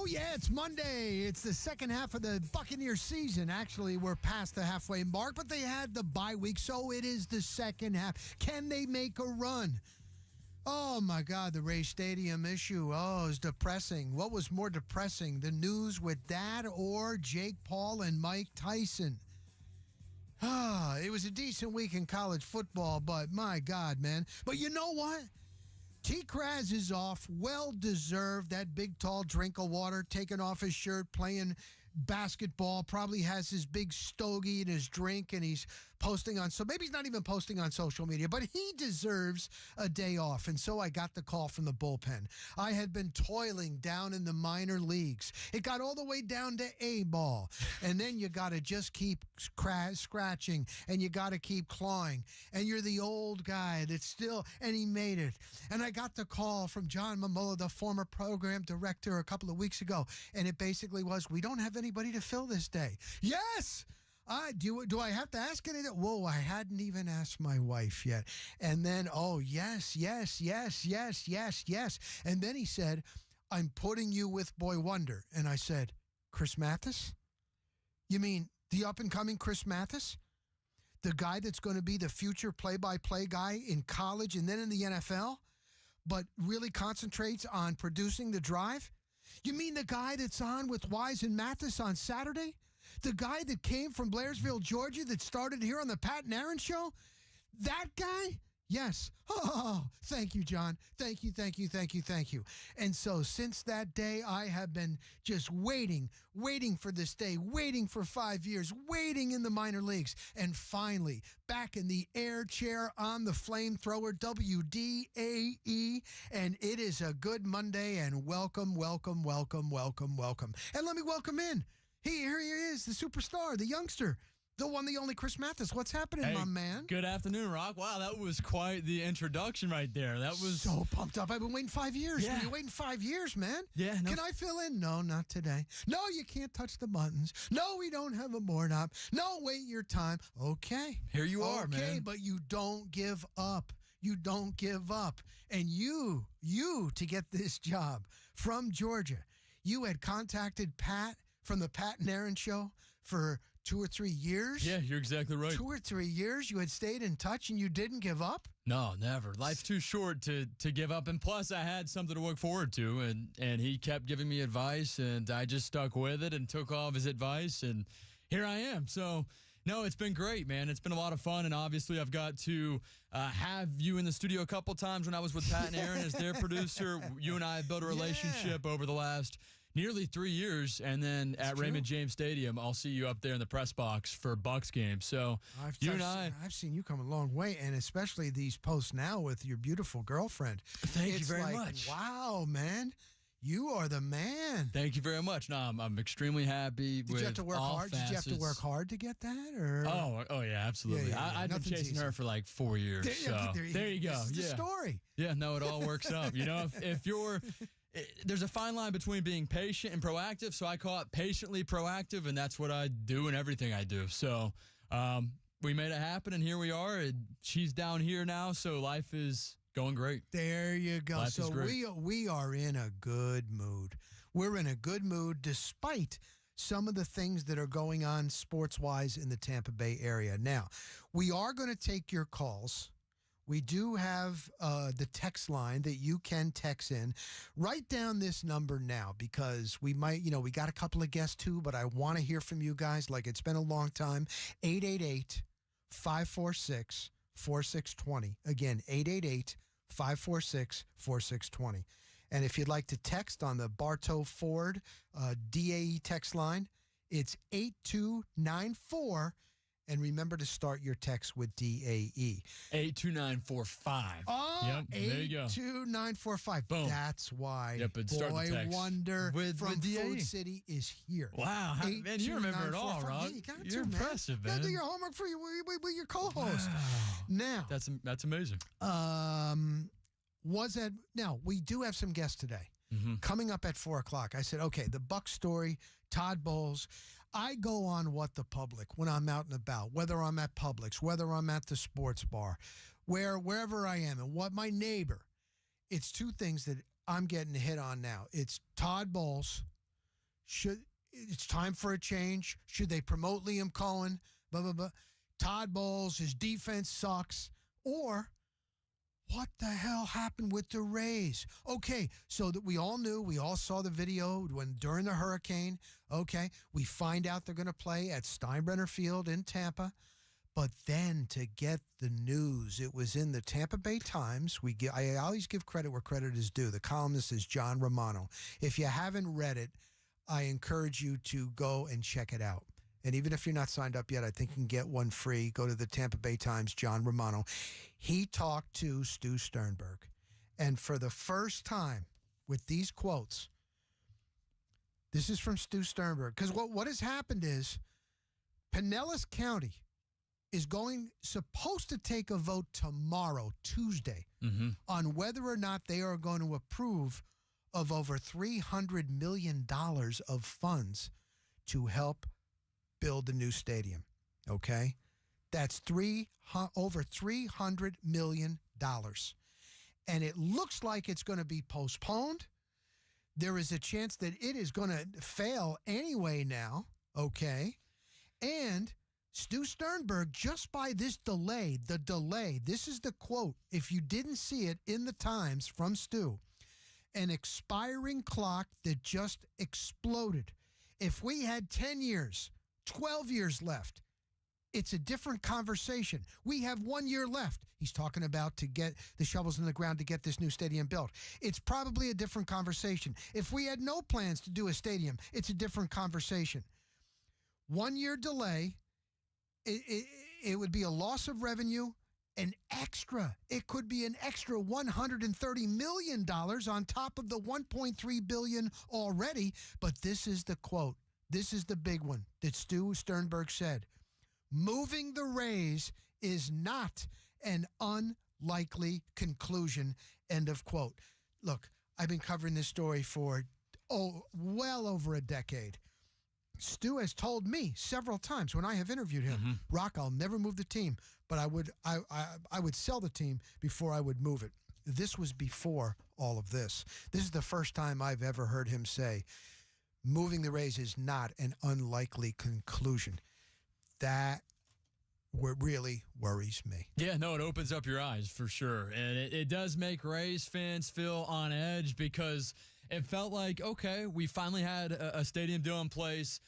yeah. It's Monday. It's the second half of the Buccaneers season. Actually, we're past the halfway mark, but they had the bye week, so it is the second half. Can they make a run? Oh, my God, the Ray Stadium issue. Oh, it's depressing. What was more depressing, the news with that or Jake Paul and Mike Tyson? It was a decent week in college football, but my God, man. But you know what? T-Kraz is off. Well-deserved. That big, tall drink of water, taking off his shirt, playing basketball, probably has his big stogie in his drink, and he's posting on, so maybe he's not even posting on social media, but he deserves a day off. And so I got the call from the bullpen. I had been toiling down in the minor leagues. It got all the way down to A-ball. And then you got to just keep scratching, and you got to keep clawing. And you're the old guy that's still, and he made it. And I got the call from John Mamula, the former program director, a couple of weeks ago. And it basically was, we don't have anybody to fill this day. Yes! Do I have to ask anything? Whoa, I hadn't even asked my wife yet. And then, oh, yes. And then he said, I'm putting you with Boy Wonder. And I said, Chris Mathis? You mean the up-and-coming Chris Mathis? The guy that's going to be the future play-by-play guy in college and then in the NFL, but really concentrates on producing the drive? You mean the guy that's on with Wise and Mathis on Saturday? The guy that came from Blairsville, Georgia, that started here on the Pat and Aaron Show? That guy? Yes. Oh, thank you, John. Thank you. And so since that day, I have been just waiting for this day, waiting for 5 years, waiting in the minor leagues, and finally back in the air chair on the flamethrower, WDAE, and it is a good Monday, and welcome. And let me welcome in. Here he is, the superstar, the youngster, the one, the only Chris Mathis. What's happening, my man? Good afternoon, Rock. Wow, that was quite the introduction right there. That was so pumped up. I've been waiting 5 years. Yeah. You're waiting 5 years, man. Yeah. No. Can I fill in? No, not today. No, you can't touch the buttons. No, we don't have a board op. No, wait your time. Okay. Here you are, man. Okay, but you don't give up. You don't give up. And you, to get this job from Georgia, you had contacted Pat from the Pat and Aaron Show for 2 or 3 years? Yeah, you're exactly right. 2 or 3 years you had stayed in touch and you didn't give up? No, never. Life's too short to give up. And plus, I had something to look forward to. And he kept giving me advice, and I just stuck with it and took all of his advice. And here I am. So, no, it's been great, man. It's been a lot of fun. And obviously, I've got to have you in the studio a couple times when I was with Pat and Aaron as their producer. You and I have built a relationship over the last nearly 3 years, and then at Raymond James Stadium, I'll see you up there in the press box for Bucs games. So I've seen you come a long way, and especially these posts now with your beautiful girlfriend. Thank you very much. Wow, man. You are the man. Thank you very much. No, I'm extremely happy. Did you have to work hard? Did you have to work hard to get that? Or oh yeah, absolutely. Yeah. I've been chasing her for like 4 years. There you go. This is the story. Yeah, no, it all works out. You know, if you're there's a fine line between being patient and proactive, so I call it patiently proactive, and that's what I do in everything I do. So we made it happen, and here we are. She's down here now, so life is going great. There you go. Life so we are in a good mood. We're in a good mood despite some of the things that are going on sports-wise in the Tampa Bay area. Now, we are going to take your calls. We do have the text line that you can text in. Write down this number now because we might, we got a couple of guests too, but I want to hear from you guys like it's been a long time. 888-546-4620. Again, 888-546-4620. And if you'd like to text on the Bartow Ford DAE text line, it's 8294. And remember to start your text with DAE. 82945. Oh, yep, there you go. 82945. Boom. That's why Boy Wonder from DAE. Food City is here. Wow. Man, you remember it all, Rob. Yeah, You're impressive, man. You do your homework for you with your co-host. Wow. Now. That's amazing. Now, we do have some guests today. Mm-hmm. Coming up at 4 o'clock, I said, okay, the Buck story, Todd Bowles. I go on What the Public when I'm out and about, whether I'm at Publix, whether I'm at the sports bar, wherever I am, and what my neighbor. It's two things that I'm getting hit on now. It's Todd Bowles. It's time for a change? Should they promote Liam Cohen? Blah, blah, blah. Todd Bowles, his defense sucks. Or what the hell happened with the Rays? Okay, so that we all knew, we all saw the video during the hurricane. Okay, we find out they're going to play at Steinbrenner Field in Tampa. But then to get the news, it was in the Tampa Bay Times. I always give credit where credit is due. The columnist is John Romano. If you haven't read it, I encourage you to go and check it out. And even if you're not signed up yet, I think you can get one free. Go to the Tampa Bay Times, John Romano. He talked to Stu Sternberg. And for the first time with these quotes, this is from Stu Sternberg. Because what has happened is Pinellas County is supposed to take a vote tomorrow, Tuesday, on whether or not they are going to approve of over $300 million of funds to help build the new stadium. Okay? That's over $300 million. And it looks like it's going to be postponed. There is a chance that it is going to fail anyway now. Okay? And Stu Sternberg, just by this delay, this is the quote. If you didn't see it in the Times from Stu, an expiring clock that just exploded. If we had 10 years, 12 years left, it's a different conversation. We have 1 year left. He's talking about to get the shovels in the ground to get this new stadium built. It's probably a different conversation. If we had no plans to do a stadium, it's a different conversation. 1 year delay. It would be a loss of revenue, it could be an extra $130 million on top of the $1.3 billion already. But this is the quote. This is the big one that Stu Sternberg said. Moving the Rays is not an unlikely conclusion, end of quote. Look, I've been covering this story for well over a decade. Stu has told me several times when I have interviewed him, Rock, I'll never move the team, but I would sell the team before I would move it. This was before all of this. This is the first time I've ever heard him say, moving the Rays is not an unlikely conclusion. That really worries me. Yeah, no, it opens up your eyes for sure. And it does make Rays fans feel on edge because it felt like, okay, we finally had a stadium deal in place.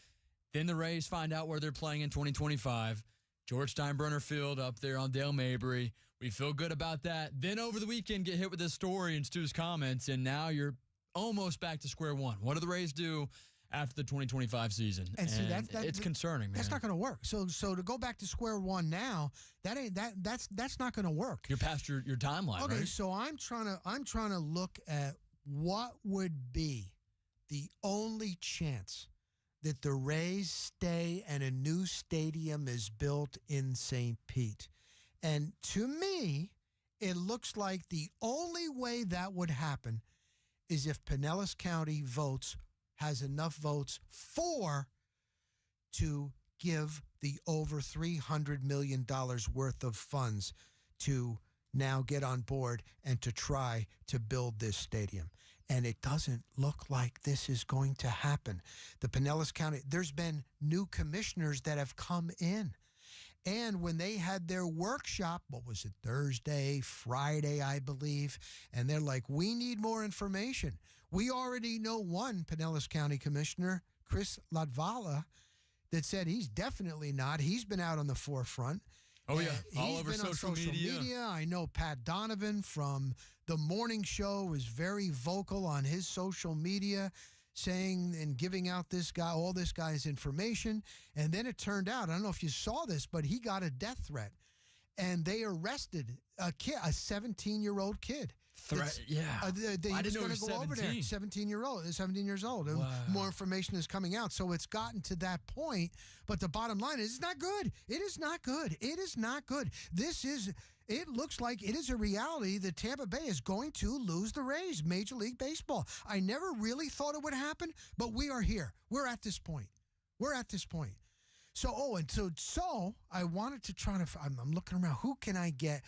Then the Rays find out where they're playing in 2025. George Steinbrenner Field up there on Dale Mabry. We feel good about that. Then over the weekend, get hit with this story and Stu's comments, and now you're almost back to square one. What do the Rays do after the 2025 season? And see, it's concerning, man. That's not going to work. So to go back to square one now, that's not going to work. You're past your timeline, okay, right? So I'm trying to look at what would be the only chance that the Rays stay and a new stadium is built in St. Pete. And to me, it looks like the only way that would happen is if Pinellas County has enough votes to give the over $300 million worth of funds to now get on board and to try to build this stadium. And it doesn't look like this is going to happen. The Pinellas County, there's been new commissioners that have come in. And when they had their workshop, what was it, Thursday, Friday, I believe, and they're like, we need more information. We already know one Pinellas County commissioner, Chris Latvala, that said he's definitely not. He's been out on the forefront. Oh, yeah. All He's over been on social media. I know Pat Donovan from The Morning Show was very vocal on his social media, saying and giving out all this guy's information. And then it turned out, I don't know if you saw this, but he got a death threat. And they arrested a 17-year-old kid. Yeah. I didn't know he was 17. 17 years old. And wow. More information is coming out. So it's gotten to that point. But the bottom line is it's not good. It is not good. It is not good. It looks like it is a reality that Tampa Bay is going to lose the Rays, Major League Baseball. I never really thought it would happen, but we are here. We're at this point. So I wanted to I'm looking around. Who can I get?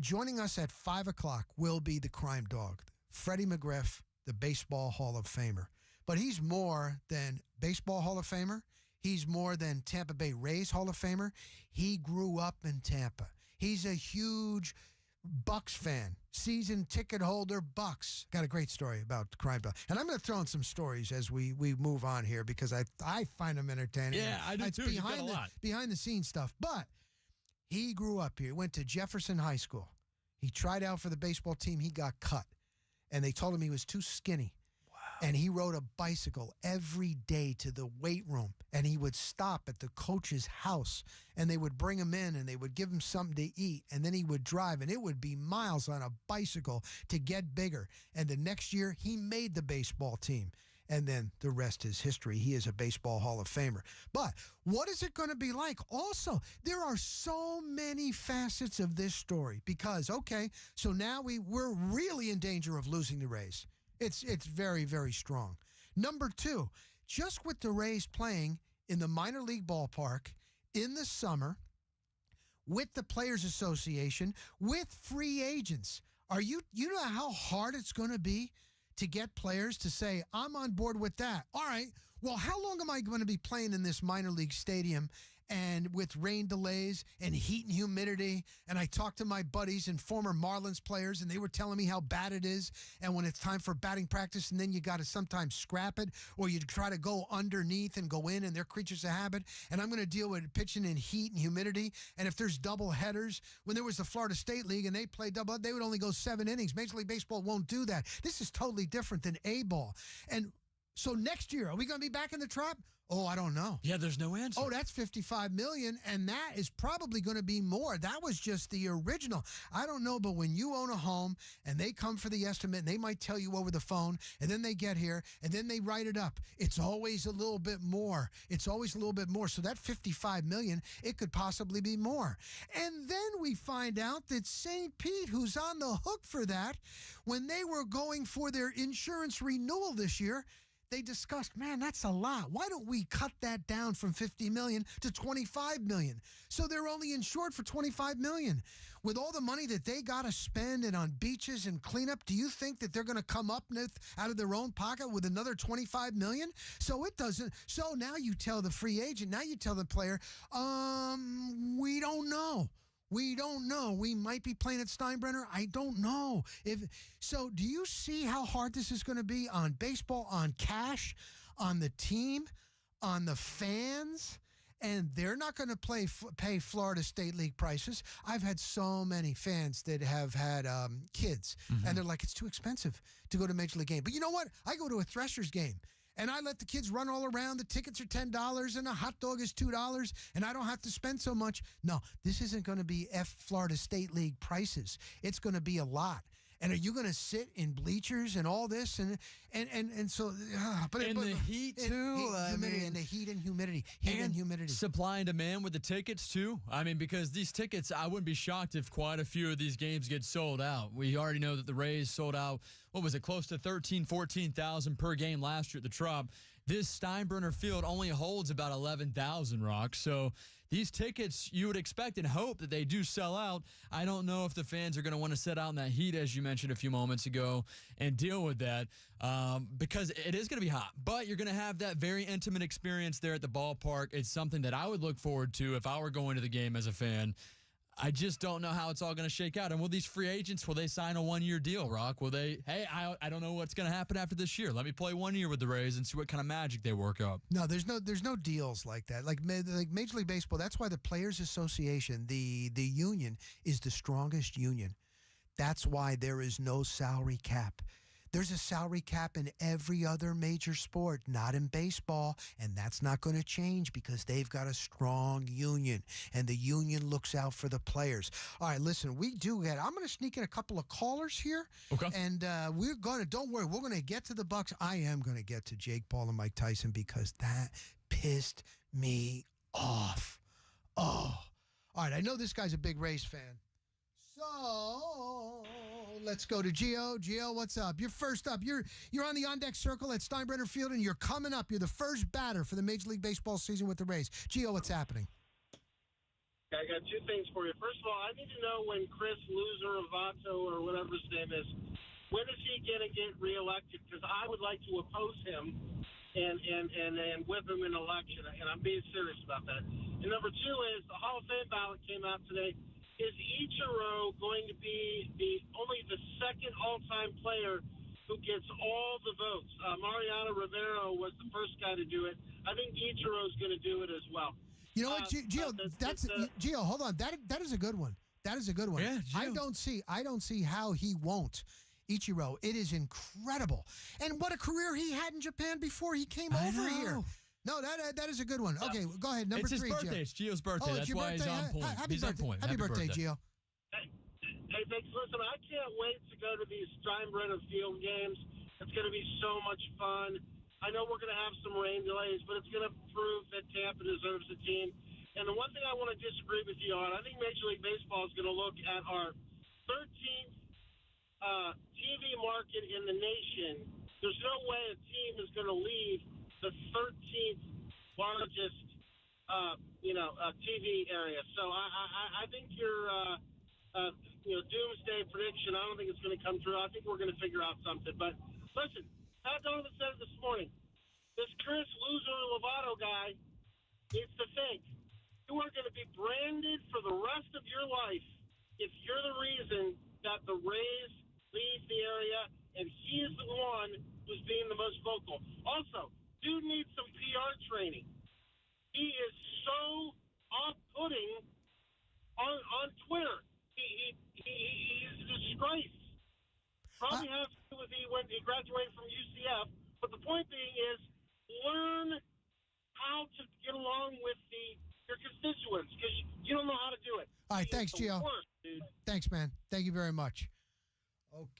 Joining us at 5 o'clock will be the crime dog, Freddie McGriff, the Baseball Hall of Famer. But he's more than Baseball Hall of Famer. He's more than Tampa Bay Rays Hall of Famer. He grew up in Tampa. He's a huge Bucks fan, season ticket holder, Bucks. Got a great story about the crime dog. And I'm going to throw in some stories as we move on here because I find them entertaining. Yeah, I do too. You've got a lot. Behind the scenes stuff. But he grew up here, went to Jefferson High School. He tried out for the baseball team. He got cut. And they told him he was too skinny. And he rode a bicycle every day to the weight room. And he would stop at the coach's house. And they would bring him in and they would give him something to eat. And then he would drive. And it would be miles on a bicycle to get bigger. And the next year, he made the baseball team. And then the rest is history. He is a Baseball Hall of Famer. But what is it going to be like? Also, there are so many facets of this story. Because, okay, so now we're really in danger of losing the Rays. It's very, very strong. Number two, just with the Rays playing in the minor league ballpark in the summer with the Players Association, with free agents, you know how hard it's going to be to get players to say, I'm on board with that. All right, well, how long am I going to be playing in this minor league stadium and with rain delays and heat and humidity? And I talked to my buddies and former Marlins players, and they were telling me how bad it is. And when it's time for batting practice, and then you got to sometimes scrap it, or you try to go underneath and go in, and they're creatures of habit. And I'm going to deal with pitching in heat and humidity. And if there's double headers, when there was the Florida State League and they played double, they would only go 7 innings. Major League Baseball won't do that. This is totally different than A-ball. And so next year, are we going to be back in the trap? Oh, I don't know. Yeah, there's no answer. Oh, that's $55 million, and that is probably going to be more. That was just the original. I don't know, but when you own a home and they come for the estimate, and they might tell you over the phone, and then they get here, and then they write it up, it's always a little bit more. It's always a little bit more. So that $55 million, it could possibly be more. And then we find out that St. Pete, who's on the hook for that, when they were going for their insurance renewal this year, they discussed, man, that's a lot. Why don't we cut that down from $50 million to $25 million? So they're only insured for $25 million. With all the money that they got to spend and on beaches and cleanup, do you think that they're going to come up out of their own pocket with another $25 million? So it doesn't. So now you tell the free agent, now you tell the player, we don't know. We don't know. We might be playing at Steinbrenner. I don't know. So do you see how hard this is going to be on baseball, on cash, on the team, on the fans? And they're not going to pay Florida State League prices. I've had so many fans that have had kids, and they're like, it's too expensive to go to a Major League game. But you know what? I go to a Threshers game. And I let the kids run all around. The tickets are $10 and a hot dog is $2 and I don't have to spend so much. No, this isn't going to be Florida State League prices. It's going to be a lot. And are you going to sit in bleachers and all this and so but the heat too, and the heat and humidity, supply and demand with the tickets too. I mean, because these tickets, I wouldn't be shocked if quite a few of these games get sold out. We already know that the Rays sold out, what was it, close to 14,000 per game last year at the Trop. This Steinbrenner Field only holds about 11,000, Rock. So these tickets, you would expect and hope that they do sell out. I don't know if the fans are going to want to sit out in that heat, as you mentioned a few moments ago, and deal with that because it is going to be hot. But you're going to have that very intimate experience there at the ballpark. It's something that I would look forward to if I were going to the game as a fan. I just don't know how it's all going to shake out. And will these free agents, will they sign a one-year deal, Rock? Will they, hey, I don't know what's going to happen after this year. Let me play 1 year with the Rays and see what kind of magic they work up. No, there's no deals like that. Like Major League Baseball, that's why the Players Association, the union, is the strongest union. That's why there is no salary cap. There's a salary cap in every other major sport, not in baseball, and that's not going to change because they've got a strong union, and the union looks out for the players. All right, listen, I'm going to sneak in a couple of callers here, okay? And don't worry, we're going to get to the Bucks. I am going to get to Jake Paul and Mike Tyson because that pissed me off. Oh, all right, I know this guy's a big Rays fan. So let's go to Gio. Gio, what's up? You're first up. You're on the on-deck circle at Steinbrenner Field, and you're coming up. You're the first batter for the Major League Baseball season with the Rays. Gio, what's happening? I got two things for you. First of all, I need to know when Chris Loser-Avato or whatever his name is, when is he going to get reelected? Because I would like to oppose him and whip him in an election, and I'm being serious about that. And number two is the Hall of Fame ballot came out today. Is Ichiro going to be only the second all-time player who gets all the votes? Mariano Rivera was the first guy to do it. I think Ichiro's going to do it as well. You know what, Gio? Gio. Hold on. That is a good one. That is a good one. Yeah, I don't see how he won't. Ichiro, it is incredible, and what a career he had in Japan before he came over here. No, that is a good one. Okay, go ahead. Number three, Gio. It's Gio's birthday. Oh, That's why birthday. He's on point. Happy birthday. Happy birthday, Gio. Hey, thanks. Listen, I can't wait to go to these Steinbrenner Field games. It's going to be so much fun. I know we're going to have some rain delays, but it's going to prove that Tampa deserves a team. And the one thing I want to disagree with you on, I think Major League Baseball is going to look at our 13th TV market in the nation. There's no way a team is going to leave the 13th largest, TV area. So I think your, doomsday prediction, I don't think it's going to come true. I think we're going to figure out something. But listen, Pat Donovan said it this morning. This Chris Loser-Lovato guy needs to think. You are going to be branded for the rest of your life if you're the reason that the Rays leave the area, and he is the one who's being the most vocal. Also, dude needs some PR training. He is so off-putting on Twitter. He's a disgrace. Probably has to do with when he graduated from UCF, but the point being is learn how to get along with your constituents, because you don't know how to do it. All right, thanks, Gio. Worst, dude. Thanks, man. Thank you very much.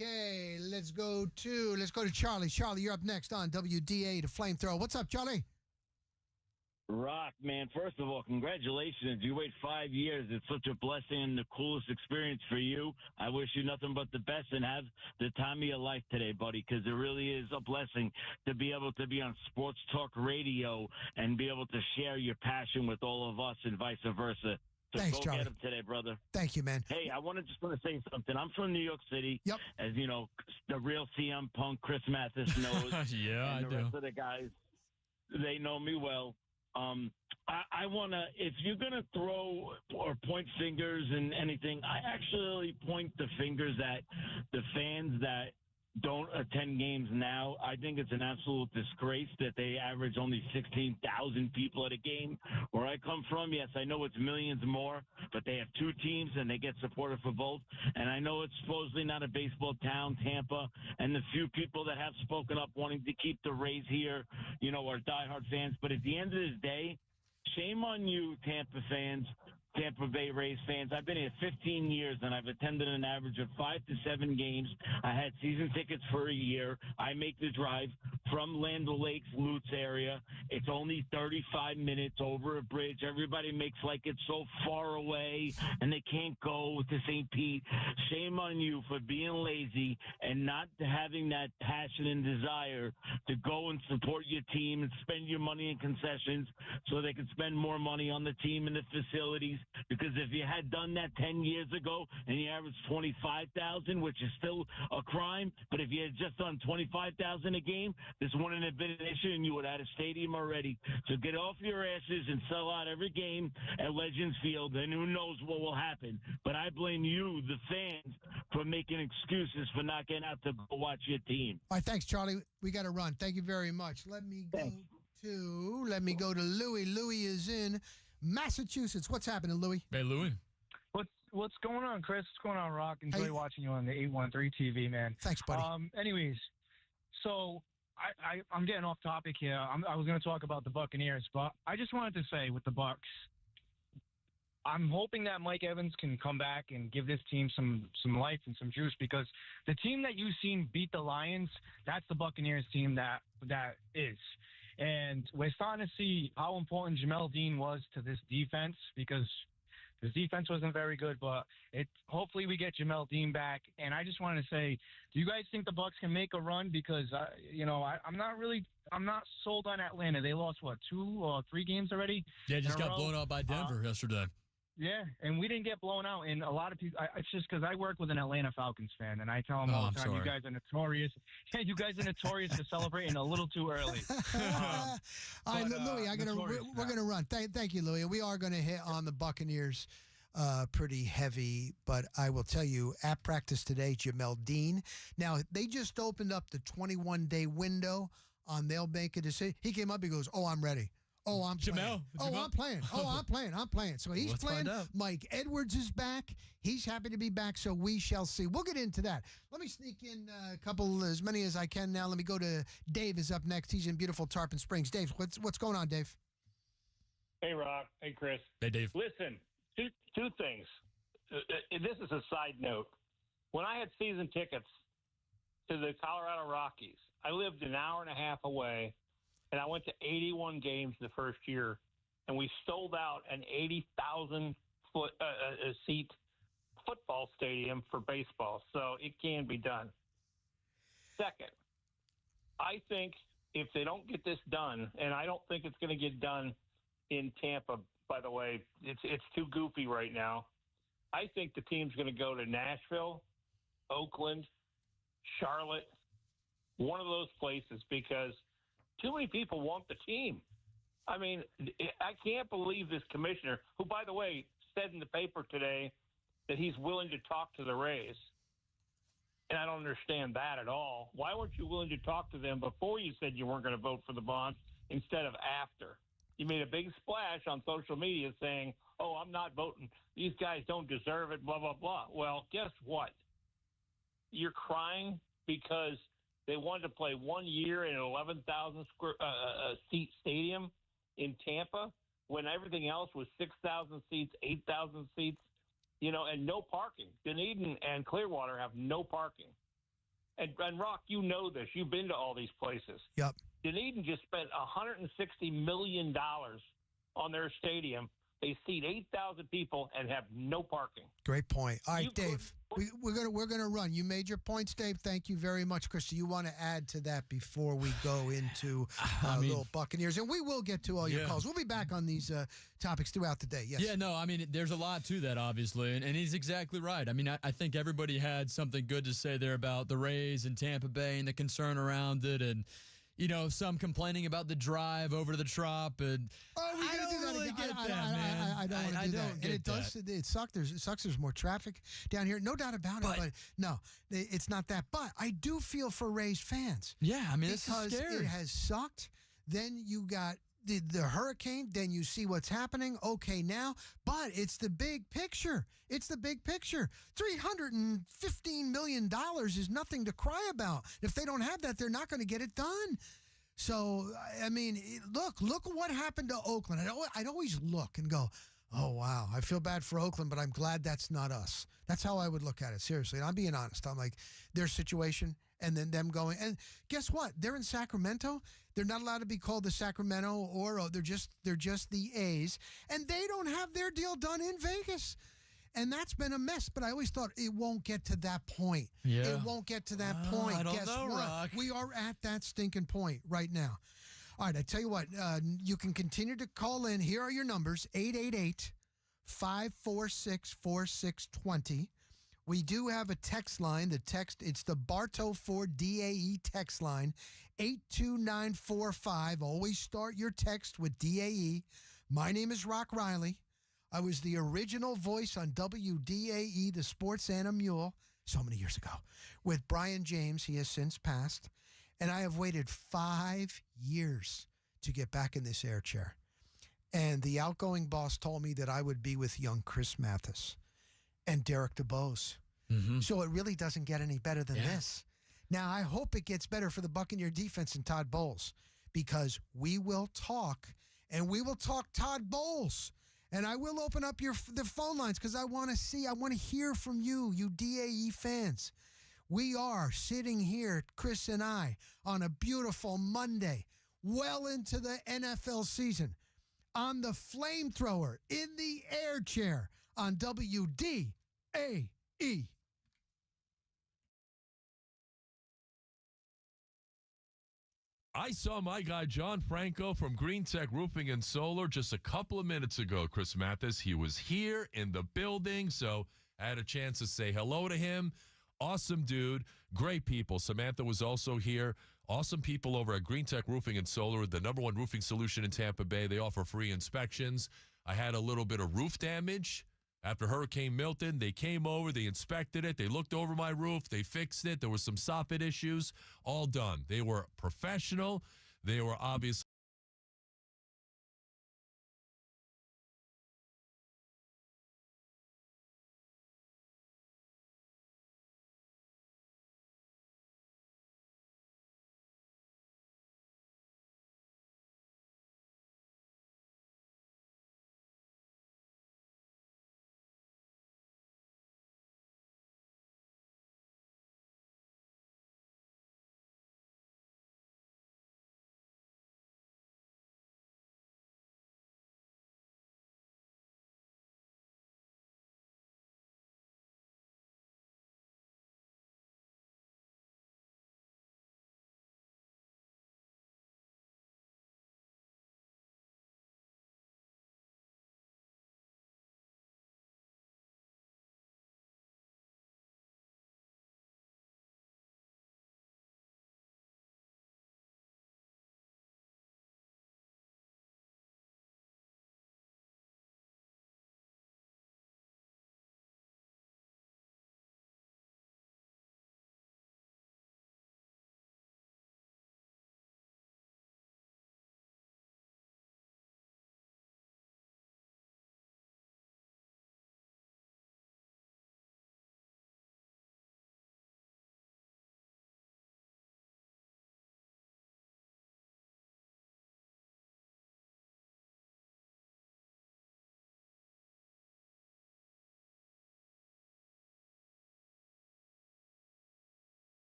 Okay, let's go to Charlie. Charlie, you're up next on WDA to Flamethrower. What's up, Charlie? Rock, man. First of all, congratulations. You wait 5 years. It's such a blessing and the coolest experience for you. I wish you nothing but the best and have the time of your life today, buddy, because it really is a blessing to be able to be on Sports Talk Radio and be able to share your passion with all of us and vice versa. So Thanks, go Charlie. get him today, brother. Thank you, man. Hey, I want to say something. I'm from New York City. Yep. As you know, the real CM Punk, Chris Mathis knows. Yeah, and I the do. rest of the guys, they know me well. I want to, if you're going to throw or point fingers and anything, I actually point the fingers at the fans that don't attend games now. I think it's an absolute disgrace that they average only 16,000 people at a game. Where I come from, yes, I know it's millions more, but they have two teams and they get supported for both. And I know it's supposedly not a baseball town, Tampa, and the few people that have spoken up wanting to keep the Rays here, are diehard fans. But at the end of the day, shame on you, Tampa fans, Tampa Bay Rays fans. I've been here 15 years, and I've attended an average of 5 to 7 games. I had season tickets for a year. I make the drive from Land O'Lakes, Lutz area. It's only 35 minutes over a bridge. Everybody makes like it's so far away, and they can't go to St. Pete. Shame on you for being lazy and not having that passion and desire to go and support your team and spend your money in concessions so they can spend more money on the team and the facilities. Because if you had done that 10 years ago and you averaged 25,000, which is still a crime, but if you had just done 25,000 a game, this wouldn't have been an issue and you would have had a stadium already. So get off your asses and sell out every game at Legends Field, and who knows what will happen. But I blame you, the fans, for making excuses for not getting out to go watch your team. All right, thanks, Charlie. We got to run. Thank you very much. Let me go to Louis. Louis is in Massachusetts. What's happening, Louis? Hey, Louis. What's going on, Chris? What's going on, Rock? Enjoy watching you on the 813 TV, man. Thanks, buddy. Anyways, so I'm getting off topic here. I was going to talk about the Buccaneers, but I just wanted to say with the Bucs, I'm hoping that Mike Evans can come back and give this team some life and some juice, because the team that you've seen beat the Lions, that's the Buccaneers team that is. And we're starting to see how important Jamel Dean was to this defense, because his defense wasn't very good, but hopefully we get Jamel Dean back. And I just wanted to say, do you guys think the Bucs can make a run? Because I'm not sold on Atlanta. They lost 2 or 3 games already. Yeah, just got blown out by Denver yesterday. Yeah, and we didn't get blown out. And a lot of people, it's just because I work with an Atlanta Falcons fan, and I tell them all I'm the time, sorry. you guys are notorious. You guys are notorious for celebrating a little too early. All right, Louis, we're gonna run. Thank you, Louis. We are gonna hit on the Buccaneers pretty heavy, but I will tell you, at practice today, Jamel Dean. Now they just opened up the 21-day window on they'll make a decision. He came up, he goes, "Oh, I'm ready. Oh, I'm playing. Jamel? I'm playing. Oh, I'm playing. I'm playing." So he's Let's playing. find out. Mike Edwards is back. He's happy to be back, so we shall see. We'll get into that. Let me sneak in a couple, as many as I can now. Let me go to Dave is up next. He's in beautiful Tarpon Springs. Dave, what's going on, Dave? Hey, Rock. Hey, Chris. Hey, Dave. Listen, two things. This is a side note. When I had season tickets to the Colorado Rockies, I lived an hour and a half away, and I went to 81 games the first year, and we sold out an 80,000 seat football stadium for baseball. So it can be done. Second, I think if they don't get this done, and I don't think it's going to get done in Tampa, by the way, it's too goofy right now. I think the team's going to go to Nashville, Oakland, Charlotte, one of those places, because too many people want the team. I mean, I can't believe this commissioner, who, by the way, said in the paper today that he's willing to talk to the Rays. And I don't understand that at all. Why weren't you willing to talk to them before you said you weren't going to vote for the bonds instead of after? You made a big splash on social media saying, "Oh, I'm not voting. These guys don't deserve it, blah, blah, blah." Well, guess what? You're crying because they wanted to play 1 year in an 11,000 seat stadium in Tampa when everything else was 6,000 seats, 8,000 seats, and no parking. Dunedin and Clearwater have no parking. And Rock, you know this. You've been to all these places. Yep. Dunedin just spent $160 million on their stadium. They seat 8,000 people and have no parking. Great point. All right, You Dave, we're gonna run. You made your points, Dave. Thank you very much, Chris. Do you want to add to that before we go into little Buccaneers? And we will get to all your calls. We'll be back on these topics throughout the day. Yes. Yeah, no, I mean, there's a lot to that, obviously, and he's exactly right. I mean, I think everybody had something good to say there about the Rays and Tampa Bay and the concern around it, and some complaining about the drive over to the Trop, and we I gotta do that really again. get that, man. I don't want to do that. And it does. It sucks. It sucks. There's more traffic down here. No doubt about it. But no, it's not that. But I do feel for Rays fans. Yeah, I mean, this is because scary. it has sucked. Then you got the hurricane. Then you see what's happening. Okay, now, but it's the big picture. It's the big picture. $315 million is nothing to cry about. If they don't have that, they're not going to get it done. So, I mean, look what happened to Oakland. I'd always look and go, "Oh, wow, I feel bad for Oakland, but I'm glad that's not us." That's how I would look at it, seriously. And I'm being honest. I'm like, their situation and then them going. And guess what? They're in Sacramento. They're not allowed to be called the Sacramento they're just the A's. And they don't have their deal done in Vegas. And that's been a mess, but I always thought it won't get to that point. Yeah. It won't get to that point. I don't Guess know, what? Rock. We are at that stinking point right now. All right, I tell you what, you can continue to call in. Here are your numbers, 888-546-4620. We do have a text line. It's the Bartow Ford DAE text line, 82945. Always start your text with DAE. My name is Rock Riley. I was the original voice on WDAE, the Sports Animal, so many years ago, with Brian James. He has since passed. And I have waited 5 years to get back in this air chair. And the outgoing boss told me that I would be with young Chris Mathis and Derek DeBose. Mm-hmm. So it really doesn't get any better than this. Now, I hope it gets better for the Buccaneer defense and Todd Bowles, because we will talk, and we will talk Todd Bowles. And I will open up the phone lines because I want to hear from you, you DAE fans. We are sitting here, Chris and I, on a beautiful Monday, well into the NFL season, on the flamethrower, in the air chair, on WDAE. I saw my guy John Franco from Green Tech Roofing and Solar just a couple of minutes ago, Chris Mathis. He was here in the building, so I had a chance to say hello to him. Awesome dude, great people. Samantha was also here. Awesome people over at Green Tech Roofing and Solar, the #1 roofing solution in Tampa Bay. They offer free inspections. I had a little bit of roof damage. After Hurricane Milton, they came over, they inspected it, they looked over my roof, they fixed it. There was some soffit issues, all done. They were professional. They were obviously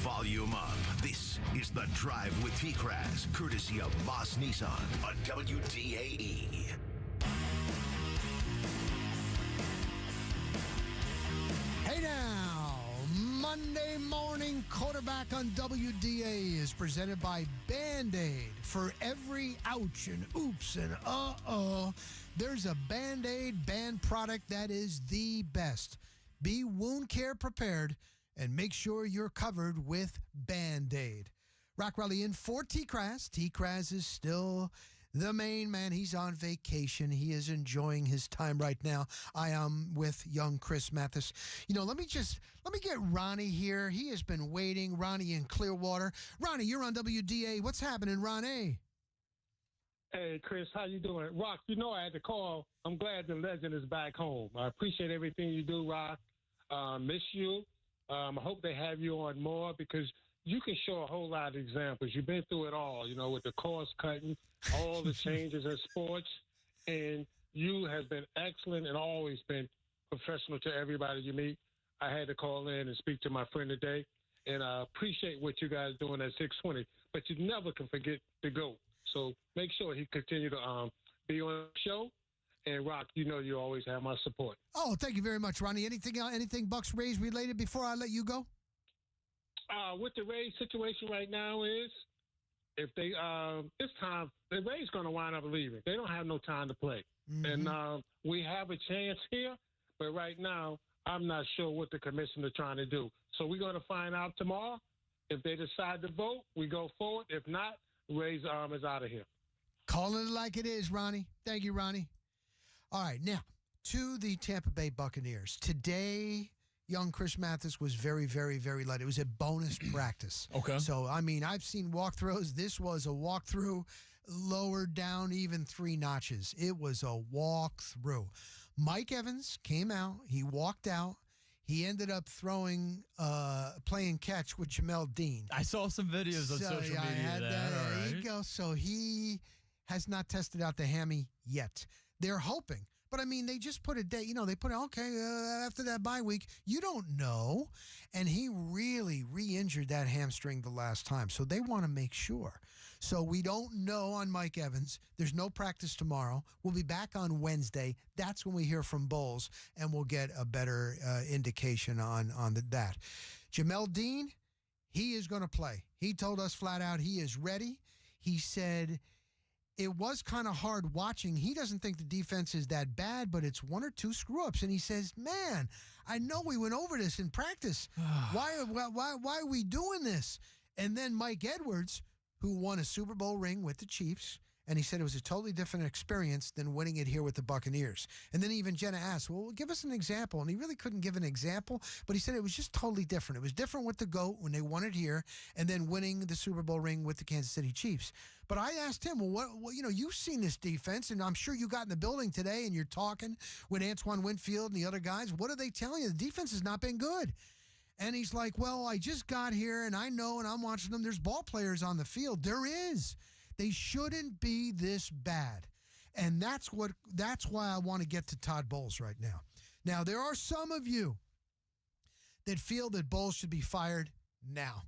volume up. This is The Drive with T-Kraz, courtesy of Moss Nissan on WDAE. Hey now, Monday morning quarterback on WDA is presented by Band-Aid. For every ouch and oops and there's a Band-Aid band product that is the best. Be wound care prepared and make sure you're covered with Band-Aid. Rock Rally in for T-Kraz. T-Kraz is still the main man. He's on vacation. He is enjoying his time right now. I am with young Chris Mathis. Let me get Ronnie here. He has been waiting. Ronnie in Clearwater. Ronnie, you're on WDA. What's happening, Ronnie? Hey, Chris, how you doing? Rock, I had to call. I'm glad the legend is back home. I appreciate everything you do, Rock. Miss you. I hope they have you on more because you can show a whole lot of examples. You've been through it all, with the cost cutting, all the changes in sports, and you have been excellent and always been professional to everybody you meet. I had to call in and speak to my friend today, and I appreciate what you guys doing at 620, but you never can forget the GOAT. So make sure he continue to be on the show. And, Rock, you always have my support. Oh, thank you very much, Ronnie. Anything Bucks Rays related before I let you go? What the Rays situation right now is, if they this time the Rays going to wind up leaving. They don't have no time to play, and we have a chance here. But right now, I'm not sure what the commissioner is trying to do. So we're going to find out tomorrow. If they decide to vote, we go forward. If not, Rays is out of here. Calling it like it is, Ronnie. Thank you, Ronnie. All right, now to the Tampa Bay Buccaneers. Today, young Chris Mathis was very, very, very light. It was a bonus practice. Okay. So, I've seen walkthroughs. This was a walkthrough lowered down even 3 notches. It was a walkthrough. Mike Evans came out. He walked out. He ended up playing catch with Jamel Dean. I saw some videos on social media. There you go. So he has not tested out the hammy yet. They're hoping. But, they just put a day, they put, after that bye week, you don't know. And he really re-injured that hamstring the last time. So they want to make sure. So we don't know on Mike Evans. There's no practice tomorrow. We'll be back on Wednesday. That's when we hear from Bowles, and we'll get a better indication on that. Jamel Dean, he is going to play. He told us flat out he is ready. He said it was kind of hard watching. He doesn't think the defense is that bad, but it's 1 or 2 screw-ups. And he says, man, I know we went over this in practice. Why are we doing this? And then Mike Edwards, who won a Super Bowl ring with the Chiefs, and he said it was a totally different experience than winning it here with the Buccaneers. And then even Jenna asked, well, give us an example. And he really couldn't give an example, but he said it was just totally different. It was different with the GOAT when they won it here and then winning the Super Bowl ring with the Kansas City Chiefs. But I asked him, well, you've seen this defense, and I'm sure you got in the building today and you're talking with Antoine Winfield and the other guys. What are they telling you? The defense has not been good. And he's like, well, I just got here, and I know, and I'm watching them. There's ball players on the field. There is. They shouldn't be this bad. And that's why I want to get to Todd Bowles right now. Now, there are some of you that feel that Bowles should be fired now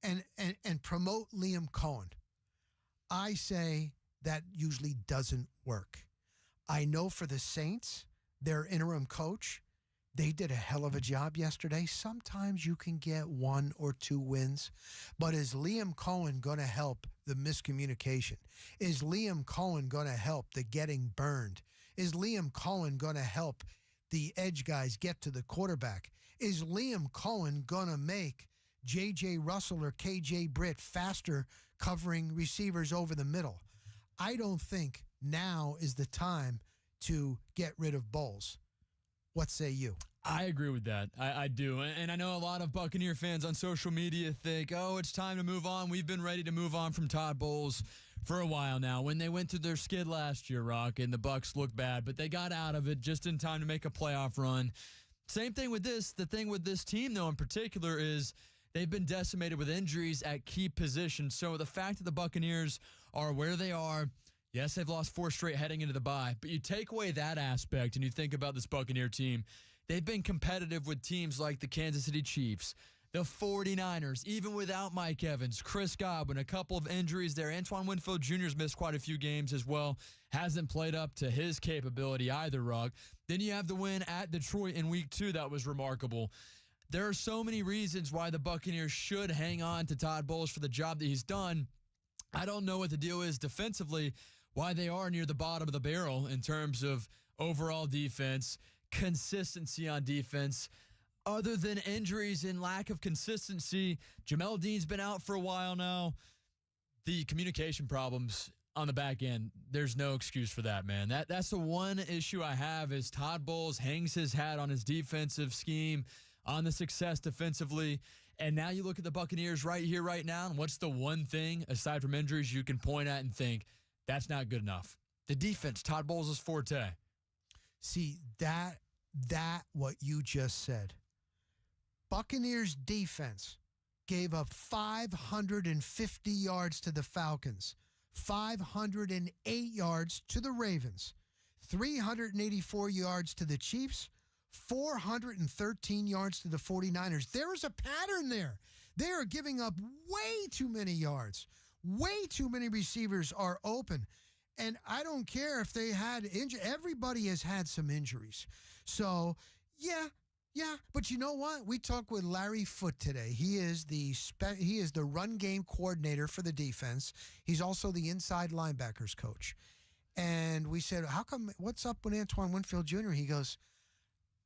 and promote Liam Cohen. I say that usually doesn't work. I know for the Saints, their interim coach, they did a hell of a job yesterday. Sometimes you can get 1 or 2 wins, but is Liam Cohen going to help the miscommunication? Is Liam Cohen going to help the getting burned? Is Liam Cohen going to help the edge guys get to the quarterback? Is Liam Cohen going to make J.J. Russell or K.J. Britt faster covering receivers over the middle? I don't think now is the time to get rid of Bowles. What say you? I agree with that. I do. And I know a lot of Buccaneer fans on social media think, oh, it's time to move on. We've been ready to move on from Todd Bowles for a while now. When they went through their skid last year, Rock, and the Bucs looked bad, but they got out of it just in time to make a playoff run. Same thing with this. The thing with this team, though, in particular, is they've been decimated with injuries at key positions. So the fact that the Buccaneers are where they are, yes, they've lost 4 straight heading into the bye, but you take away that aspect and you think about this Buccaneer team, they've been competitive with teams like the Kansas City Chiefs, The 49ers, even without Mike Evans, Chris Godwin, a couple of injuries there. Antoine Winfield Jr.'s missed quite a few games as well. Hasn't played up to his capability either, Rugg. Then you have the win at Detroit in week 2 that was remarkable. There are so many reasons why the Buccaneers should hang on to Todd Bowles for the job that he's done. I don't know what the deal is defensively, why they are near the bottom of the barrel in terms of overall defense, consistency on defense. Other than injuries and lack of consistency, Jamel Dean's been out for a while now. The communication problems on the back end, there's no excuse for that, man. That's the one issue I have is Todd Bowles hangs his hat on his defensive scheme, on the success defensively. And now you look at the Buccaneers right here, right now, and what's the one thing, aside from injuries, you can point at and think, that's not good enough? The defense, Todd Bowles' forte. See, that what you just said. Buccaneers defense gave up 550 yards to the Falcons, 508 yards to the Ravens, 384 yards to the Chiefs, 413 yards to the 49ers. There is a pattern there. They are giving up way too many yards. Way too many receivers are open. And I don't care if they had injury. Everybody has had some injuries. So, yeah. But you know what? We talked with Larry Foote today. He is the run game coordinator for the defense. He's also the inside linebackers coach. And we said, how come, what's up with Antoine Winfield Jr.? He goes,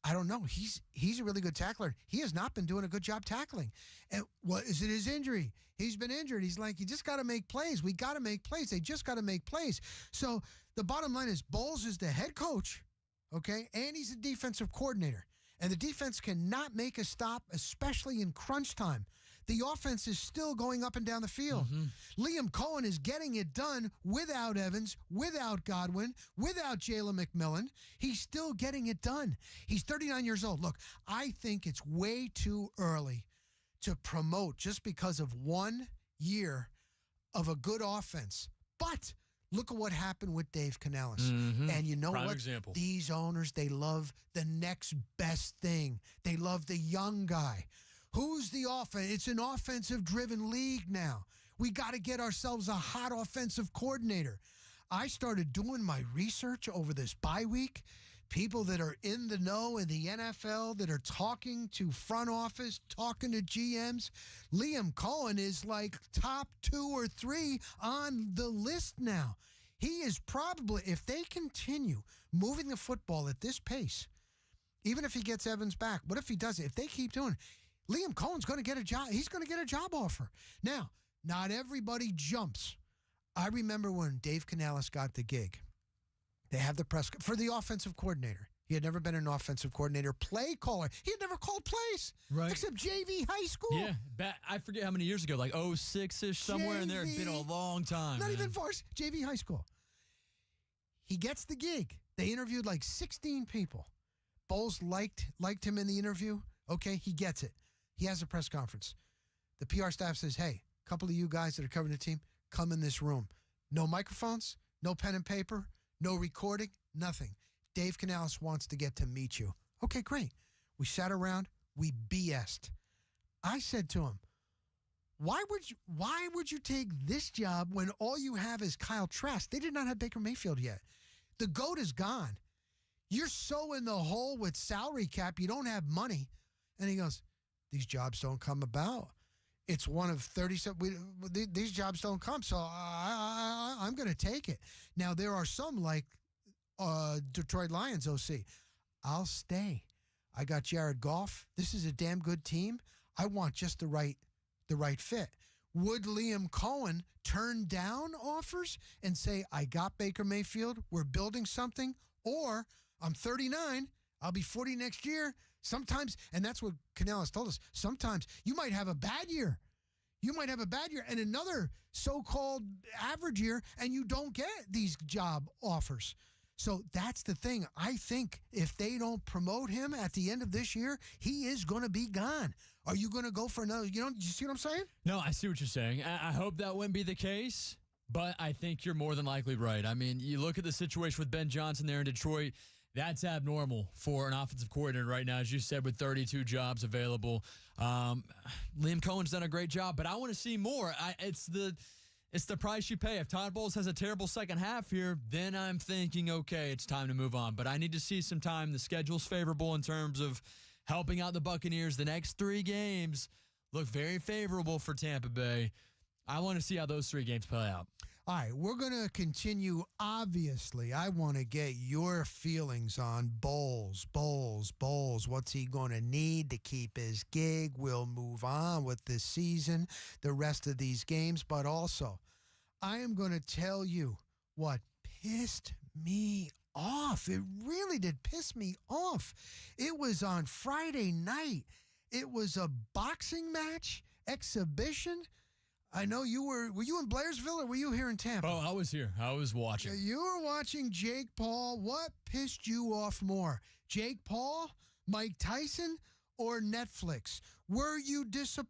I don't know. He's a really good tackler. He has not been doing a good job tackling. And what is it? His injury? He's been injured. He's like, you just got to make plays. We got to make plays. They just got to make plays. So the bottom line is Bowles is the head coach, okay, and he's the defensive coordinator. And the defense cannot make a stop, especially in crunch time. The offense is still going up and down the field. Mm-hmm. Liam Cohen is getting it done without Evans, without Godwin, without Jalen McMillan. He's still getting it done. He's 39 years old. Look, I think it's way too early to promote just because of 1 year of a good offense. But look at what happened with Dave Canales. Mm-hmm. And you know Prime what? Example. These owners, they love the next best thing. They love the young guy. Who's the offense? It's an offensive-driven league now. We got to get ourselves a hot offensive coordinator. I started doing my research over this bye week. People that are in the know in the NFL that are talking to front office, talking to GMs. Liam Cohen is like top 2 or 3 on the list now. He is probably, if they continue moving the football at this pace, even if he gets Evans back, what if he does it? If they keep doing it, Liam Cohen's going to get a job. He's going to get a job offer. Now, not everybody jumps. I remember when Dave Canales got the gig. They have the press for the offensive coordinator. He had never been an offensive coordinator, play caller. He had never called plays, right? Except JV high school. Yeah, I forget how many years ago, like 06-ish, somewhere in there. It's been a long time. Not even varsity, JV high school. He gets the gig. They interviewed like 16 people. Bowles liked him in the interview. Okay, he gets it. He has a press conference. The PR staff says, hey, a couple of you guys that are covering the team, come in this room. No microphones, no pen and paper, no recording, nothing. Dave Canales wants to get to meet you. Okay, great. We sat around. We BS'd. I said to him, why would you take this job when all you have is Kyle Trask? They did not have Baker Mayfield yet. The GOAT is gone. You're so in the hole with salary cap, you don't have money. And he goes, these jobs don't come about. It's one of 37. These jobs don't come, so I'm going to take it. Now, there are some like Detroit Lions OC. I'll stay. I got Jared Goff. This is a damn good team. I want just the right fit. Would Liam Cohen turn down offers and say, I got Baker Mayfield, we're building something, or I'm 39, I'll be 40 next year. Sometimes, and that's what Canales told us, sometimes you might have a bad year. You might have a bad year and another so-called average year, and you don't get these job offers. So that's the thing. I think if they don't promote him at the end of this year, he is going to be gone. Are you going to go for another? You see what I'm saying? No, I see what you're saying. I hope that wouldn't be the case, but I think you're more than likely right. I mean, you look at the situation with Ben Johnson there in Detroit. That's abnormal for an offensive coordinator right now, as you said, with 32 jobs available. Liam Cohen's done a great job, but I want to see more. It's the price you pay. If Todd Bowles has a terrible second half here, then I'm thinking, okay, it's time to move on. But I need to see some time. The schedule's favorable in terms of helping out the Buccaneers. The next 3 games look very favorable for Tampa Bay. I want to see how those 3 games play out. All right, we're going to continue. Obviously, I want to get your feelings on Bowles. What's he going to need to keep his gig? We'll move on with this season, the rest of these games. But also, I am going to tell you what pissed me off. It really did piss me off. It was on Friday night. It was a boxing match, exhibition. I know were you in Blairsville or were you here in Tampa? Oh, I was here. I was watching. You were watching Jake Paul. What pissed you off more? Jake Paul, Mike Tyson, or Netflix? Were you disappointed?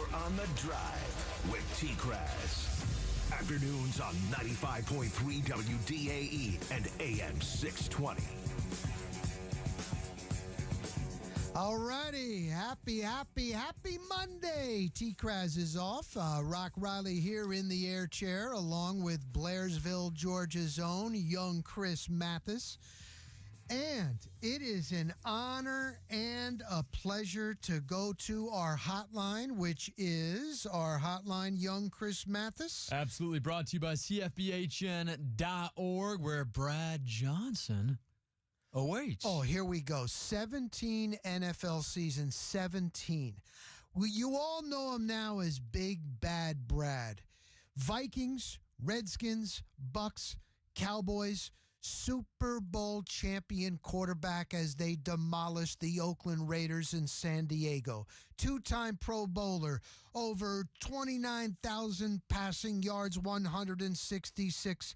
You're on the Drive with T-Kraz. Afternoons on 95.3 WDAE and AM 620. Alrighty, happy Monday. T-Kraz is off. Rock Riley here in the air chair, along with Blairsville, Georgia's own young Chris Mathis. And it is an honor and a pleasure to go to our hotline, which is our hotline, young Chris Mathis. Absolutely, brought to you by CFBHN.org, where Brad Johnson awaits. Oh, here we go. 17 NFL season, 17. Well, you all know him now as Big Bad Brad. Vikings, Redskins, Bucks, Cowboys, Super Bowl champion quarterback as they demolished the Oakland Raiders in San Diego. Two-time Pro Bowler, over 29,000 passing yards, 166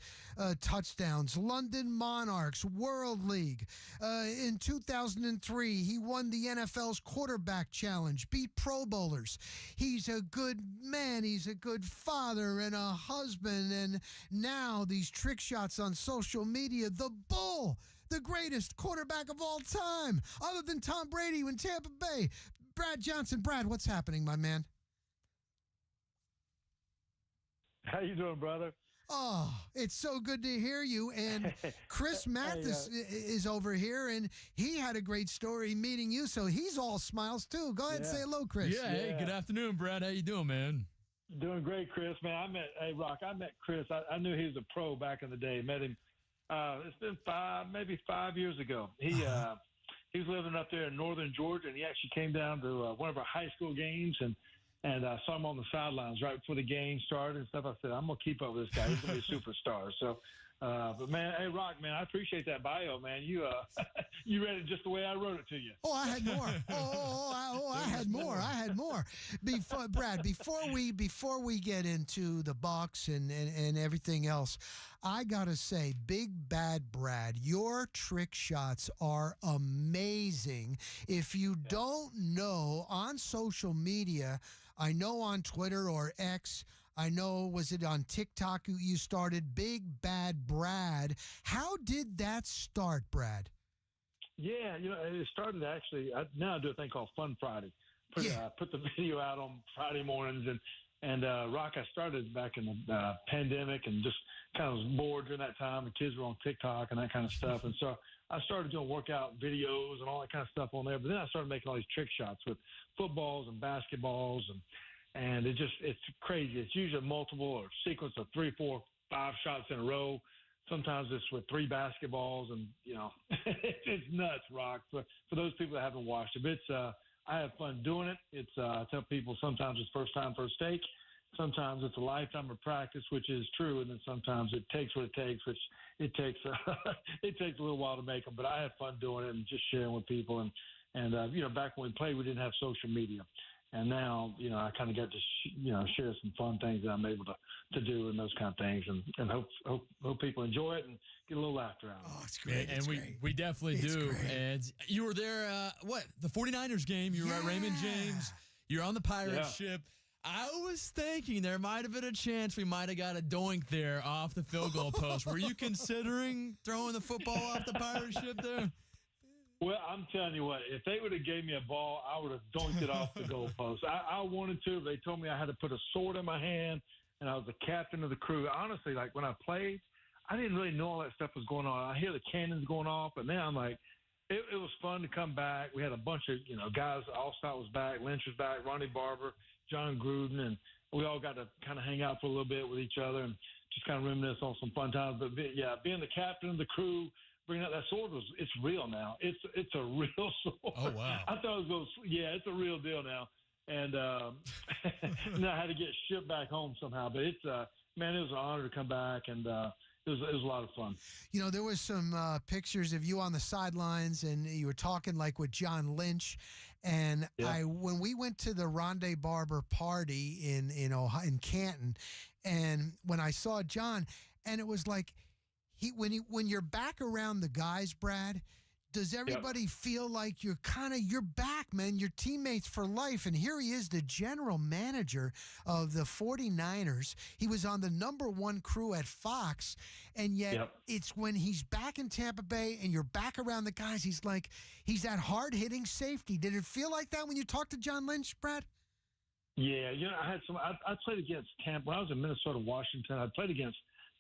touchdowns. London Monarchs, World League. In 2003, he won the NFL's quarterback challenge, beat Pro Bowlers. He's a good man. He's a good father and a husband. And now these trick shots on social media, the Bull, the greatest quarterback of all time, other than Tom Brady in Tampa Bay. Brad Johnson. Brad, what's happening, my man? How you doing, brother? Oh, it's so good to hear you. And Chris Mathis is over here, and he had a great story meeting you, so he's all smiles, too. Go ahead and say hello, Chris. Yeah, hey, good afternoon, Brad. How you doing, man? Doing great, Chris. Man, I met Chris. I knew he was a pro back in the day. Met him. It's been maybe 5 years ago. He was living up there in northern Georgia, and he actually came down to one of our high school games, and I saw him on the sidelines right before the game started and stuff. I said, I'm going to keep up with this guy. He's going to be a superstar. So, but, man, hey, Rock, man, I appreciate that bio, man. You you read it just the way I wrote it to you. Oh, I had more. I had more. I had more. Brad, before we get into the Bucks and everything else, I got to say, Big Bad Brad, your trick shots are amazing. If you don't know, on social media, I know on Twitter or X, I know, was it on TikTok you started, Big Bad Brad. How did that start, Brad? Yeah, it started actually, now I do a thing called Fun Friday. Put the video out on Friday mornings, and Rock, I started back in the pandemic and just kind of was bored during that time. The kids were on TikTok and that kind of stuff. And so I started doing workout videos and all that kind of stuff on there. But then I started making all these trick shots with footballs and basketballs, and it's crazy. It's usually multiple or sequence of 3, 4, 5 shots in a row. Sometimes it's with 3 basketballs, and it's nuts, Rock. For those people that haven't watched it, but it's I have fun doing it. I tell people sometimes it's first time, first take. Sometimes it's a lifetime of practice, which is true, and then sometimes it takes what it takes, which it takes it takes a little while to make them. But I have fun doing it and just sharing with people. And back when we played, we didn't have social media, and now I kind of got to share some fun things that I'm able to do and those kind of things, and hope people enjoy it and get a little laughter out of it. Oh, it's great. And we definitely do. Great. And you were there, the 49ers game. You were at Raymond James. You're on the Pirates ship. I was thinking there might have been a chance we might have got a doink there off the field goal post. Were you considering throwing the football off the Pirate ship there? Well, I'm telling you what, if they would have gave me a ball, I would have dunked it off the goalpost. I wanted to. They told me I had to put a sword in my hand, and I was the captain of the crew. Honestly, like when I played, I didn't really know all that stuff was going on. I hear the cannons going off, and then I'm like, it was fun to come back. We had a bunch of guys. Allstott was back, Lynch was back, Ronnie Barber, John Gruden, and we all got to kind of hang out for a little bit with each other and just kind of reminisce on some fun times. But yeah, being the captain of the crew, bringing out that sword it's real now. It's a real sword. Oh wow! I thought it was it's a real deal now. And now I had to get shipped back home somehow. But it's man, it was an honor to come back, and it was a lot of fun. There was some pictures of you on the sidelines, and you were talking like with John Lynch. And when we went to the Rondé Barber party in Ohio, in Canton, and when I saw John, and it was like when you're back around the guys, Brad, Does everybody feel like you're back, man? Your teammates for life. And here he is, the general manager of the 49ers. He was on the #1 crew at Fox. And yet it's when he's back in Tampa Bay and you're back around the guys, he's that hard-hitting safety. Did it feel like that when you talked to John Lynch, Brad? Yeah, I played against Tampa. When I was in Minnesota, Washington, I played against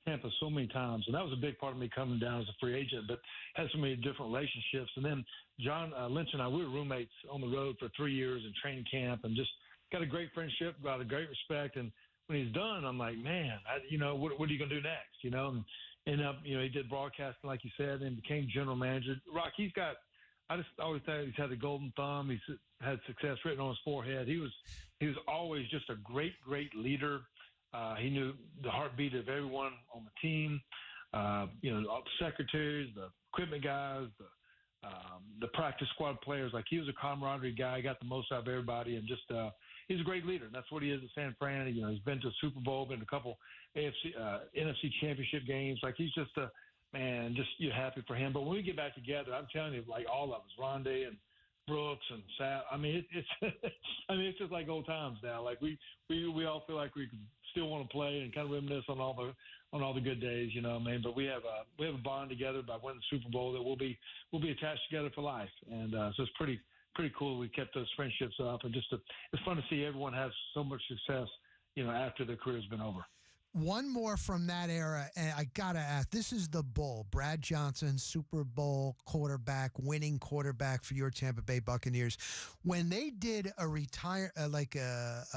Tampa so many times, and that was a big part of me coming down as a free agent, but had so many different relationships. And then John Lynch and I, we were roommates on the road for 3 years in training camp, and just got a great friendship, got a great respect. And when he's done, I'm like, man, what are you going to do next? And end up, he did broadcasting, like you said, and became general manager. Rock, I just always thought he's had the golden thumb. He's had success written on his forehead. He was always just a great, great leader. He knew the heartbeat of everyone on the team, all the secretaries, the equipment guys, the practice squad players. Like, he was a camaraderie guy. He got the most out of everybody, and just he's a great leader. And that's what he is at San Fran. He's been to a Super Bowl, been to a couple NFC championship games. Like, he's just man, just you're happy for him. But when we get back together, I'm telling you, like, all of us, Rondé and Brooks and Sal. I mean, it's just like old times now. Like, we all feel like we still want to play and kind of reminisce on all the good days, But we have a bond together by winning the Super Bowl that we'll be attached together for life. And so it's pretty cool. We kept those friendships up, and it's fun to see everyone have so much success, after their career's been over. One more from that era, and I got to ask, this is the Bull, Brad Johnson, Super Bowl quarterback, winning quarterback for your Tampa Bay Buccaneers. When they did a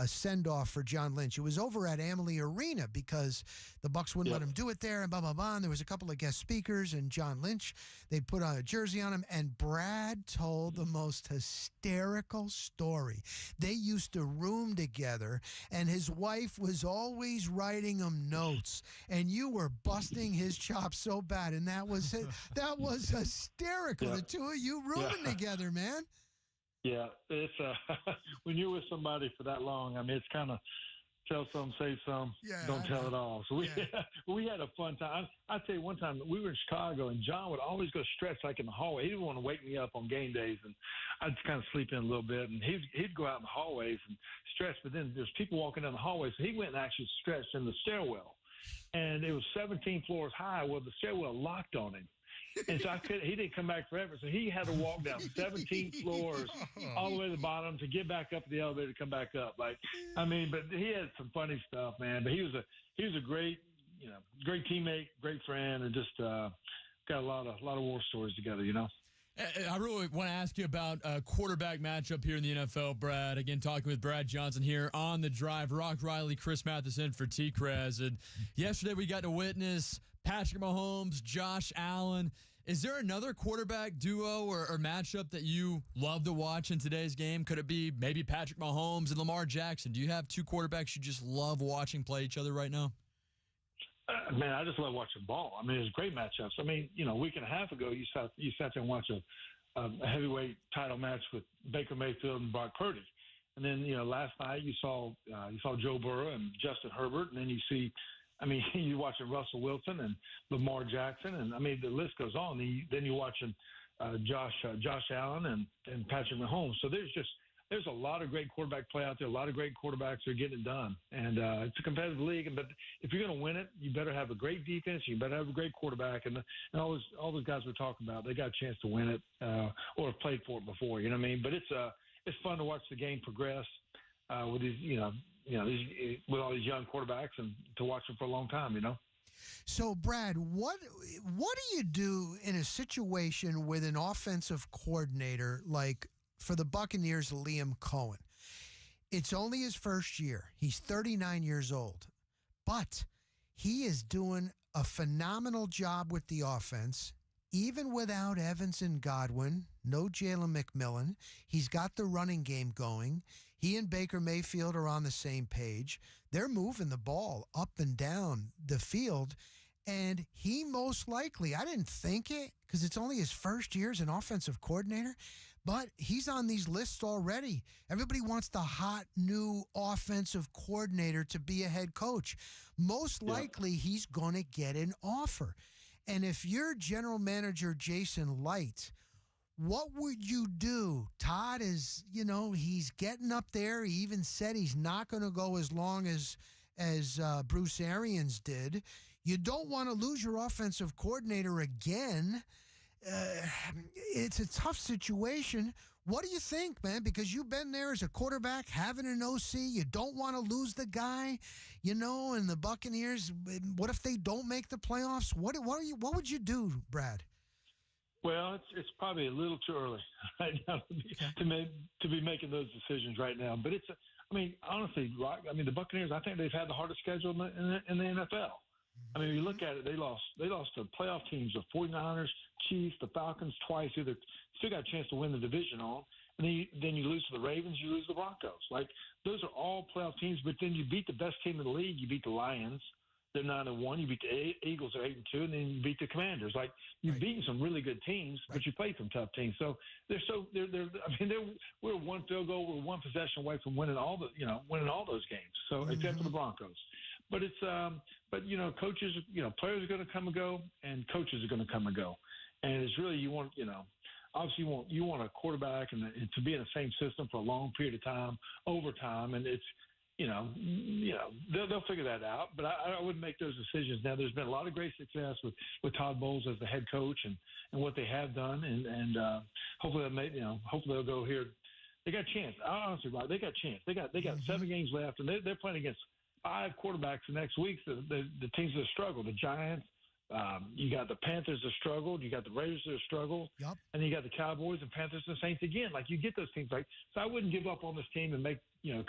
send-off for John Lynch, it was over at Amalie Arena because the Bucs wouldn't let him do it there, and blah, blah, blah. And there was a couple of guest speakers, and John Lynch, they put on a jersey on him, and Brad told the most hysterical story. They used to room together, and his wife was always writing him notes, and you were busting his chops so bad, and that was hysterical. The two of you rooming together, man. Yeah, it's when you're with somebody for that long, I mean, it's kind of tell some, say some, don't tell it all. So we had a fun time. I tell you, one time we were in Chicago, and John would always go stretch like in the hallway. He didn't want to wake me up on game days, and I'd kind of sleep in a little bit, and he'd go out in the hallways and stretch. But then there's people walking down the hallway, so he went and actually stretched in the stairwell, and it was 17 floors high. Well, the stairwell locked on him. And so he didn't come back forever. So he had to walk down 17 floors all the way to the bottom to get back up the elevator to come back up. But he had some funny stuff, man. But he was a great, great teammate, great friend, and just got a lot of war stories together, I really want to ask you about a quarterback matchup here in the NFL, Brad. Again, talking with Brad Johnson here on The Drive. Rock Riley, Chris Matheson for T-Crez. And yesterday we got to witness Patrick Mahomes, Josh Allen. Is there another quarterback duo or matchup that you love to watch in today's game? Could it be maybe Patrick Mahomes and Lamar Jackson? Do you have two quarterbacks you just love watching play each other right now? Man, I just love watching ball. I mean, it's great matchups. I mean, a week and a half ago, you sat there and watched a heavyweight title match with Baker Mayfield and Brock Purdy, and then last night you saw Joe Burrow and Justin Herbert, and then you're watching Russell Wilson and Lamar Jackson, and the list goes on. Then you're watching Josh Allen and Patrick Mahomes. So there's a lot of great quarterback play out there. A lot of great quarterbacks are getting it done, and it's a competitive league. But if you're going to win it, you better have a great defense. You better have a great quarterback, and all those guys we're talking about, they got a chance to win it or have played for it before. You know what I mean? But it's fun to watch the game progress with these with all these young quarterbacks, and to watch them for a long time. So, Brad, what do you do in a situation with an offensive coordinator like, for the Buccaneers, Liam Cohen? It's only his first year. He's 39 years old. But he is doing a phenomenal job with the offense, even without Evans and Godwin, no Jalen McMillan. He's got the running game going. He and Baker Mayfield are on the same page. They're moving the ball up and down the field. And he most likely, I didn't think it because it's only his first year as an offensive coordinator, but he's on these lists already. Everybody wants the hot new offensive coordinator to be a head coach. Most likely he's going to get an offer. And if you're general manager Jason Light, what would you do? Todd is, he's getting up there. He even said he's not going to go as long as Bruce Arians did. You don't want to lose your offensive coordinator again. It's a tough situation. What do you think, man? Because you've been there as a quarterback, having an OC. You don't want to lose the guy, and the Buccaneers, what if they don't make the playoffs? What would you do, Brad? Well, it's probably a little too early right now to be making those decisions right now. But honestly, Rock, the Buccaneers, I think they've had the hardest schedule in the NFL. If you look at it, they lost to playoff teams, the 49ers, Chiefs, the Falcons twice. Who still got a chance to win the division on. And then you lose to the Ravens, you lose to the Broncos. Those are all playoff teams, but then you beat the best team in the league. You beat the Lions. They're 9-1. You beat the Eagles, they're 8-2, and then you beat the Commanders. You've beaten some really good teams, but you played some tough teams. So we're one field goal, we're one possession away from winning all those games. So except for the Broncos. But coaches, players are going to come and go, and coaches are going to come and go. And it's really, obviously you want a quarterback and to be in the same system for a long period of time, over time, and it's, they'll figure that out. But I wouldn't make those decisions now. There's been a lot of great success with Todd Bowles as the head coach and what they have done, and hopefully they'll go here. They got a chance. Honestly, Rob, they got a chance. They got 7 games left, and they're playing against 5 quarterbacks the next week. The teams that struggle, the Giants. You got the Panthers that struggled. You got the Raiders that struggled. Yep. And then you got the Cowboys and Panthers and Saints again. You get those teams. So I wouldn't give up on this team and make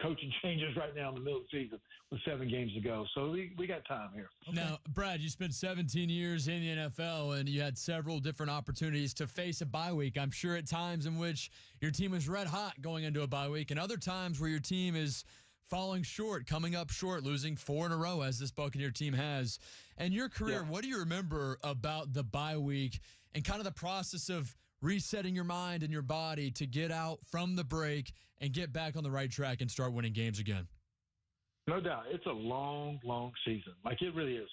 coaching changes right now in the middle of the season with 7 games to go. So we got time here. Okay. Now, Brad, you spent 17 years in the NFL, and you had several different opportunities to face a bye week. I'm sure at times in which your team is red hot going into a bye week, and other times where your team is falling short, coming up short, losing 4 in a row as this Buccaneer team has. And your career, what do you remember about the bye week and kind of the process of resetting your mind and your body to get out from the break and get back on the right track and start winning games again? No doubt. It's a long, long season. It really is.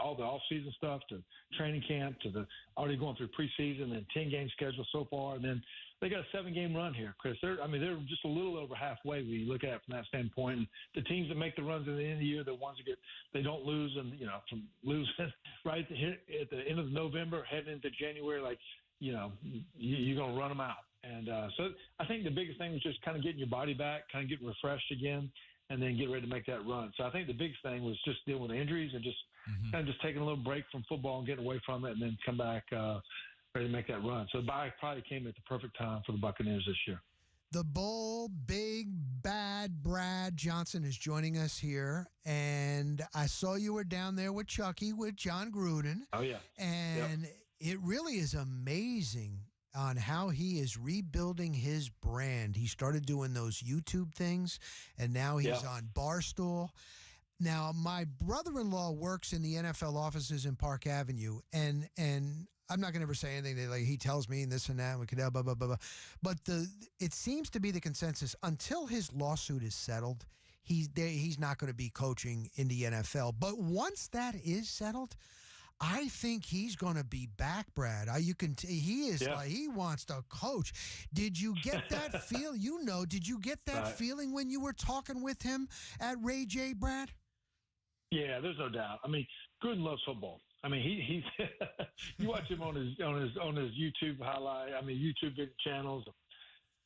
All the off-season stuff to training camp to the already going through preseason and 10-game schedule so far. And then they got a 7-game run here, Chris. They're just a little over halfway when you look at it from that standpoint. And the teams that make the runs at the end of the year, the ones that they don't lose, and from losing right at the end of November, heading into January, you're going to run them out. And so I think the biggest thing was just kind of getting your body back, kind of getting refreshed again, and then get ready to make that run. So I think the biggest thing was just dealing with injuries and just kind of just taking a little break from football and getting away from it, and then come back ready to make that run. So the bye probably came at the perfect time for the Buccaneers this year. The Bull, big, bad Brad Johnson is joining us here. And I saw you were down there with Chucky, with John Gruden. Oh, yeah. And it really is amazing on how he is rebuilding his brand. He started doing those YouTube things, and now he's on Barstool. Now, my brother-in-law works in the NFL offices in Park Avenue, and I'm not going to ever say anything that he tells me and this and that, and we could blah, blah, blah, blah. But it seems to be the consensus until his lawsuit is settled, he's not going to be coaching in the NFL. But once that is settled, I think he's going to be back, Brad. He is he wants to coach. Did you get that feel? Did you get that feeling when you were talking with him at Ray J, Brad? Yeah, there's no doubt. Gruden loves football. He's you watch him on his YouTube highlight. YouTube big channels,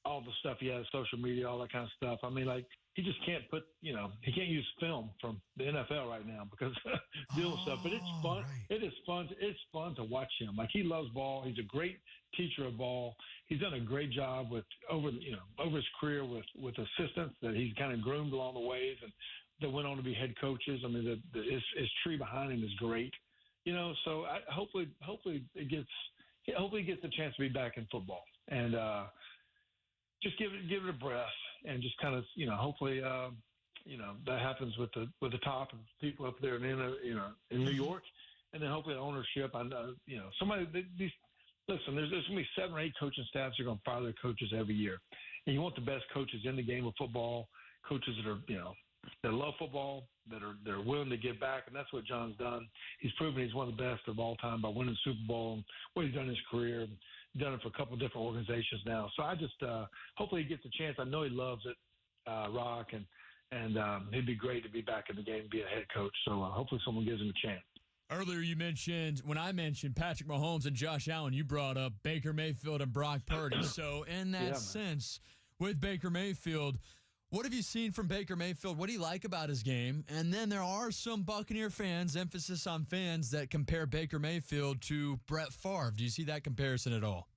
all the stuff he has, social media, all that kind of stuff. He just can't he can't use film from the NFL right now because dealing with stuff. But it's fun. Right. It is fun. It's fun to watch him. He loves ball. He's a great teacher of ball. He's done a great job over his career with assistants that he's kind of groomed along the ways and that went on to be head coaches. His tree behind him is great. So hopefully he gets a chance to be back in football and just give it a breath and just kind of hopefully that happens with the top and people up there in New York, and then hopefully the ownership. Listen, there's going to be 7 or 8 coaching staffs that are going to fire their coaches every year, and you want the best coaches in the game of football, coaches that are that love football, they're willing to give back, and that's what John's done. He's proven he's one of the best of all time by winning the Super Bowl and what he's done in his career. Done it for a couple of different organizations now. So I just hopefully he gets a chance. I know he loves it, Rock, and it'd be great to be back in the game and be a head coach. So hopefully someone gives him a chance. Earlier you mentioned, when I mentioned Patrick Mahomes and Josh Allen, you brought up Baker Mayfield and Brock Purdy. So in that sense, with Baker Mayfield, what have you seen from Baker Mayfield? What do you like about his game? And then there are some Buccaneer fans, emphasis on fans, that compare Baker Mayfield to Brett Favre. Do you see that comparison at all?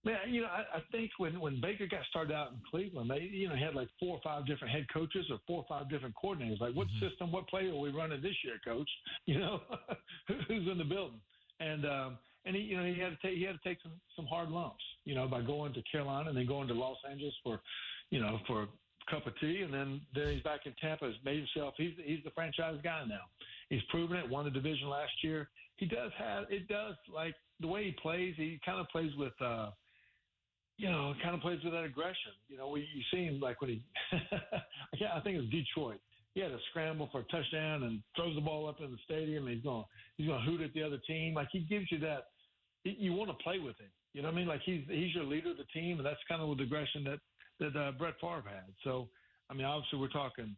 Man, I think when Baker got started out in Cleveland, they he had like 4 or 5 different head coaches or 4 or 5 different coordinators. Like, what system, what play are we running this year, Coach? Who's in the building? And he had to take some hard lumps, by going to Carolina and then going to Los Angeles for a cup of tea, and then he's back in Tampa. Has made himself. He's the franchise guy now. He's proven it. Won the division last year. He does like the way he plays. He kind of plays with. Plays with that aggression. You see him like when he, I think it was Detroit. He had a scramble for a touchdown and throws the ball up in the stadium. And he's going to hoot at the other team. Like, he gives you that. You want to play with him. You know what I mean? Like, he's your leader of the team, and that's kind of with the aggression that Brett Favre had. So, I mean, obviously we're talking,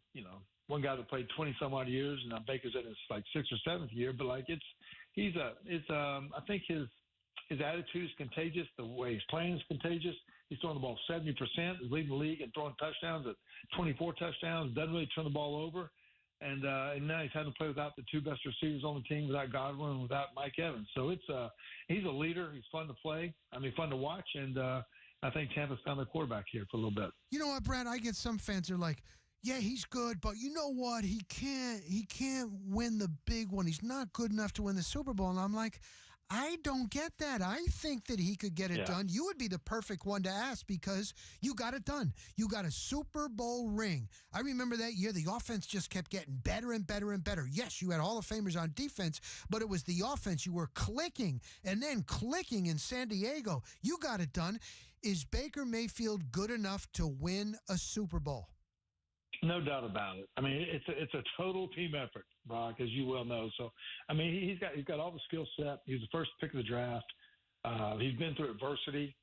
one guy that played 20 some odd years, and now Baker's in his like 6th or 7th year. But like, I think his attitude is contagious. The way he's playing is contagious. He's throwing the ball 70%. He's leading the league and throwing touchdowns at 24 touchdowns. Doesn't really turn the ball over. And now he's having to play without the 2 best receivers on the team, without Godwin and without Mike Evans. So he's a leader. He's fun to play. Fun to watch. And I think Tampa's found their quarterback here for a little bit. You know what, Brad? I get some fans that are like, yeah, he's good, but you know what? He can't win the big one. He's not good enough to win the Super Bowl. And I'm like, I don't get that. I think that he could get it done. You would be the perfect one to ask because you got it done. You got a Super Bowl ring. I remember that year the offense just kept getting better and better and better. Yes, you had Hall of Famers on defense, but it was the offense. You were clicking and then clicking in San Diego. You got it done. Is Baker Mayfield good enough to win a Super Bowl? No doubt about it. I mean, it's a total team effort, Brock, as you well know. So, I mean, he's got all the skill set. He's the first pick of the draft. He's been through adversity.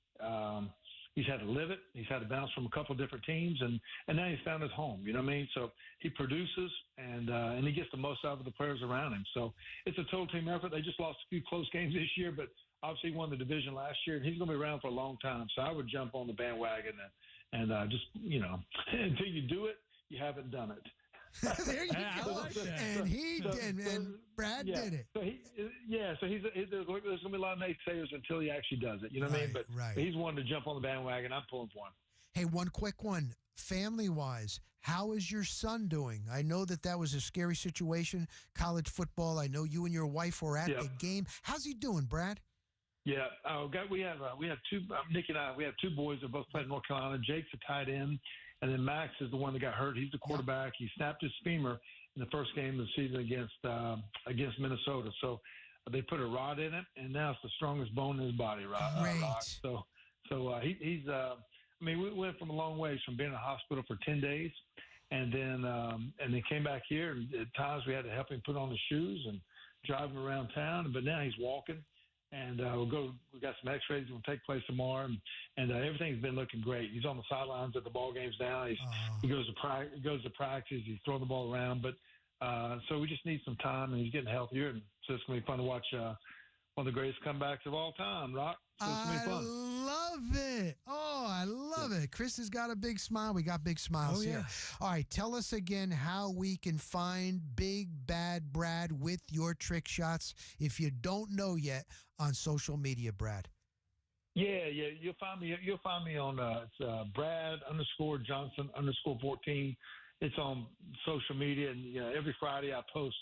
He's had to live it. He's had to bounce from a couple of different teams, and now he's found his home. You know what I mean? So he produces, and he gets the most out of the players around him. So it's a total team effort. They just lost a few close games this year, but obviously won the division last year, and he's going to be around for a long time. So I would jump on the bandwagon and just, until you do it, you haven't done it. There you go. Like and Brad did it. So there's going to be a lot of naysayers until he actually does it. You know what I mean? But he's one to jump on the bandwagon. I'm pulling for him. Hey, one quick one. Family-wise, how is your son doing? I know that was a scary situation, college football. I know you and your wife were at the game. How's he doing, Brad? Yeah, we have two. Nick and I. We have 2 boys that both played in North Carolina. Jake's a tight end. And then Max is the one that got hurt. He's the quarterback. He snapped his femur in the first game of the season against Minnesota. So they put a rod in it, and now it's the strongest bone in his body. Rock. So he's. We went from a long ways from being in a hospital for 10 days, and then came back here. And at times we had to help him put on the shoes and drive him around town. But now he's walking. And we got some X-rays that will take place tomorrow, and everything's been looking great. He's on the sidelines at the ball games now. He goes to practice. He's throwing the ball around, but so we just need some time, and he's getting healthier, and so it's gonna be fun to watch one of the greatest comebacks of all time, Rock. So it's gonna be fun. Love it. Oh, I love it. Chris has got a big smile. We got big smiles here. All right, tell us again how we can find Big Bad Brad with your trick shots if you don't know yet on social media, Brad. Yeah. You'll find me on it's Brad_Johnson_14. It's on social media, and every Friday I post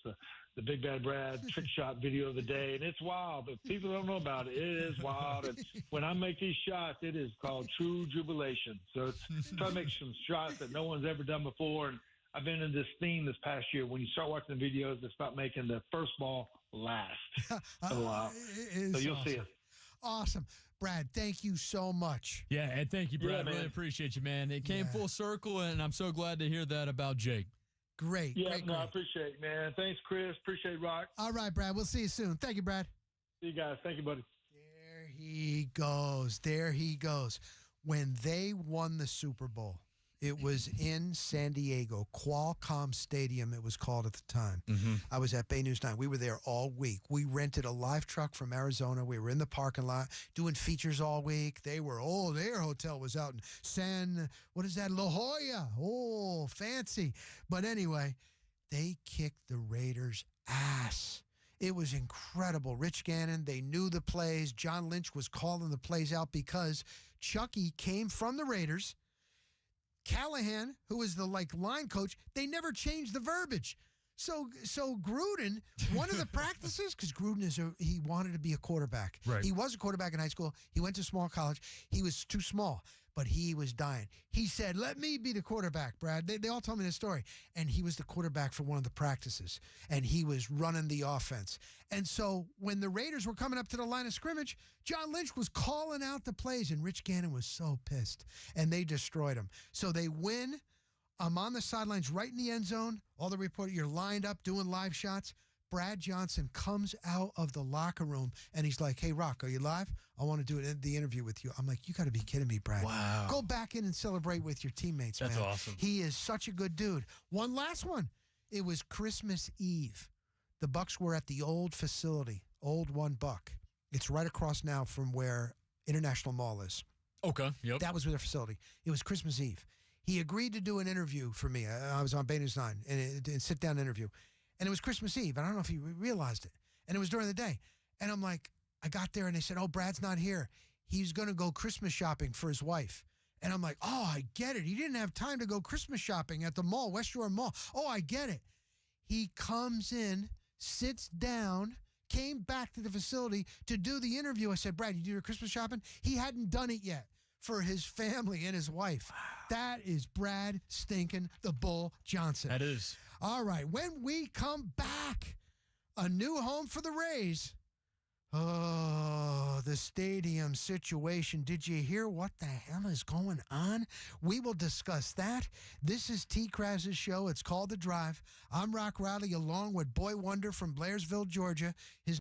the Big Bad Brad trick shot video of the day, and it's wild. But people don't know about it. It is wild. And when I make these shots, it is called true jubilation. So try to make some shots that no one's ever done before. And I've been in this theme this past year. When you start watching the videos, it's about making the first ball last. So you'll see it. Awesome. Brad, thank you so much. Yeah, and thank you, Brad. Yeah, Really man. appreciate you, man. It came full circle, and I'm so glad to hear that about Jake. Great. Yeah, great, no, I great. appreciate it, man. Thanks, Chris. Appreciate Rock. All right, Brad. We'll see you soon. Thank you, Brad. See you guys. Thank you, buddy. There he goes. There he goes. When they won the Super Bowl, it was in San Diego, Qualcomm Stadium, it was called at the time. I was at Bay News 9. We were there all week. We rented a live truck from Arizona. We were in the parking lot doing features all week. They were, their hotel was out in La Jolla. Oh, fancy. But anyway, they kicked the Raiders' ass. It was incredible. Rich Gannon, they knew the plays. John Lynch was calling the plays out because Chucky came from the Raiders. Callahan, who was the line coach, they never changed the verbiage. So Gruden, one of the practices, because Gruden he wanted to be a quarterback. Right. He was a quarterback in high school. He went to small college. He was too small, but he was dying. He said, "Let me be the quarterback, Brad." They all told me this story. And he was the quarterback for one of the practices. And he was running the offense. And so when the Raiders were coming up to the line of scrimmage, John Lynch was calling out the plays, and Rich Gannon was so pissed. And they destroyed him. So they win. I'm on the sidelines right in the end zone. All the reporters, you're lined up doing live shots. Brad Johnson comes out of the locker room, and he's like, "Hey, Rock, are you live? I want to do the interview with you." I'm like, "You got to be kidding me, Brad. Wow. Go back in and celebrate with your teammates, That's man." awesome. He is such a good dude. One last one. It was Christmas Eve. The Bucks were at the old facility, Old One Buck. It's right across now from where International Mall is. Okay, yep. That was their facility. It was Christmas Eve. He agreed to do an interview for me. I was on Bay News 9, and a sit-down interview. And it was Christmas Eve. And I don't know if he realized it. And it was during the day. And I'm like, I got there, and they said, "Oh, Brad's not here. He's going to go Christmas shopping for his wife." And I'm like, "Oh, I get it. He didn't have time to go Christmas shopping at the mall, West Shore Mall. Oh, I get it." He comes in, sits down, came back to the facility to do the interview. I said, "Brad, you do your Christmas shopping?" He hadn't done it yet for his family and his wife. That is Brad Stinkin' the Bull Johnson. That is. All right, when we come back, a new home for the Rays. Oh, the stadium situation. Did you hear what the hell is going on? We will discuss that. This is T. Kraz's show. It's called The Drive. I'm Rock Riley along with Boy Wonder from Blairsville, Georgia. His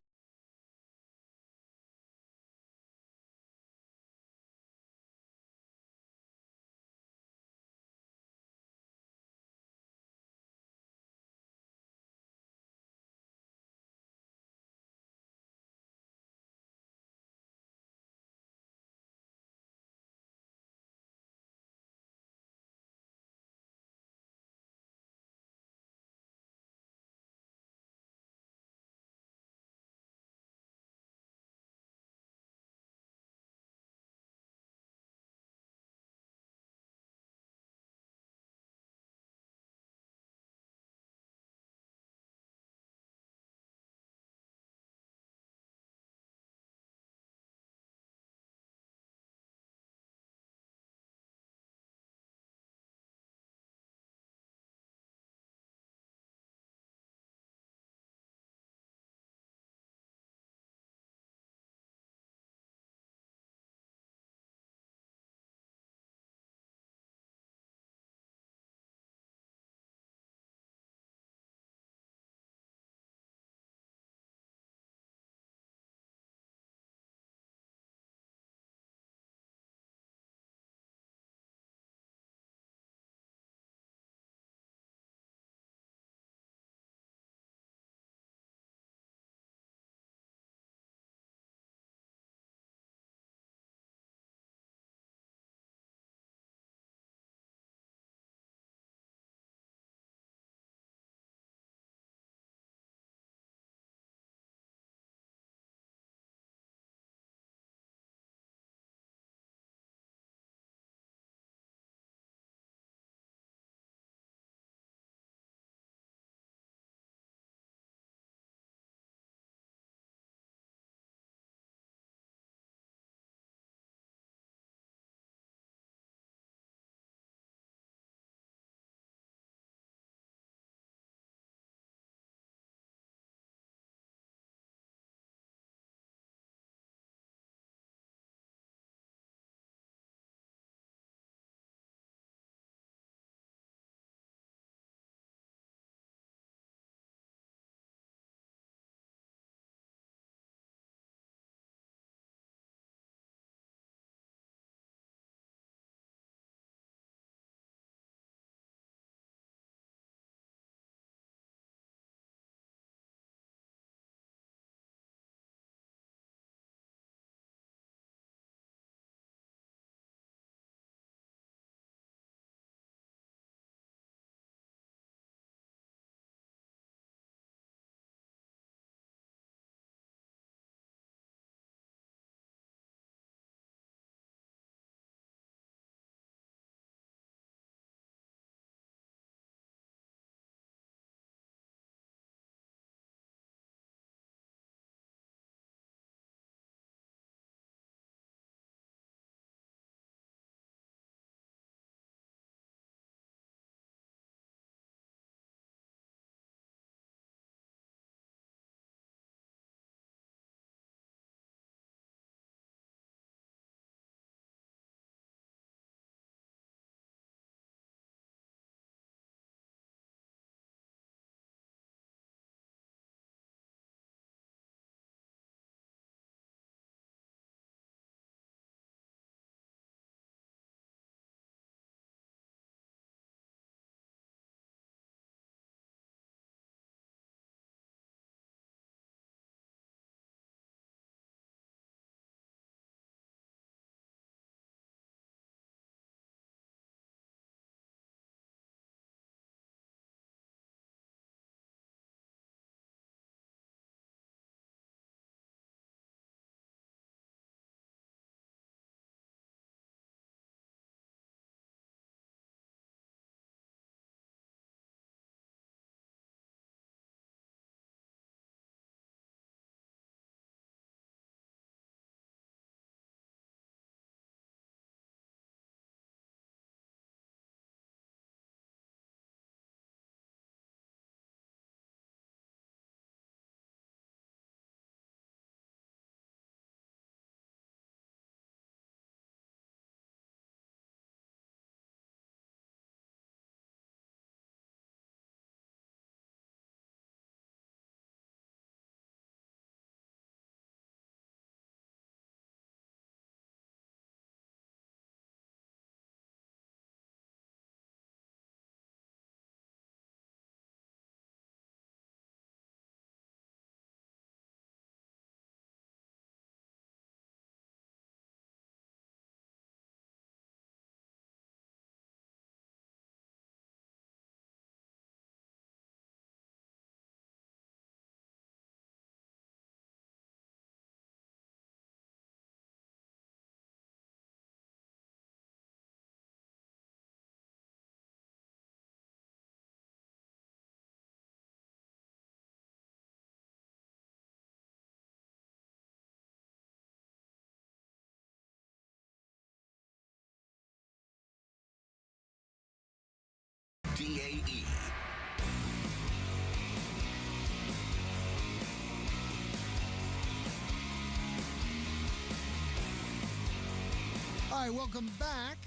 right, welcome back.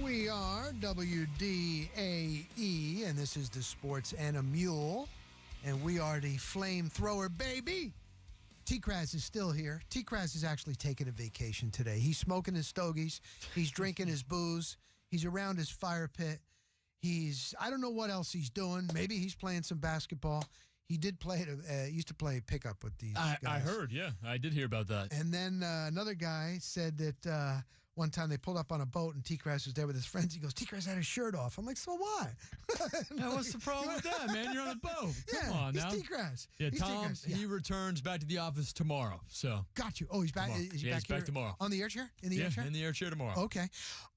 We are WDAE, and this is the Sports and a Mule, and we are the flamethrower, baby. T-Kraz is still here. T-Kraz is actually taking a vacation today. He's smoking his stogies. He's drinking his booze. He's around his fire pit. I don't know what else he's doing. Maybe he's playing some basketball. He did used to play pickup with these guys. I heard, yeah. I did hear about that. And then another guy said that one time they pulled up on a boat and T-Kraz was there with his friends. He goes, T-Kraz had his shirt off. I'm like, so what? Now, what's the problem with that, man? You're on a boat. Come on now. He's T-Kraz. Yeah, He's Tom, T-Kraz, yeah. he returns back to the office tomorrow. So Got you. Oh, he's back. Tomorrow. Is he Yeah, back he's here back tomorrow. on the air chair? In the air chair? in the air chair tomorrow. Okay.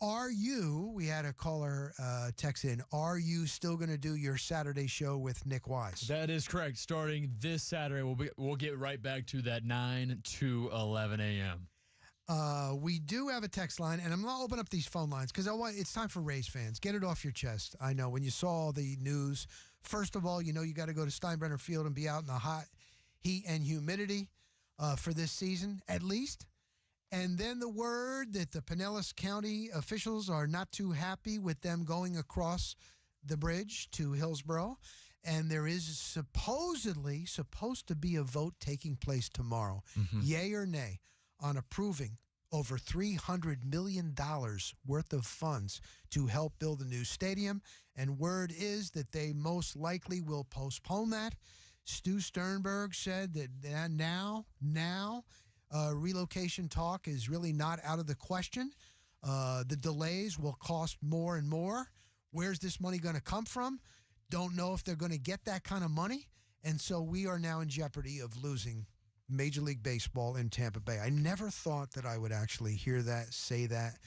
We had a caller text in, are you still going to do your Saturday show with Nick Wise? That is correct. Starting this Saturday, we'll get right back to that 9 to 11 a.m. We do have a text line, and I'm going to open up these phone lines because it's time for Rays fans. Get it off your chest. I know when you saw the news, first of all, you got to go to Steinbrenner Field and be out in the hot heat and humidity for this season, at least. And then the word that the Pinellas County officials are not too happy with them going across the bridge to Hillsborough. And there is supposedly supposed to be a vote taking place tomorrow, yay or nay, on approving over $300 million worth of funds to help build a new stadium. And word is that they most likely will postpone that. Stu Sternberg said that now relocation talk is really not out of the question. The delays will cost more and more. Where's this money going to come from? Don't know if they're going to get that kind of money. And so we are now in jeopardy of losing Major League Baseball in Tampa Bay. I never thought that I would actually say that.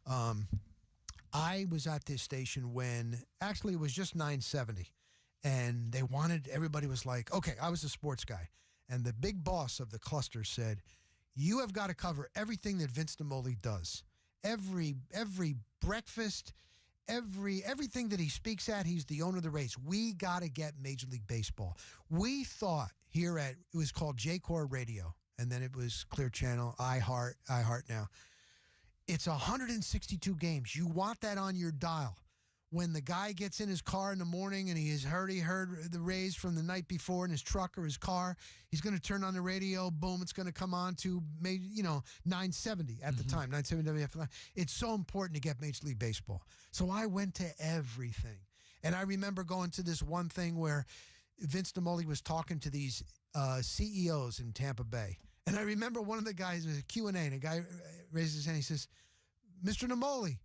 I was at this station when actually it was just 970, and everybody was like, okay, I was a sports guy, and the big boss of the cluster said, you have got to cover everything that Vince Naimoli does. Every breakfast, everything that he speaks at, he's the owner of the Rays. We got to get Major League Baseball. We thought it was called J-Core Radio, and then it was Clear Channel, iHeart now. It's 162 games. You want that on your dial. When the guy gets in his car in the morning and he heard the Rays from the night before in his truck or his car, he's going to turn on the radio. Boom, it's going to come on to 970 at the time, 970 WFLI. It's so important to get Major League Baseball. So I went to everything. And I remember going to this one thing where Vince Naimoli was talking to these CEOs in Tampa Bay. And I remember one of the guys, was a Q&A, and a guy raises his hand. He says, Mr. Naimoli,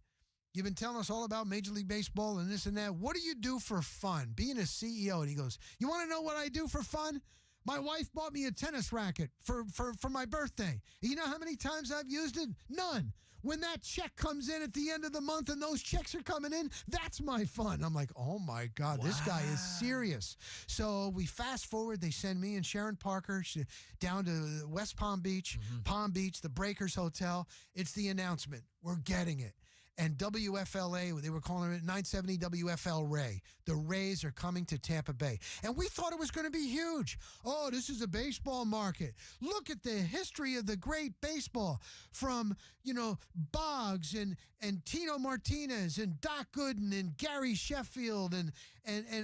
you've been telling us all about Major League Baseball and this and that. What do you do for fun, being a CEO? And he goes, you want to know what I do for fun? My wife bought me a tennis racket for my birthday. You know how many times I've used it? None. When that check comes in at the end of the month and those checks are coming in, that's my fun. I'm like, oh, my God, This guy is serious. So we fast forward. They send me and Sharon Parker down to West Palm Beach, the Breakers Hotel. It's the announcement. We're getting it. And WFLA, they were calling it 970 WFL Ray. The Rays are coming to Tampa Bay. And we thought it was going to be huge. Oh, this is a baseball market. Look at the history of the great baseball from, Boggs and Tino Martinez and Doc Gooden and Gary Sheffield and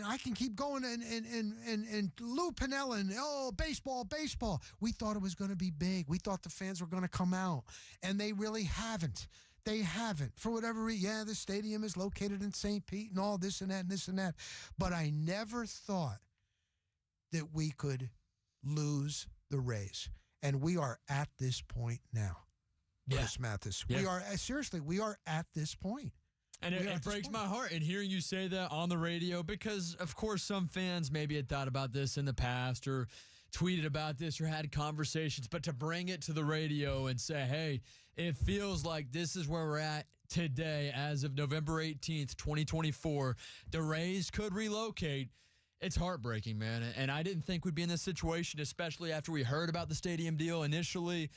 I can keep going and Lou Piniella and baseball. We thought it was going to be big. We thought the fans were going to come out. And they really haven't. They haven't. For whatever reason, the stadium is located in St. Pete and all this and that and this and that. But I never thought that we could lose the Rays. And we are at this point now. Chris Mathis. Yeah. We are at this point. And it breaks my heart in hearing you say that on the radio because, of course, some fans maybe had thought about this in the past or tweeted about this or had conversations, but to bring it to the radio and say, hey, it feels like this is where we're at today as of November 18th, 2024. The Rays could relocate. It's heartbreaking, man. And I didn't think we'd be in this situation, especially after we heard about the stadium deal initially.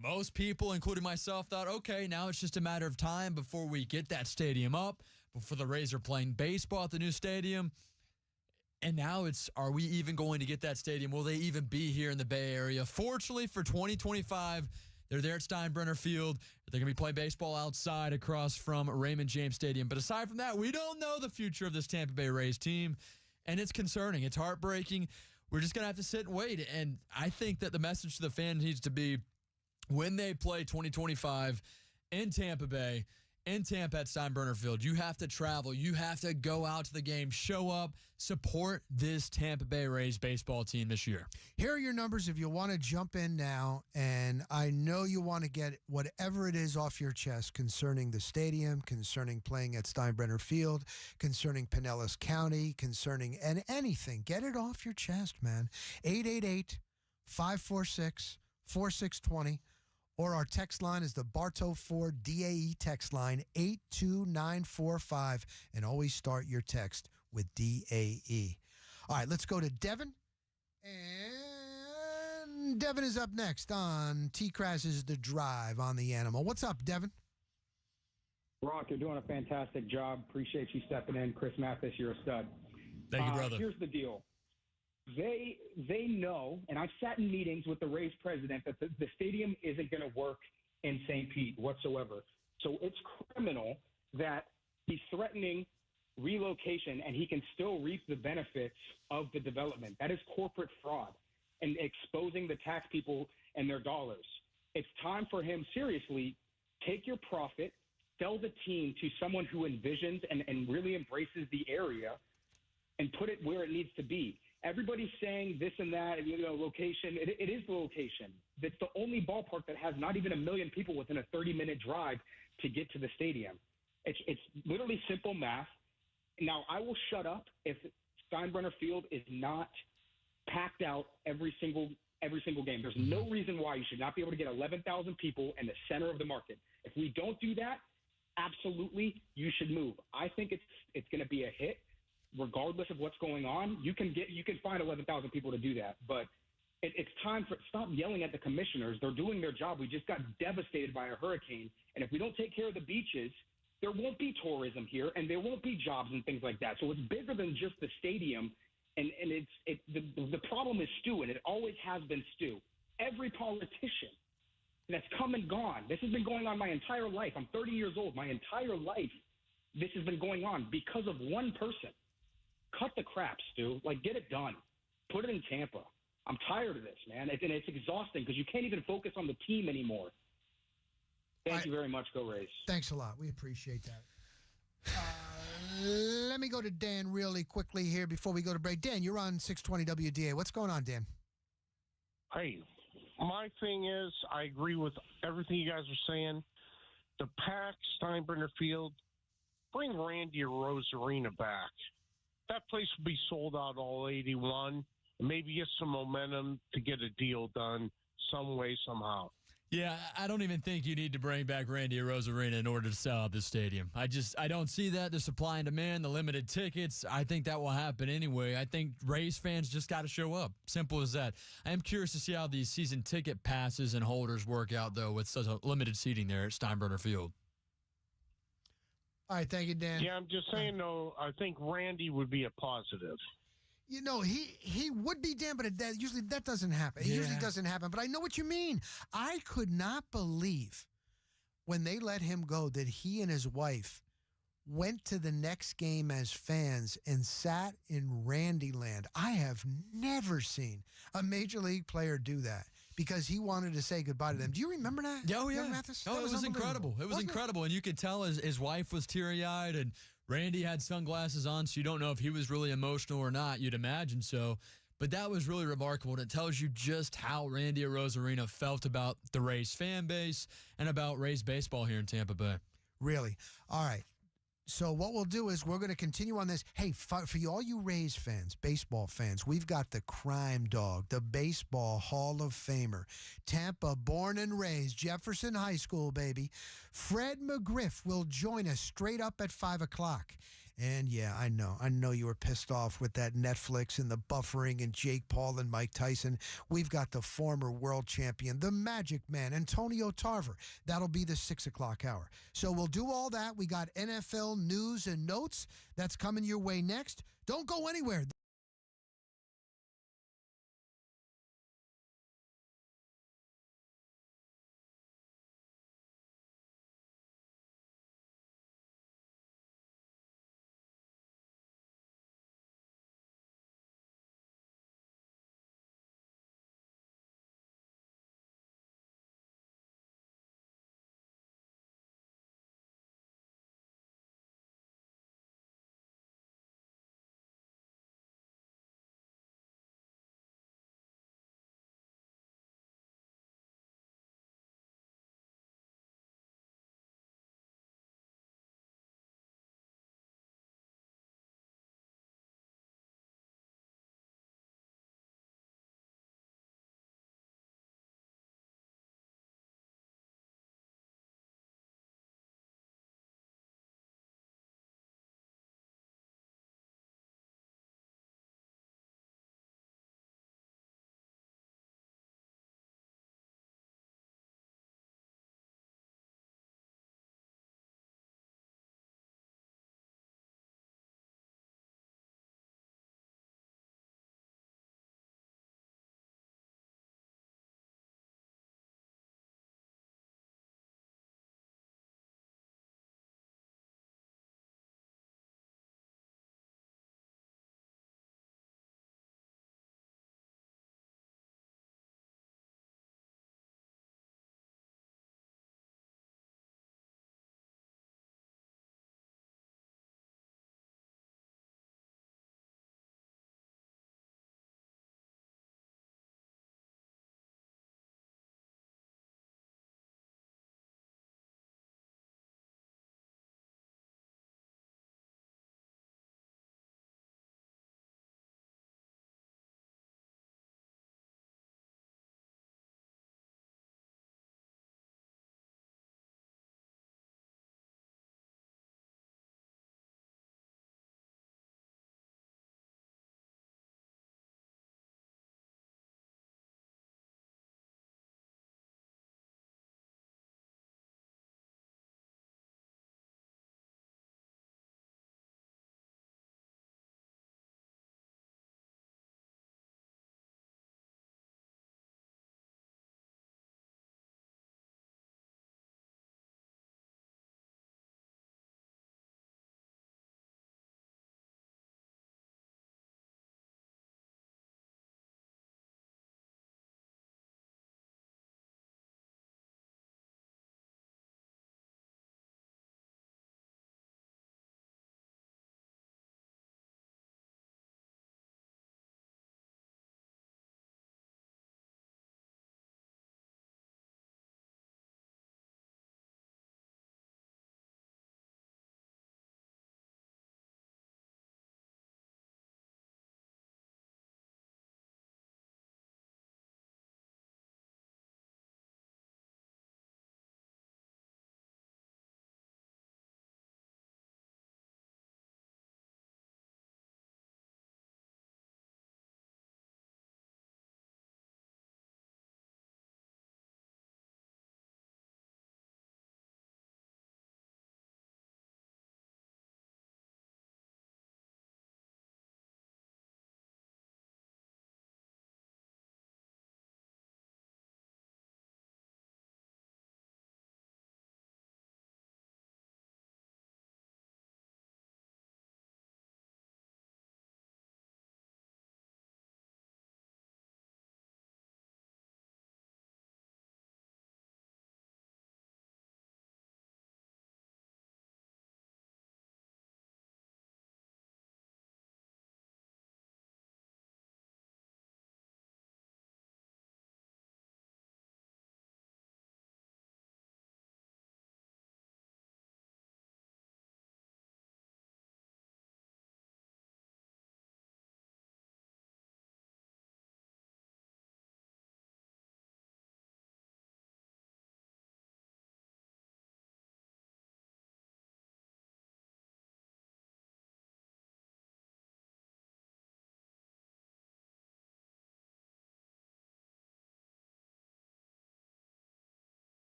Most people, including myself, thought, okay, now it's just a matter of time before we get that stadium up, before the Rays are playing baseball at the new stadium. And now are we even going to get that stadium? Will they even be here in the Bay Area? Fortunately for 2025, They're there at Steinbrenner Field. They're going to be playing baseball outside across from Raymond James Stadium. But aside from that, we don't know the future of this Tampa Bay Rays team, and it's concerning. It's heartbreaking. We're just going to have to sit and wait. And I think that the message to the fans needs to be when they play 2025 in Tampa Bay, in Tampa at Steinbrenner Field, you have to travel. You have to go out to the game, show up, support this Tampa Bay Rays baseball team this year. Here are your numbers if you want to jump in now, and I know you want to get whatever it is off your chest concerning the stadium, concerning playing at Steinbrenner Field, concerning Pinellas County, concerning anything. Get it off your chest, man. 888-546-4620. Or our text line is the Bartow Ford DAE text line, 82945. And always start your text with DAE. All right, let's go to Devin. And Devin is up next on T-Crash's The Drive on the Animal. What's up, Devin? Rock, you're doing a fantastic job. Appreciate you stepping in. Chris Mathis, you're a stud. Thank you, brother. Here's the deal. They know, and I've sat in meetings with the Rays president, that the stadium isn't going to work in St. Pete whatsoever. So it's criminal that he's threatening relocation and he can still reap the benefits of the development. That is corporate fraud and exposing the tax people and their dollars. It's time for him, seriously, take your profit, sell the team to someone who envisions and really embraces the area and put it where it needs to be. Everybody's saying this and that, location. It is the location. It's the only ballpark that has not even 1 million people within a 30-minute drive to get to the stadium. It's literally simple math. Now, I will shut up if Steinbrenner Field is not packed out every single game. There's no reason why you should not be able to get 11,000 people in the center of the market. If we don't do that, absolutely, you should move. I think it's going to be a hit. Regardless of what's going on, you can find 11,000 people to do that. But it's time for stop yelling at the commissioners. They're doing their job. We just got devastated by a hurricane, and if we don't take care of the beaches, there won't be tourism here, and there won't be jobs and things like that. So it's bigger than just the stadium, and the problem is Stu, and it always has been Stu. Every politician that's come and gone. This has been going on my entire life. I'm 30 years old. My entire life, this has been going on because of one person. Cut the crap, Stu. Get it done. Put it in Tampa. I'm tired of this, man. And it's exhausting because you can't even focus on the team anymore. Thank you very much. Go Rays. Thanks a lot. We appreciate that. Let me go to Dan really quickly here before we go to break. Dan, you're on 620 WDA. What's going on, Dan? Hey, my thing is I agree with everything you guys are saying. The pack, Steinbrenner Field, bring Randy Rosarina back. That place will be sold out all 81. Maybe get some momentum to get a deal done some way, somehow. Yeah, I don't even think you need to bring back Randy Rosarina in order to sell out this stadium. I don't see that. The supply and demand, the limited tickets, I think that will happen anyway. I think Rays fans just got to show up. Simple as that. I am curious to see how these season ticket passes and holders work out, though, with such a limited seating there at Steinbrenner Field. All right, thank you, Dan. Yeah, I'm just saying, though, I think Randy would be a positive. You know, he would be, Dan, but usually that doesn't happen. It usually doesn't happen, but I know what you mean. I could not believe when they let him go that he and his wife went to the next game as fans and sat in Randyland. I have never seen a Major League player do that because he wanted to say goodbye to them. Do you remember that? Oh, yeah. Mathis? Oh, it was incredible. It was incredible. And you could tell his wife was teary-eyed, and Randy had sunglasses on, so you don't know if he was really emotional or not. You'd imagine so. But that was really remarkable, and it tells you just how Randy Rosarina felt about the Rays fan base and about Rays baseball here in Tampa Bay. Really? All right. So what we'll do is we're going to continue on this. Hey, for all you Rays fans, baseball fans, we've got the crime dog, the baseball Hall of Famer, Tampa born and raised, Jefferson High School, baby. Fred McGriff will join us straight up at 5 o'clock. And yeah, I know you were pissed off with that Netflix and the buffering and Jake Paul and Mike Tyson. We've got the former world champion, the Magic Man, Antonio Tarver. That'll be the 6 o'clock hour. So we'll do all that. We got NFL news and notes. That's coming your way next. Don't go anywhere.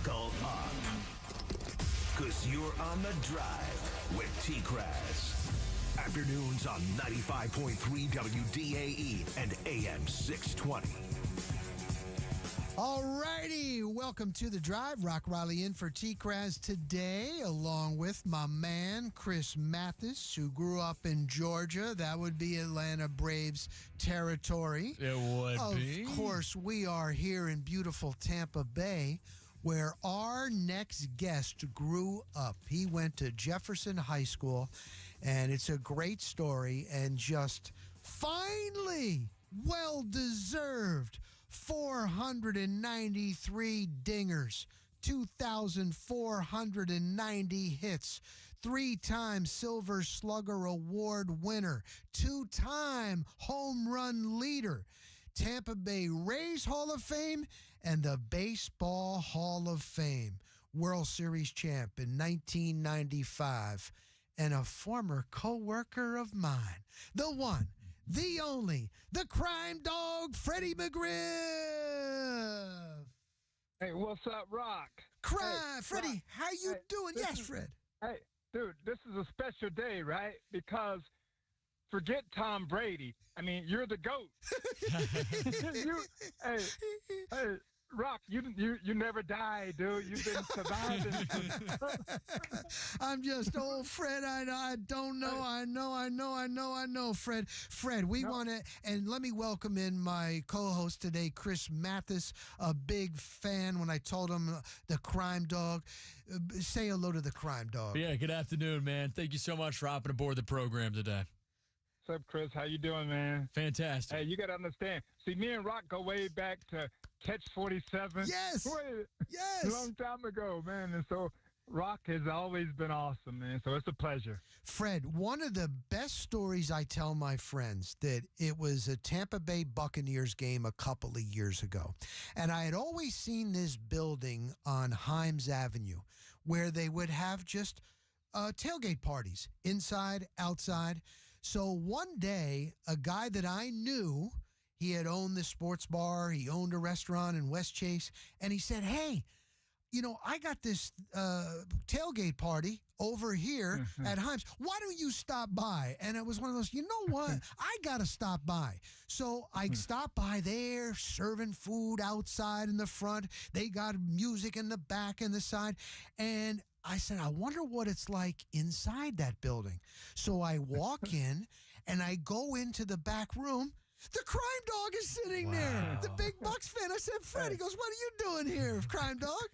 Buckle up. Because you're on the drive with T-Craz. Afternoons on 95.3 WDAE and AM 620. All righty, welcome to The Drive. Rock Riley in for T-Craz today, along with my man, Chris Mathis, who grew up in Georgia. That would be Atlanta Braves territory. It would be. Of course, we are here in beautiful Tampa Bay, where our next guest grew up. He went to Jefferson High School, and it's a great story, and just finally, well-deserved 493 dingers, 2,490 hits, 3-time Silver Slugger Award winner, 2-time home run leader, Tampa Bay Rays Hall of Fame, and the Baseball Hall of Fame, World Series champ in 1995, and a former co-worker of mine, the one, the only, the crime dog, Freddie McGriff. Hey, what's up, Rock? Freddie, Rock. how you doing? Yes, Fred. Hey, dude, this is a special day, right? Because forget Tom Brady. I mean, you're the GOAT. Hey, Rock, you never die, dude. You've been surviving. I'm just old Fred. I don't know. I know, Fred. Fred, we want to, and let me welcome in my co-host today, Chris Mathis, a big fan. When I told him the crime dog, say hello to the crime dog. Yeah, good afternoon, man. Thank you so much for hopping aboard the program today. What's up, Chris? How you doing, man? Fantastic. Hey, you got to understand. See, me and Rock go way back to Catch 47. Yes. Yes. A long time ago, man. And so Rock has always been awesome, man. So it's a pleasure. Fred, one of the best stories I tell my friends that it was a Tampa Bay Buccaneers game a couple of years ago. And I had always seen this building on Himes Avenue where they would have just tailgate parties, inside, outside. So one day, a guy that I knew, he had owned this sports bar, he owned a restaurant in West Chase, and he said, hey, you know, I got this tailgate party over here at Himes. Why don't you stop by? And it was one of those, you know what? I got to stop by. So I stopped by there, serving food outside in the front. They got music in the back and the side. And I said, I wonder what it's like inside that building. So I walk in and I go into the back room. The crime dog is sitting there. The big Bucks fan. I said, Fred, he goes, what are you doing here, crime dog?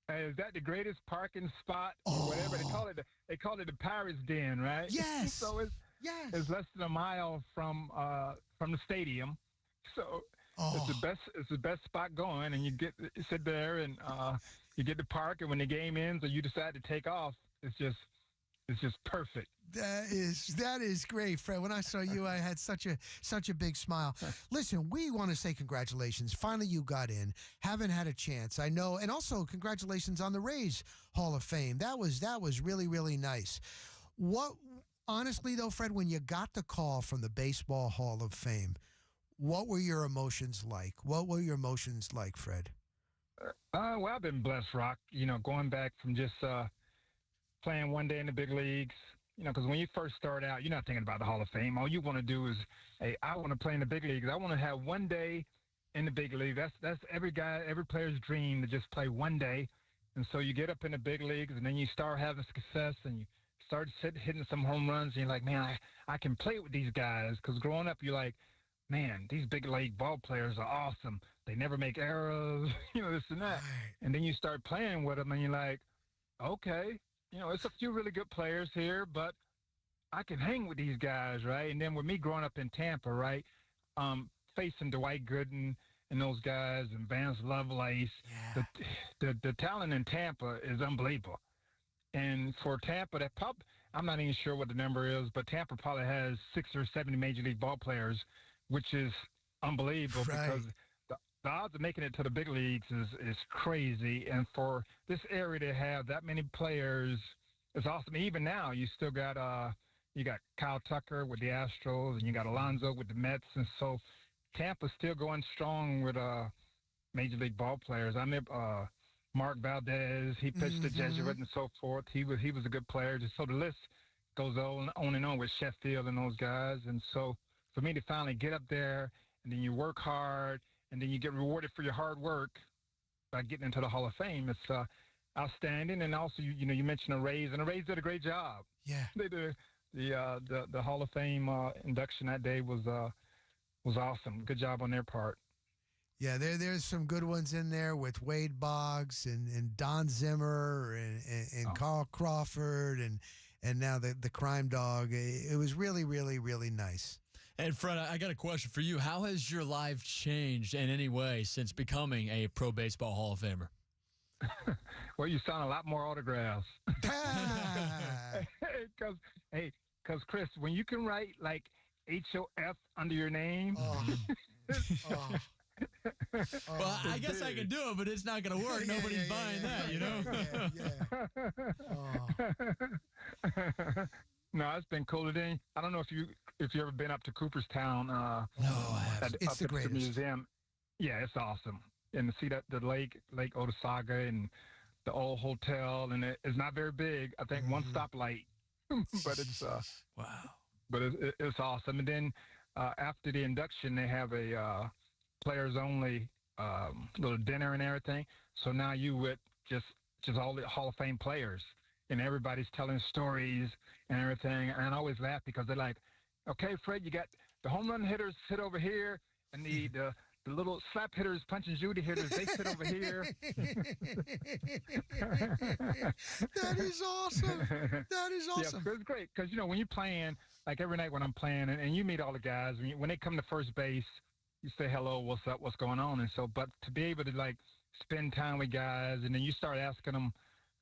Hey, is that the greatest parking spot or whatever? They call it the Pirates Den, right? Yes. So it's less than a mile from the stadium. So it's the best spot going, and you sit there and you get to park, and when the game ends or you decide to take off, it's just perfect. That is great, Fred. When I saw you, I had such a big smile. Listen, we want to say congratulations. Finally, you got in. Haven't had a chance, I know, and also congratulations on the Rays Hall of Fame. That was really, really nice. Honestly, though, Fred, when you got the call from the Baseball Hall of Fame, what were your emotions like? What were your emotions like, Fred? Well, I've been blessed, Rock. You know, going back from just playing one day in the big leagues, you know, because when you first start out, you're not thinking about the Hall of Fame. All you want to do is, hey, I want to play in the big leagues. I want to have one day in the big league. That's every player's dream, to just play one day. And so you get up in the big leagues, and then you start having success, and you start hitting some home runs, and you're like, man, I can play with these guys. Because growing up, you're like, man, these big league ball players are awesome. They never make errors, you know, this and that. And then you start playing with them, and you're like, okay, you know, it's a few really good players here, but I can hang with these guys, right? And then with me growing up in Tampa, right, facing Dwight Gooden and those guys and Vance Lovelace, the talent in Tampa is unbelievable. And for Tampa, I'm not even sure what the number is, but Tampa probably has 60 or 70 major league ball players, which is unbelievable because the odds of making it to the big leagues is crazy. And for this area to have that many players is awesome. Even now, you still got you got Kyle Tucker with the Astros, and you got Alonso with the Mets. And so Tampa's still going strong with major league ball players. I remember Mark Valdez. He pitched the Jesuit and so forth. He was a good player. Just so the list goes on and on with Sheffield and those guys. And so for me to finally get up there, and then you work hard, and then you get rewarded for your hard work by getting into the Hall of Fame, it's outstanding. And also, you mentioned the Rays, and the Rays did a great job. Yeah, they did. The Hall of Fame induction that day was awesome. Good job on their part. Yeah, there's some good ones in there with Wade Boggs and Don Zimmer and Carl Crawford and now the crime dog. It was really, really, really nice. And Fred, I got a question for you. How has your life changed in any way since becoming a Pro Baseball Hall of Famer? Well, you sign a lot more autographs. Because Chris, when you can write like HOF under your name. Well, I guess I can do it, but it's not going to work. Nobody's buying that. No, it's been cool today. I don't know if you ever been up to Cooperstown. No, I haven't. It's the greatest. The museum. Yeah, it's awesome. And to see that the Lake Otesaga and the old hotel, and it's not very big. I think one stoplight, but it's wow. But it's awesome. And then after the induction, they have a players only little dinner and everything. So now you with just all the Hall of Fame players, and everybody's telling stories and everything. And I always laugh because they're like, "Okay, Fred, you got the home run hitters sit over here, and the little slap hitters, punch and Judy hitters, they sit over here." That is awesome. That is awesome. Yeah, it's great because when you're playing, like every night when I'm playing, and you meet all the guys, when they come to first base, you say hello, what's up, what's going on, and so. But to be able to like spend time with guys, and then you start asking them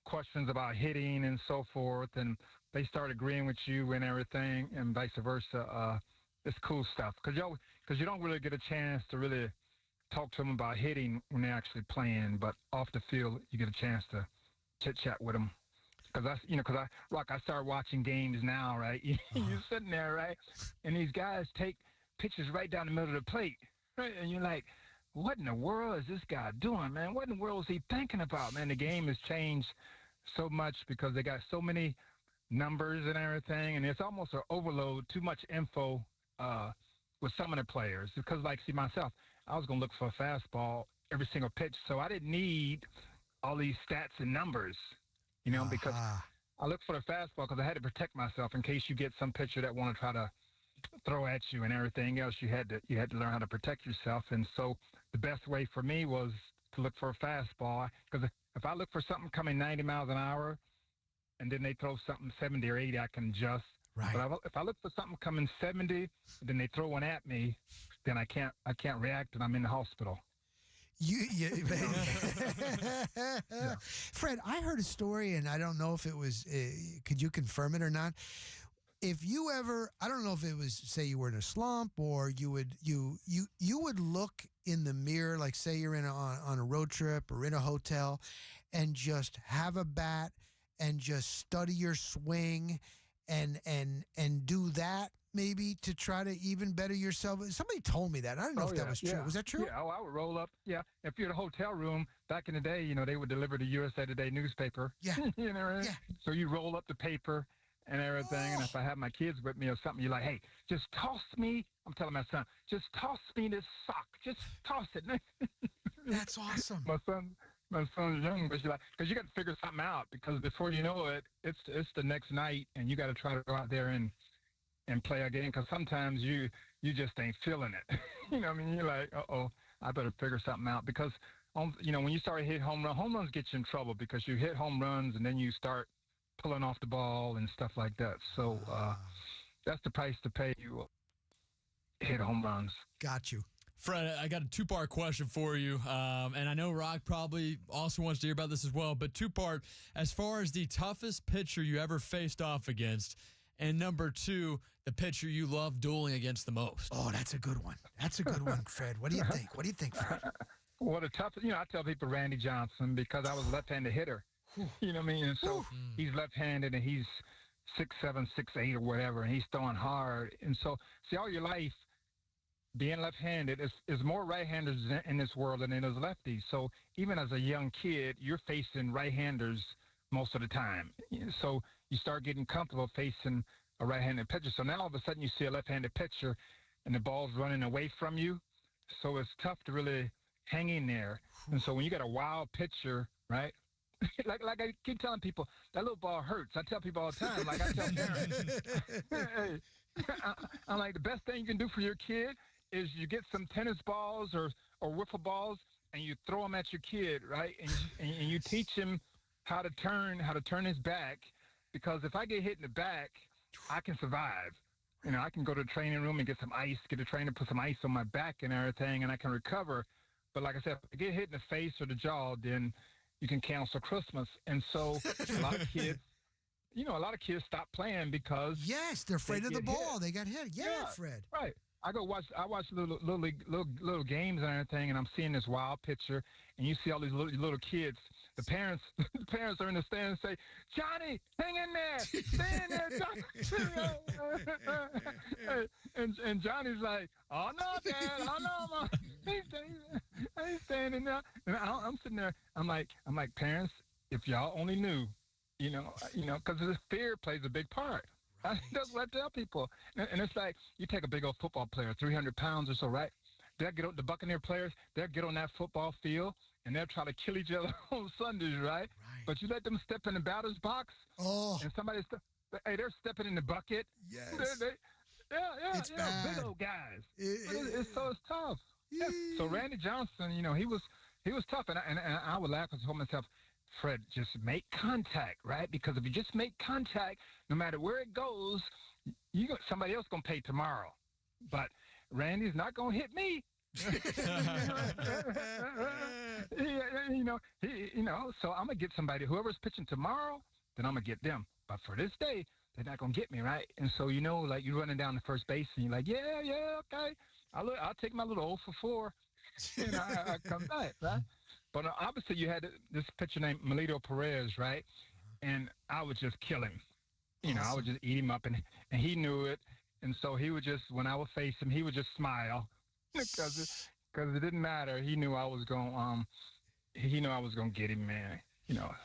questions about hitting and so forth, and they start agreeing with you and everything, and vice versa. It's cool stuff because you don't really get a chance to really talk to them about hitting when they're actually playing, but off the field you get a chance to chit chat with them. Because I started watching games now, right? You're sitting there, right, and these guys take pitches right down the middle of the plate, right? And you're like, what in the world is this guy doing, man? What in the world is he thinking about, man? The game has changed so much because they got so many numbers and everything, and it's almost an overload, too much info with some of the players. Because, like, see, myself, I was going to look for a fastball every single pitch, so I didn't need all these stats and numbers, because I looked for the fastball because I had to protect myself in case you get some pitcher that want to try to throw at you and everything else. You had to learn how to protect yourself, and so the best way for me was to look for a fastball, because if I look for something coming 90 miles an hour and then they throw something 70 or 80, I can adjust. Right. But if I look for something coming 70, then they throw one at me, then I can't react, and I'm in the hospital. Fred, I heard a story, and I don't know if it was. Could you confirm it or not? If you ever, I don't know if it was, say you were in a slump, or you would look in the mirror, like say you're on a road trip or in a hotel, and just have a bat and just study your swing and do that maybe to try to even better yourself. Somebody told me that. I don't know if that was true. Was that true? Yeah. Oh, I would roll up. Yeah. If you're in a hotel room back in the day, they would deliver the USA Today newspaper. Yeah. Right? Yeah. So you roll up the paper and everything. And if I have my kids with me or something, you're like, hey, just toss me. I'm telling my son, just toss me this sock. Just toss it. That's awesome. My son's young, but you're like, because you got to figure something out, because before you know it, it's the next night, and you got to try to go out there and play a game, because sometimes you just ain't feeling it. You're like, I better figure something out, because when you start hitting home runs get you in trouble, because you hit home runs and then you start pulling off the ball and stuff like that. So that's the price to pay. You hit home runs. Got you. Fred, I got a two-part question for you, and I know Rock probably also wants to hear about this as well, but two-part, as far as the toughest pitcher you ever faced off against, and number two, the pitcher you love dueling against the most. Oh, that's a good one. That's a good one, Fred. What do you think? What do you think, Fred? Well, the toughest, I tell people Randy Johnson, because I was a left-handed hitter. You know what I mean? And so he's left-handed, and he's 6'7", 6'8", or whatever, and he's throwing hard. And so, see, all your life, being left-handed, is more right-handers in this world than it is lefties. So even as a young kid, you're facing right-handers most of the time. So you start getting comfortable facing a right-handed pitcher. So now all of a sudden you see a left-handed pitcher and the ball's running away from you. So it's tough to really hang in there. And so when you got a wild pitcher, right? like I keep telling people, that little ball hurts. I tell people all the time. Like I tell parents, I'm like, the best thing you can do for your kid is you get some tennis balls or wiffle balls and you throw them at your kid, right? And you teach him how to turn his back, because if I get hit in the back, I can survive. I can go to the training room and get some ice, get a trainer, put some ice on my back and everything, and I can recover. But like I said, if I get hit in the face or the jaw, then you can cancel Christmas. And so a lot of kids, a lot of kids stop playing because yes, they're afraid of the ball. Hit. They got hit. Yeah, Fred. Right. I watch little games and everything, and I'm seeing this wild pitcher, and you see all these little kids. The parents are in the stand and say, "Johnny, hang in there, stay in there." and Johnny's like, "Oh no, Dad, oh no, Mom, he's standing there." And I'm sitting there. I'm like, parents, if y'all only knew, because this fear plays a big part. That's what I tell people. And it's like, you take a big old football player, 300 pounds or so, right? They'll get on the Buccaneer players, they'll get on that football field, and they'll try to kill each other on Sundays, right? But you let them step in the batter's box, and they're stepping in the bucket. Yes. It's bad. Big old guys. It's tough. Yeah. So Randy Johnson, he was tough. And I would laugh because I told myself, Fred, just make contact, right? Because if you just make contact, no matter where it goes, somebody else going to pay tomorrow. But Randy's not going to hit me. So I'm going to get somebody, whoever's pitching tomorrow, then I'm going to get them. But for this day, they're not going to get me, right? And so, like you're running down the first base and you're like, yeah, okay. I'll take my little 0 for 4 and I come back, right? But obviously you had this pitcher named Melito Perez, right? And I would just kill him. I would just eat him up, and he knew it. And so he would just, when I would face him, he would just smile because it didn't matter. He knew I was going to get him, man.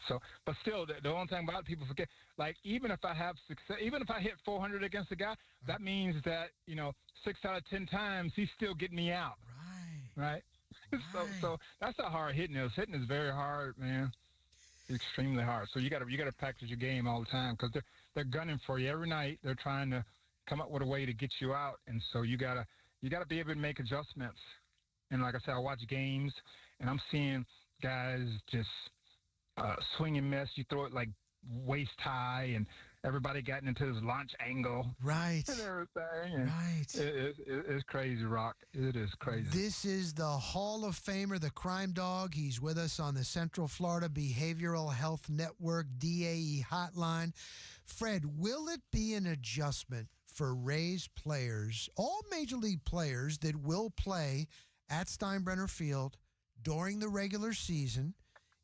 So, but still, the only thing about it, people forget, like, even if I have success, even if I hit 400 against a guy, that means that, 6 out of 10 times he's still getting me out. Right. So that's how hard hitting is. Hitting is very hard, man. Extremely hard. So you got to practice your game all the time because they're gunning for you every night. They're trying to come up with a way to get you out, and so you gotta be able to make adjustments. And like I said, I watch games, and I'm seeing guys just swing and miss. You throw it like waist high, and everybody got into this launch angle. Right. And everything. And right. It's crazy, Rock. It is crazy. This is the Hall of Famer, the Crime Dog. He's with us on the Central Florida Behavioral Health Network DAE hotline. Fred, will it be an adjustment for Rays players, all Major League players that will play at Steinbrenner Field during the regular season,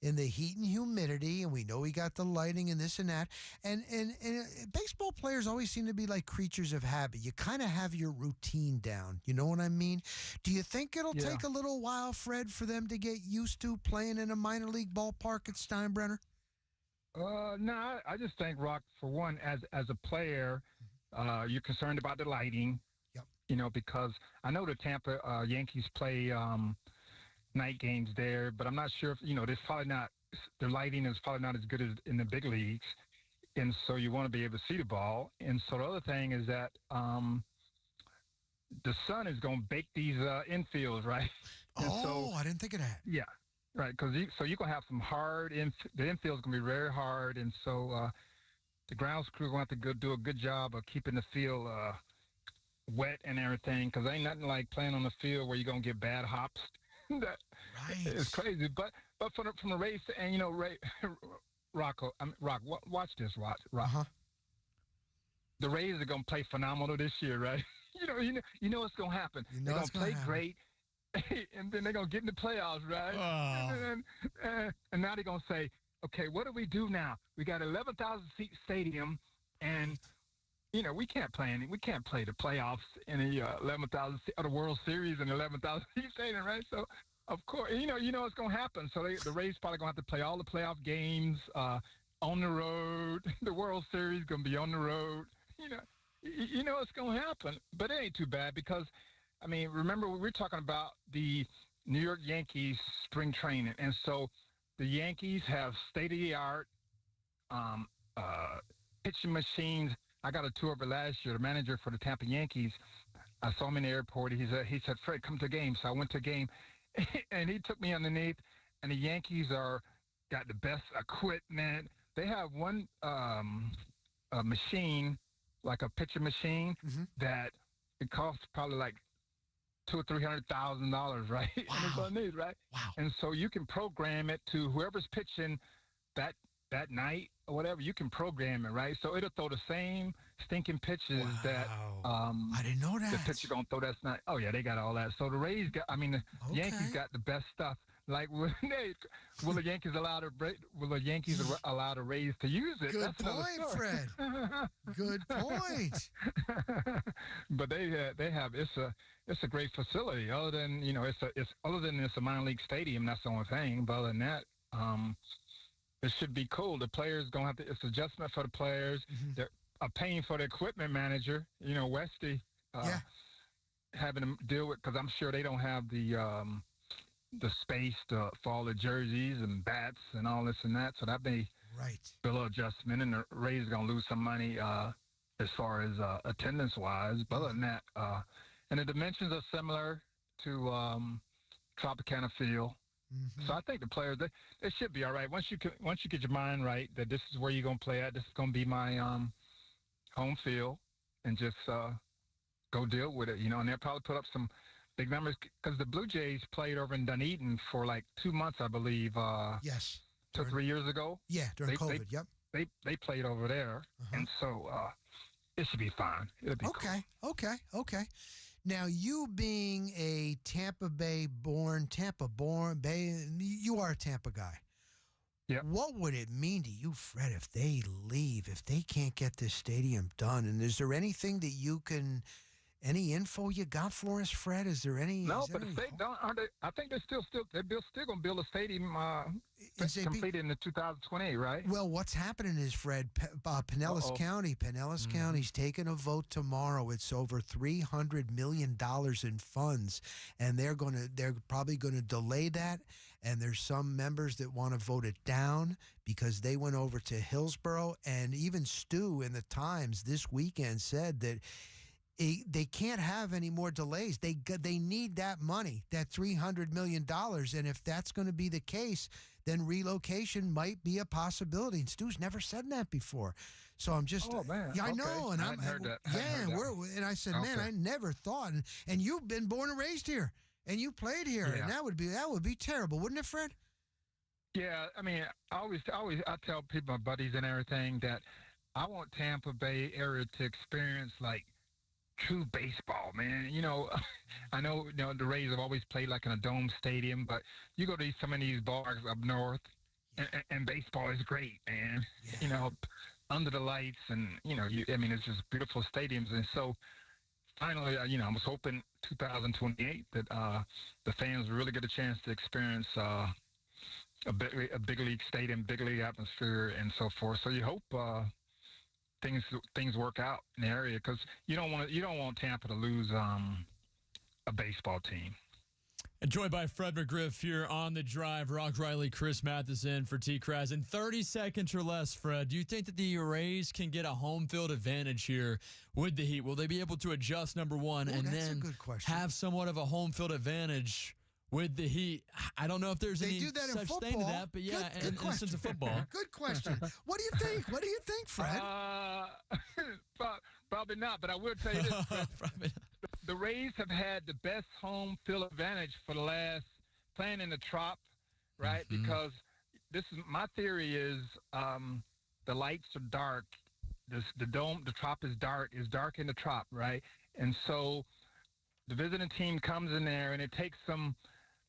in the heat and humidity, and we know we got the lighting and this and that. And baseball players always seem to be like creatures of habit. You kind of have your routine down. You know what I mean? Do you think it'll take a little while, Fred, for them to get used to playing in a minor league ballpark at Steinbrenner? No, I just think, Rock, for one, as a player, you're concerned about the lighting. Yep. Because I know the Tampa Yankees play night games there, but I'm not sure if, there's probably not, the lighting is probably not as good as in the big leagues. And so you want to be able to see the ball. And so the other thing is that the sun is going to bake these infields, right? And I didn't think of that. Yeah, right. Because you're going to have some hard, the infield's going to be very hard. And so the grounds crew going to have to do a good job of keeping the field wet and everything, because ain't nothing like playing on the field where you're going to get bad hops. That is crazy, but from the race, and Ray, Rock, watch this, Rock. The Rays are gonna play phenomenal this year, right? You know what's gonna happen. They're gonna play great, and then they're gonna get in the playoffs, right? Oh. And now they're gonna say, okay, what do we do now? We got 11,000 seat stadium, and we can't play the playoffs in the 11,000 or the World Series in the 11,000 stadium, right? So of course, you know it's gonna happen. So the Rays probably gonna have to play all the playoff games on the road. The World Series gonna be on the road. You know it's gonna happen, but it ain't too bad because, I mean, remember we were talking about the New York Yankees spring training, and so the Yankees have state-of-the-art pitching machines. I got a tour of it last year. The manager for the Tampa Yankees, I saw him in the airport. He said, Fred, come to a game. So I went to a game, and he took me underneath. And the Yankees got the best equipment. They have one a machine, like a pitcher machine, that it costs probably like $200,000 or $300,000, right? Wow. And it's underneath, right? Wow. And so you can program it to whoever's pitching that night or whatever. You can program it, right? So it'll throw the same stinking pitches that I didn't know that. the pitcher gonna throw. That's not. Oh yeah, they got all that. So the Rays got. I mean, the Yankees got the best stuff. Like will the Yankees allow the Rays to use it? Good That's another point, story. Fred. Good point. But they have it's a great facility. Other than it's a minor league stadium. That's the only thing. But other than that, it should be cool. The players gonna have to. It's adjustment for the players. They're paying for the equipment manager. Westy. Having them deal with, because I'm sure they don't have the space for all the jerseys and bats and all this and that. So that may be a little adjustment, and the Rays are going to lose some money as far as attendance-wise. But other than that, and the dimensions are similar to Tropicana Field. So I think the players, they should be all right. Once you get your mind right that this is where you're going to play at, this is going to be my home field, and just go deal with it, and they'll probably put up some big numbers because the Blue Jays played over in Dunedin for like 2 months, I believe. Yes. 2 or 3 years ago. Yeah, during COVID. Yep. They played over there, and so it should be fine. It'll be cool. Okay. Now, you being a Tampa born, you are a Tampa guy. Yeah. What would it mean to you, Fred, if they leave, if they can't get this stadium done? And is there anything that any info you got for us, Fred? Is there any? No, but if they don't, aren't they? I think they're still going to build a stadium completed in the 2028, right? Well, what's happening is, Fred, Pinellas County's taking a vote tomorrow. It's over $300 million in funds, and they're probably going to delay that. And there's some members that want to vote it down because they went over to Hillsborough, and even Stu in the Times this weekend said that they can't have any more delays. They need that money, that $300 million. And if that's going to be the case, then relocation might be a possibility. And Stu's never said that before. So I'm just, man. Yeah, I Okay. know. And I hadn't heard that. And I said, man, I never thought. And you've been born and raised here, and you played here, and that would be terrible, wouldn't it, Fred? Yeah, I mean, I tell people, my buddies and everything, that I want Tampa Bay area to experience like true baseball, man. I know the Rays have always played like in a dome stadium, but you go to some of these bars up north, and baseball is great, man. Yeah. Under the lights, and it's just beautiful stadiums. And so finally, I was hoping 2028 that the fans really get a chance to experience a big league stadium, big league atmosphere, and so forth. So you hope things work out in the area, because you don't want Tampa to lose a baseball team. And joined by Fred McGriff here on The Drive. Rock Riley, Chris Matheson for T-Kraz. In 30 seconds or less, Fred, do you think that the Rays can get a home field advantage here with the Heat? Will they be able to adjust, number one, and then have somewhat of a home field advantage with the Heat? I don't know if there's any do that in such football. thing to that, but yeah, good in the sense of football. Good question. What do you think? What do you think, Fred? Probably not, but I will tell you this. The Rays have had the best home field advantage for the last, playing in the Trop, right? Because my theory is the lights are dark. The Trop is dark in the Trop, right? And so the visiting team comes in there, and it takes them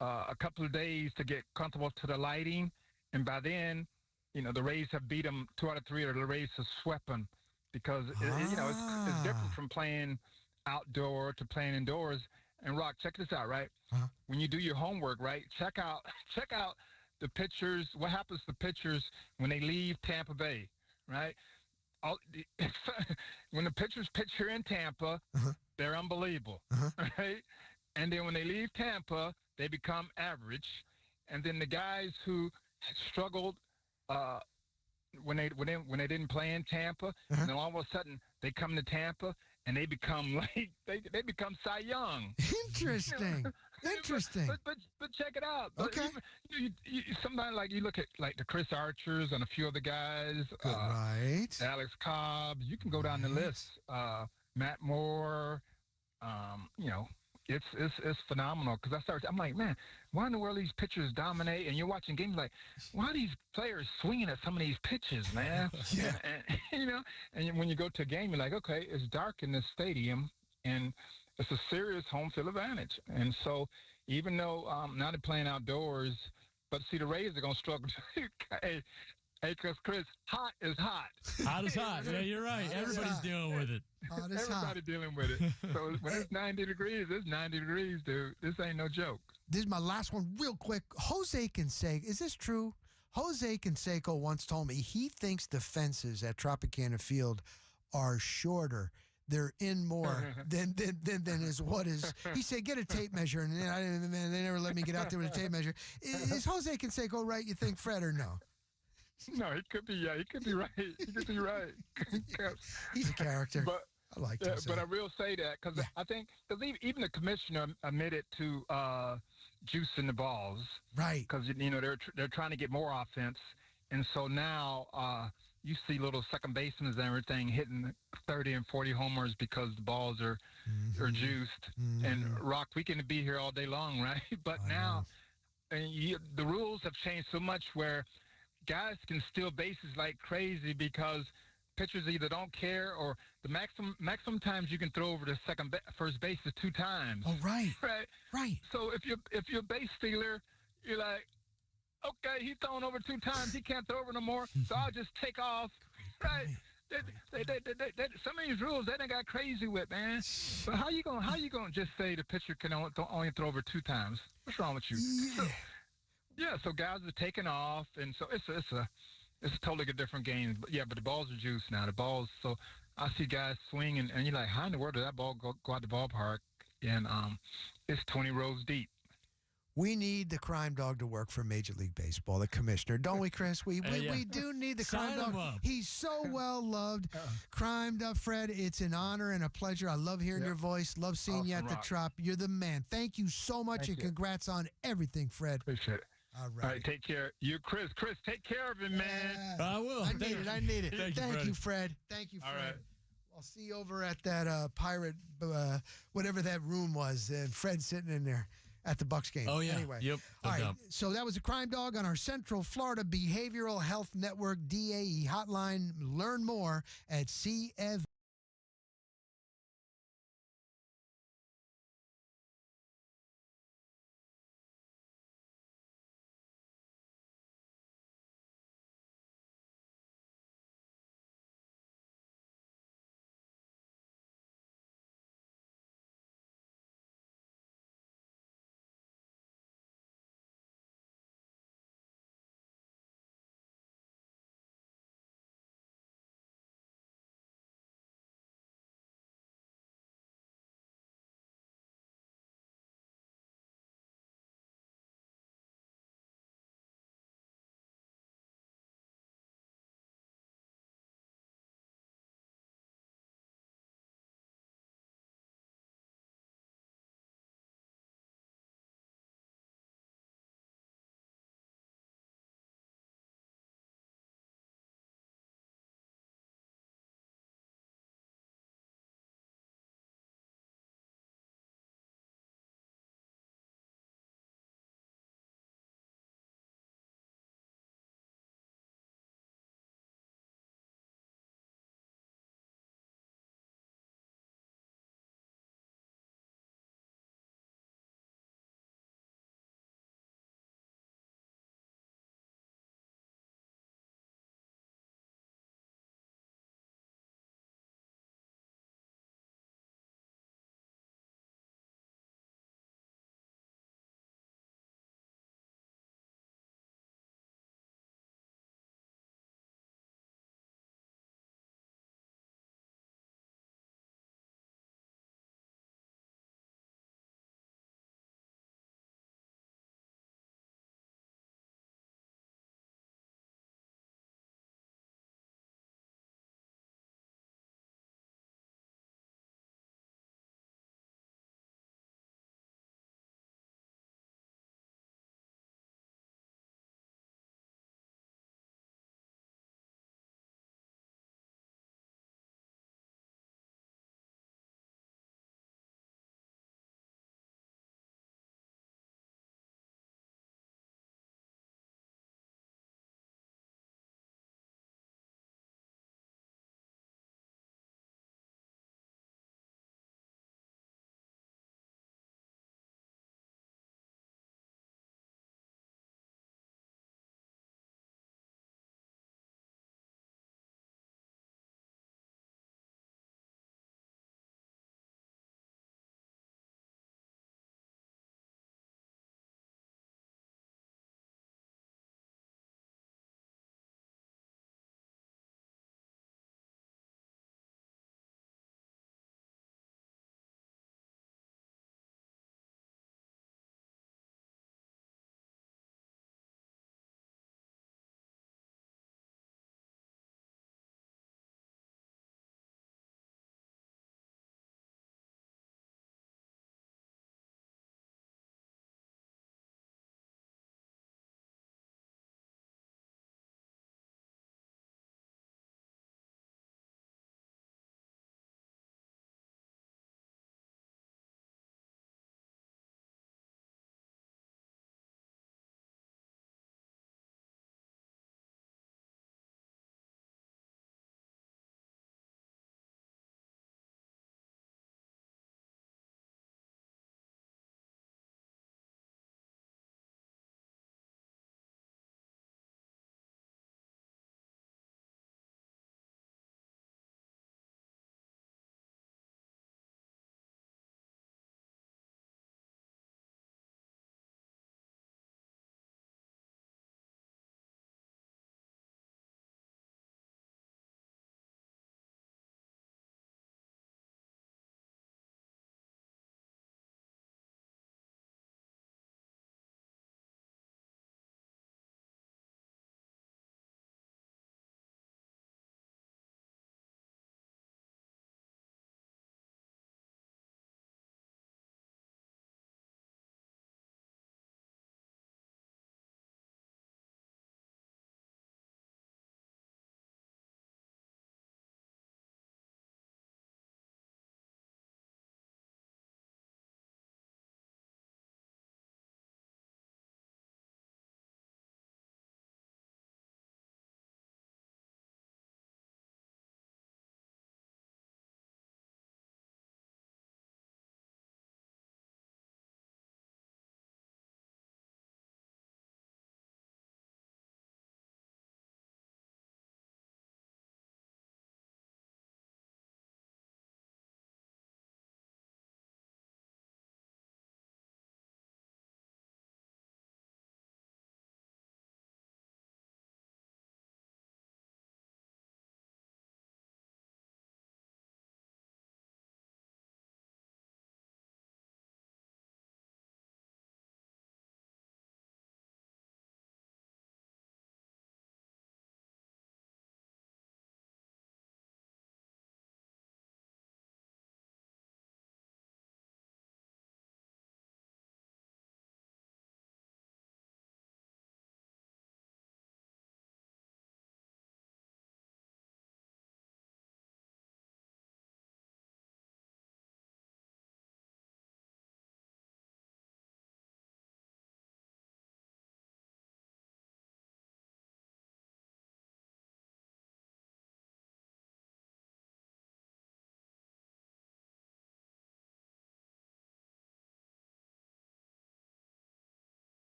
a couple of days to get comfortable to the lighting. And by then, the Rays have beat them 2 out of 3, or the Rays have swept them. because it's different from playing outdoor to playing indoors. And Rock, check this out, right? When you do your homework, right? Check out the pitchers. What happens to pitchers when they leave Tampa Bay, right? When the pitchers pitch here in Tampa, they're unbelievable, right? And then when they leave Tampa, they become average. And then the guys who struggled when they didn't play in Tampa, and then all of a sudden they come to Tampa and they become like they become Cy Young. Interesting. Interesting. But check it out. Okay. You sometimes like you look at like the Chris Archers and a few other guys. Right. Alex Cobb. You can go down the list. Matt Moore. It's phenomenal because I'm like, man, why in the world these pitchers dominate? And you're watching games like, why are these players swinging at some of these pitches, man? Yeah. And when you go to a game, you're like, okay, it's dark in this stadium, and it's a serious home field advantage. And so even though now they're playing outdoors, but see, the Rays are going to struggle. Hey, Chris, hot is hot. Hot is hot. Yeah, you're right. Everybody's dealing with it. Hot is hot. Everybody dealing with it. So when it's 90 degrees, it's 90 degrees, dude. This ain't no joke. This is my last one real quick. Jose Canseco, is this true? Jose Canseco once told me he thinks the fences at Tropicana Field are shorter. They're in more than is what is. He said, get a tape measure, and they never let me get out there with a tape measure. Is Jose Canseco right, you think, Fred, or no? No, he could be. Yeah, he could be right. He could be right. He's a character. But I like that. But I will say that because I think even the commissioner admitted to juicing the balls, right? Because they're trying to get more offense, and so now you see little second basemen and everything hitting 30 and 40 homers because the balls are juiced. And Rock, we can be here all day long, right? But now the rules have changed so much where guys can steal bases like crazy because pitchers either don't care or the maximum times you can throw over to first base is 2 times. Oh, right. Right. So if you're a base stealer, you're like, okay, he's thrown over 2 times. He can't throw over no more. So I'll just take off. Right. They, some of these rules they got crazy with, man. But how you gonna just say the pitcher can only throw over 2 times? What's wrong with you? Yeah. So guys are taking off, and so it's a totally different game. But the balls are juiced now. The balls. So I see guys swing, and you're like, how in the world did that ball go out the ballpark? And it's 20 rows deep. We need the crime dog to work for Major League Baseball, the commissioner, don't we, Chris? We do need the crime dog. He's so well loved. Crime dog, Fred, it's an honor and a pleasure. I love hearing your voice. Love seeing you at the Trop. You're the man. Thank you so much, and congrats on everything, Fred. Appreciate it. All right. Take care. You, Chris, take care of him, man. I will. I need it. Thank you, Fred. Thank you, Fred. All right. I'll see you over at that pirate, whatever that room was, and Fred sitting in there at the Bucks game. Oh, yeah. Anyway. Yep. All right. So that was a crime dog on our Central Florida Behavioral Health Network DAE hotline. Learn more at CF.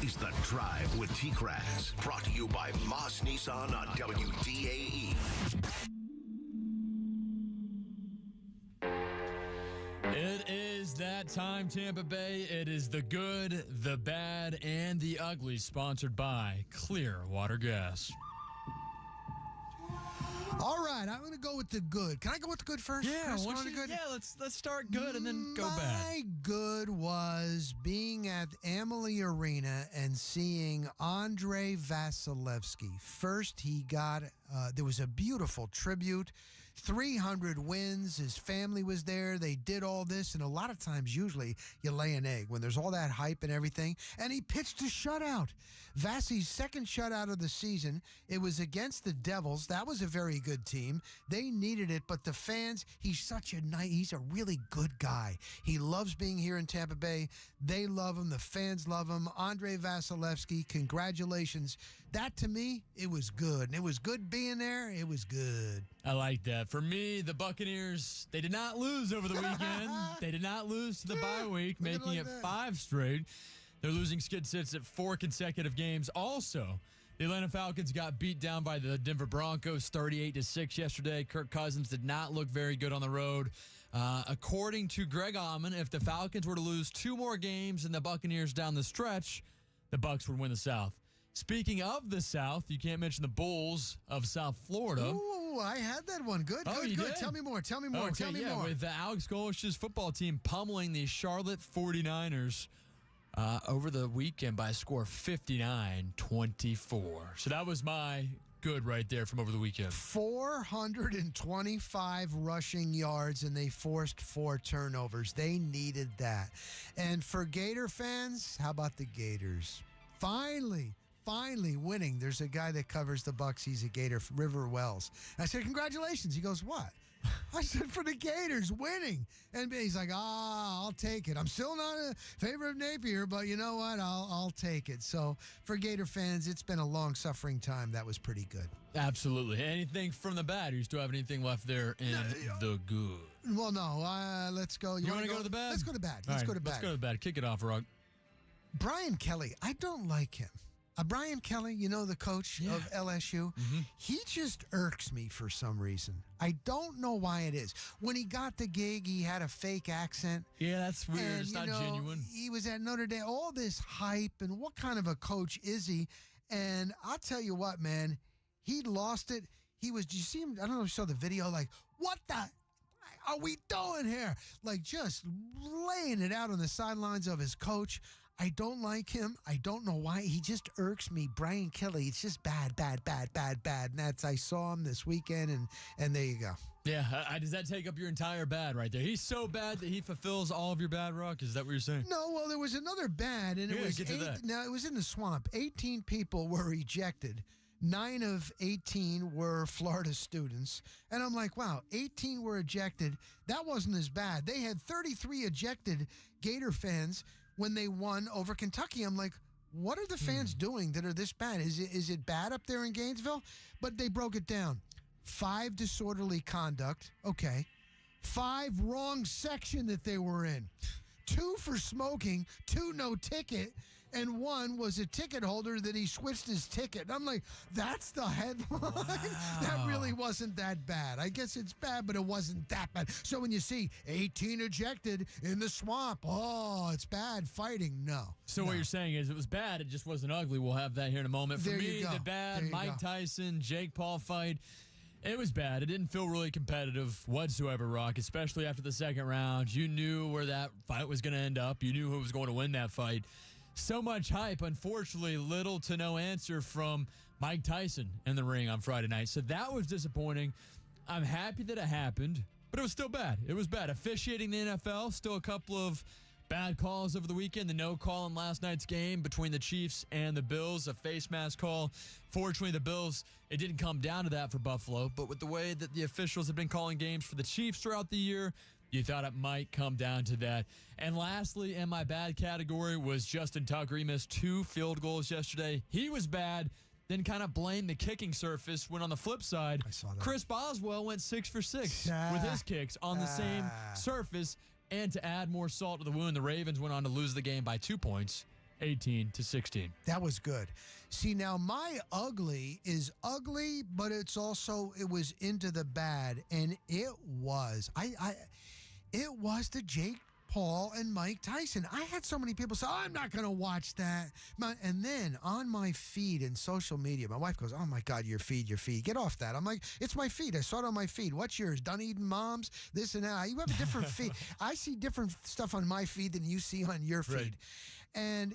is The Drive with T-Crass, brought to you by Moss Nissan on WDAE. It is that time, Tampa Bay. It is the good, the bad, and the ugly, sponsored by Clearwater Gas. All right, I'm going to go with the good. Can I go with the good first? Yeah, Chris, let's start good and then go bad. My good was being at Amalie Arena and seeing Andre Vasilevsky. First, he got, there was a beautiful tribute. 300 wins. His family was there. They did all this. And a lot of times, usually, you lay an egg when there's all that hype and everything. And he pitched a shutout. Vasi's second shutout of the season. It was against the Devils. That was a very good team. They needed it, but the fans, he's a really good guy. He loves being here in Tampa Bay. They love him. The fans love him. Andre Vasilevsky, congratulations. That, to me, it was good. And it was good being there. It was good. I like that. For me, the Buccaneers, they did not lose over the weekend. They did not lose to the bye week, making it 5 straight. They're losing skid sits at 4 consecutive games. Also, the Atlanta Falcons got beat down by the Denver Broncos 38-6 yesterday. Kirk Cousins did not look very good on the road. According to Greg Auman, if the Falcons were to lose 2 more games than the Buccaneers down the stretch, the Bucs would win the South. Speaking of the South, you can't mention the Bulls of South Florida. Ooh, I had that one. Good, Oh, good, you good. did? Tell me more. Tell me more. Okay, Tell me yeah, more. with Alex Golish's football team pummeling the Charlotte 49ers over the weekend by a score of 59-24. So that was my good right there from over the weekend. 425 rushing yards, and they forced 4 turnovers. They needed that. And for Gator fans, how about the Gators? Finally winning. There's a guy that covers the Bucs. He's a Gator, River Wells. I said, congratulations. He goes, what? I said, for the Gators winning. And he's like, I'll take it. I'm still not a favorite of Napier, but you know what? I'll take it. So for Gator fans, it's been a long-suffering time. That was pretty good. Absolutely. Anything from the bad? Or you still have anything left there in the good? Well, no. Let's go. You want to go to the bad? Let's go to bad. All Let's right, go to bad. Let's go to the bad. Kick it off, Rock. Brian Kelly, I don't like him. Brian Kelly, you know, the coach of LSU, he just irks me for some reason. I don't know why it is. When he got the gig, he had a fake accent. Yeah, that's weird. And, it's not genuine. He was at Notre Dame. All this hype, and what kind of a coach is he? And I'll tell you what, man, he lost it. You see him, I don't know if you saw the video, like, what the are we doing here? Like, just laying it out on the sidelines of his coach. I don't like him. I don't know why. He just irks me. Brian Kelly, it's just bad. And I saw him this weekend, and there you go. Yeah, does that take up your entire bad right there? He's so bad that he fulfills all of your bad, Rock? Is that what you're saying? No, well, there was another bad, and it was get to that. Now, it was in the swamp. 18 people were ejected. 9 of 18 were Florida students. And I'm like, wow, 18 were ejected. That wasn't as bad. They had 33 ejected Gator fans when they won over Kentucky. I'm like, what are the fans doing that are this bad? Is it bad up there in Gainesville? But they broke it down. 5 disorderly conduct. Okay. 5 wrong section that they were in. 2 for smoking. 2 no ticket. And 1 was a ticket holder that he switched his ticket. And I'm like, that's the headline? Wow. That really wasn't that bad. I guess it's bad, but it wasn't that bad. So when you see 18 ejected in the swamp, oh, it's bad fighting. No. So what you're saying is it was bad, it just wasn't ugly. We'll have that here in a moment. For There me, you go. the bad There you Mike go. Tyson, Jake Paul fight, it was bad. It didn't feel really competitive whatsoever, Rock, especially after the second round. You knew where that fight was going to end up. You knew who was going to win that fight. So much hype, unfortunately, little to no answer from Mike Tyson in the ring on Friday night. So that was disappointing. I'm happy that it happened, but it was still bad. It was bad. Officiating the NFL, still a couple of bad calls over the weekend. The no call in last night's game between the Chiefs and the Bills, a face mask call. Fortunately, the Bills, it didn't come down to that for Buffalo, but with the way that the officials have been calling games for the Chiefs throughout the year, you thought it might come down to that. And lastly, in my bad category was Justin Tucker. He missed 2 field goals yesterday. He was bad, then kind of blamed the kicking surface. When on the flip side, Chris Boswell went 6 for 6 with his kicks on the same surface. And to add more salt to the wound, the Ravens went on to lose the game by 2 points 18-16. That was good. See, now my ugly is ugly, but it was into the bad, and it was the Jake Paul and Mike Tyson. I had so many people say, "Oh, I'm not going to watch that." And then on my feed in social media, my wife goes, "Oh my God, your feed. Get off that." I'm like, "It's my feed. I saw it on my feed. What's yours? Dunedin Moms, this and that. You have a different feed. I see different stuff on my feed than you see on your feed." Right. And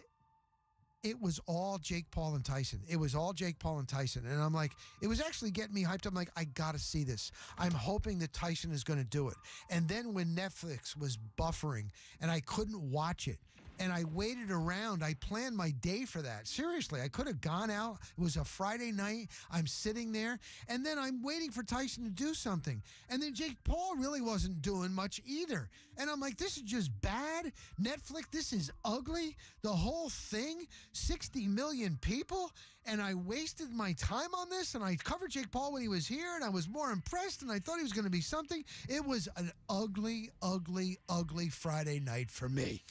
it was all Jake Paul and Tyson. And I'm like, it was actually getting me hyped up. I'm like, I got to see this. I'm hoping that Tyson is going to do it. And then when Netflix was buffering and I couldn't watch it, and I waited around. I planned my day for that. Seriously, I could have gone out. It was a Friday night. I'm sitting there, and then I'm waiting for Tyson to do something. And then Jake Paul really wasn't doing much either. And I'm like, this is just bad. Netflix, this is ugly. The whole thing, 60 million people, and I wasted my time on this, and I covered Jake Paul when he was here, and I was more impressed, and I thought he was going to be something. It was an ugly, ugly, ugly Friday night for me.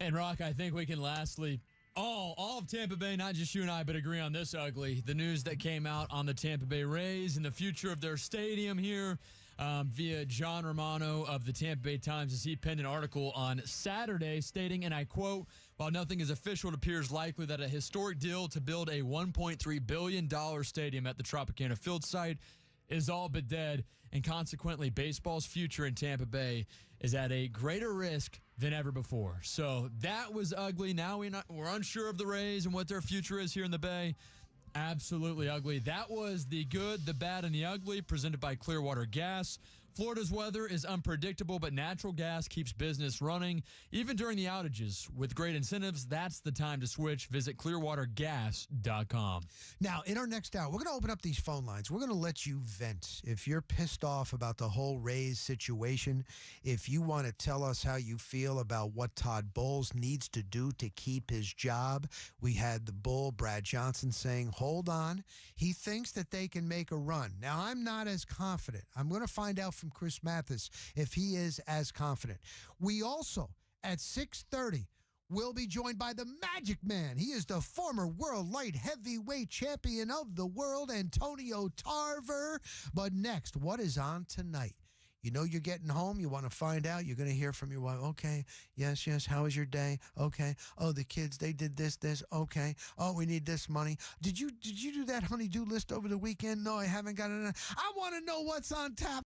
And, Rock, I think we can lastly, all of Tampa Bay, not just you and I, but agree on this ugly. The news that came out on the Tampa Bay Rays and the future of their stadium here via John Romano of the Tampa Bay Times, as he penned an article on Saturday stating, and I quote, "While nothing is official, it appears likely that a historic deal to build a $1.3 billion stadium at the Tropicana Field site is all but dead, and consequently, baseball's future in Tampa Bay is at a greater risk than ever before." So that was ugly. Now we're unsure of the Rays and what their future is here in the Bay. Absolutely ugly. That was the good, the bad, and the ugly, presented by Clearwater Gas. Florida's weather is unpredictable, but natural gas keeps business running, even during the outages. With great incentives, that's the time to switch. Visit clearwatergas.com. Now, in our next hour, we're going to open up these phone lines. We're going to let you vent. If you're pissed off about the whole Rays situation, if you want to tell us how you feel about what Todd Bowles needs to do to keep his job, we had the Bull, Brad Johnson, saying, hold on. He thinks that they can make a run. Now, I'm not as confident. I'm going to find out from Chris Mathis if he is as confident. We also, at 6:30, will be joined by the Magic Man. He is the former world light heavyweight champion of the world, Antonio Tarver. But next, what is on tonight? You know you're getting home. You want to find out. You're going to hear from your wife. Okay. Yes. How was your day? Okay. Oh, the kids, they did this. Okay. Oh, we need this money. Did you do that honey-do list over the weekend? No, I haven't got it. I want to know what's on tap.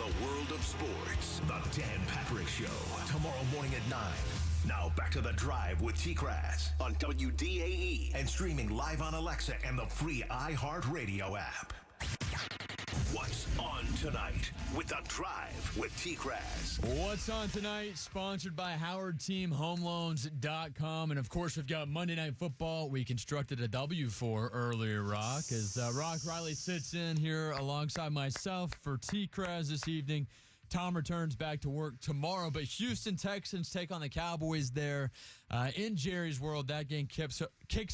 the world of sports. The Dan Patrick Show. Tomorrow morning at 9. Now back to The Drive with T-Crass on WDAE and streaming live on Alexa and the free iHeartRadio app. What's on tonight with The Drive with T-Crass? What's on tonight? Sponsored by HowardTeamHomeLoans.com. And, of course, we've got Monday Night Football we constructed a W for earlier, Rock, as Rock Riley sits in here alongside myself for T-Crass this evening. Tom returns back to work tomorrow, but Houston Texans take on the Cowboys there in Jerry's World. That game kicks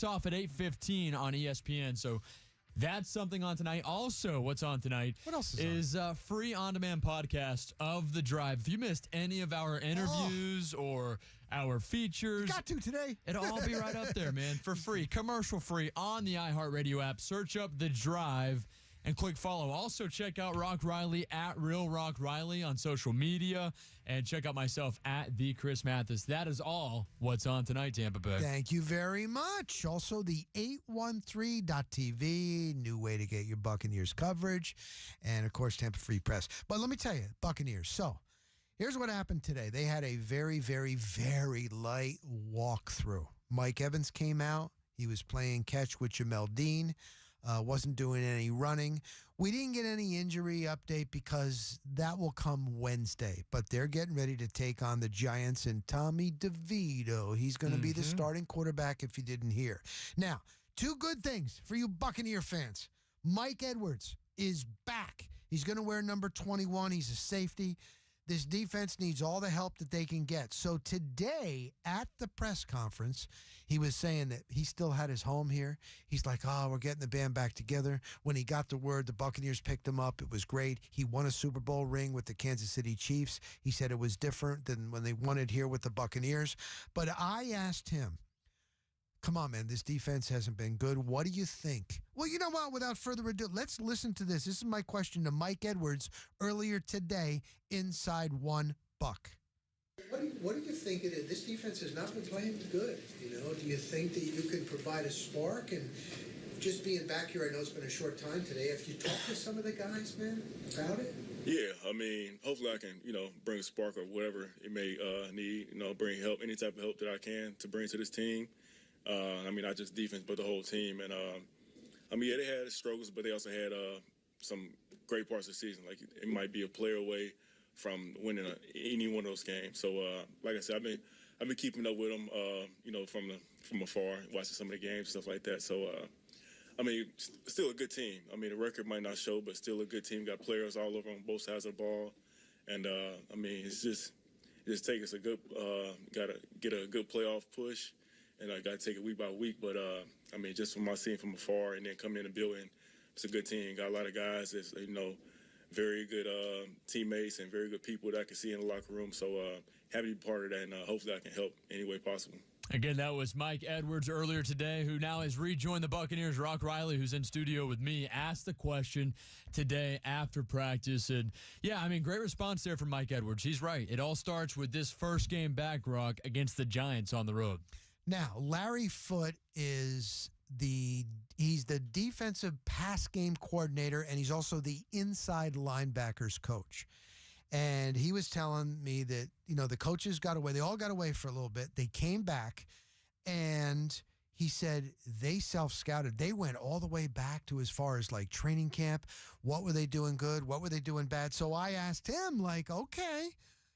off at 8:15 on ESPN, so that's something on tonight. Also, what's on tonight what else is a free on-demand podcast of The Drive. If you missed any of our interviews or our features, got to today. It'll all be right up there, man, for free, commercial-free on the iHeartRadio app. Search up The Drive and click follow. Also, check out Rock Riley at Real Rock Riley on social media, and check out myself at The Chris Mathis. That is all what's on tonight, Tampa Bay. Thank you very much. Also, the 813.tv, new way to get your Buccaneers coverage, and, of course, Tampa Free Press. But let me tell you, Buccaneers. So, here's what happened today. They had a very, very, very light walkthrough. Mike Evans came out. He was playing catch with Jamel Dean. Wasn't doing any running. We didn't get any injury update because that will come Wednesday. But they're getting ready to take on the Giants and Tommy DeVito. He's going to be the starting quarterback if you didn't hear. Now, two good things for you Buccaneer fans. Mike Edwards is back. He's going to wear number 21. He's a safety. This defense needs all the help that they can get. So today at the press conference, he was saying that he still had his home here. He's like, we're getting the band back together. When he got the word, the Buccaneers picked him up. It was great. He won a Super Bowl ring with the Kansas City Chiefs. He said it was different than when they won it here with the Buccaneers. But I asked him, come on, man, this defense hasn't been good. What do you think? Well, you know what? Without further ado, let's listen to this. This is my question to Mike Edwards earlier today inside One Buck. What do you think it is? This defense has not been playing good. Do you think that you can provide a spark? And just being back here, I know it's been a short time today. Have you talked to some of the guys, man, about it? Yeah, I mean, hopefully I can, bring a spark or whatever it may need, bring help, any type of help that I can to bring to this team. Not just defense, but the whole team. And, they had struggles, but they also had some great parts of the season. Like, it might be a player away from winning any one of those games. So, like I said, I've been keeping up with them, from afar, watching some of the games, stuff like that. So, still a good team. The record might not show, but still a good team. Got players all over on both sides of the ball. And, it just takes us got to get a good playoff push. And I got to take it week by week. But, just from my seeing from afar and then coming in the building, it's a good team. Got a lot of guys that's, very good teammates and very good people that I can see in the locker room. So happy to be part of that, and hopefully I can help any way possible. Again, that was Mike Edwards earlier today, who now has rejoined the Buccaneers. Rock Riley, who's in studio with me, asked the question today after practice. And, great response there from Mike Edwards. He's right. It all starts with this first game back, Rock, against the Giants on the road. Now, Larry Foote is he's the defensive pass game coordinator, and he's also the inside linebackers coach. And he was telling me that, the coaches got away. They all got away for a little bit. They came back, and he said they self-scouted. They went all the way back to as far as, like, training camp. What were they doing good? What were they doing bad? So I asked him, okay,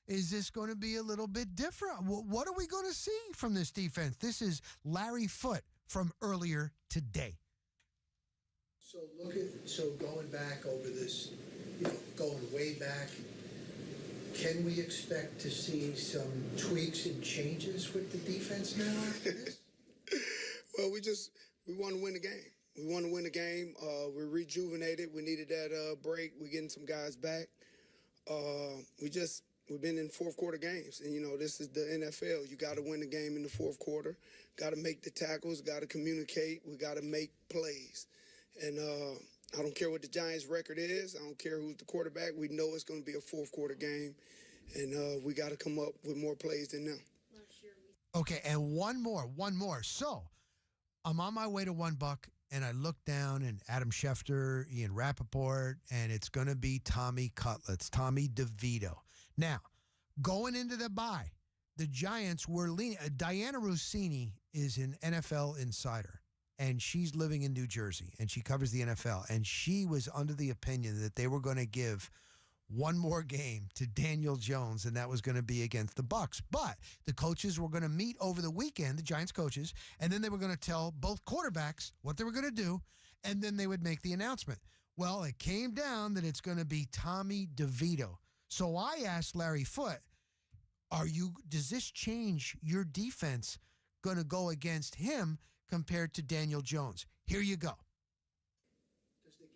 is this going to be a little bit different? What are we going to see from this defense? This is Larry Foote from earlier today. So going back over this, going way back, can we expect to see some tweaks and changes with the defense now after this? Well, we want to win the game. We want to win the game. We're rejuvenated. We needed that break. We're getting some guys back. We've been in fourth quarter games, and this is the NFL. You got to win the game in the fourth quarter. Got to make the tackles. Got to communicate. We got to make plays. And I don't care what the Giants' record is. I don't care who's the quarterback. We know it's going to be a fourth quarter game, and we got to come up with more plays than them. Okay, and one more. So I'm on my way to $1, and I look down and Adam Schefter, Ian Rappaport, and it's going to be Tommy Cutlets, Tommy DeVito. Now, going into the bye, the Giants were leaning. Diana Rossini is an NFL insider, and she's living in New Jersey, and she covers the NFL, and she was under the opinion that they were going to give one more game to Daniel Jones, and that was going to be against the Bucs. But the coaches were going to meet over the weekend, the Giants coaches, and then they were going to tell both quarterbacks what they were going to do, and then they would make the announcement. Well, it came down that it's going to be Tommy DeVito. So I asked Larry Foote, does this change your defense going to go against him compared to Daniel Jones? Here you go.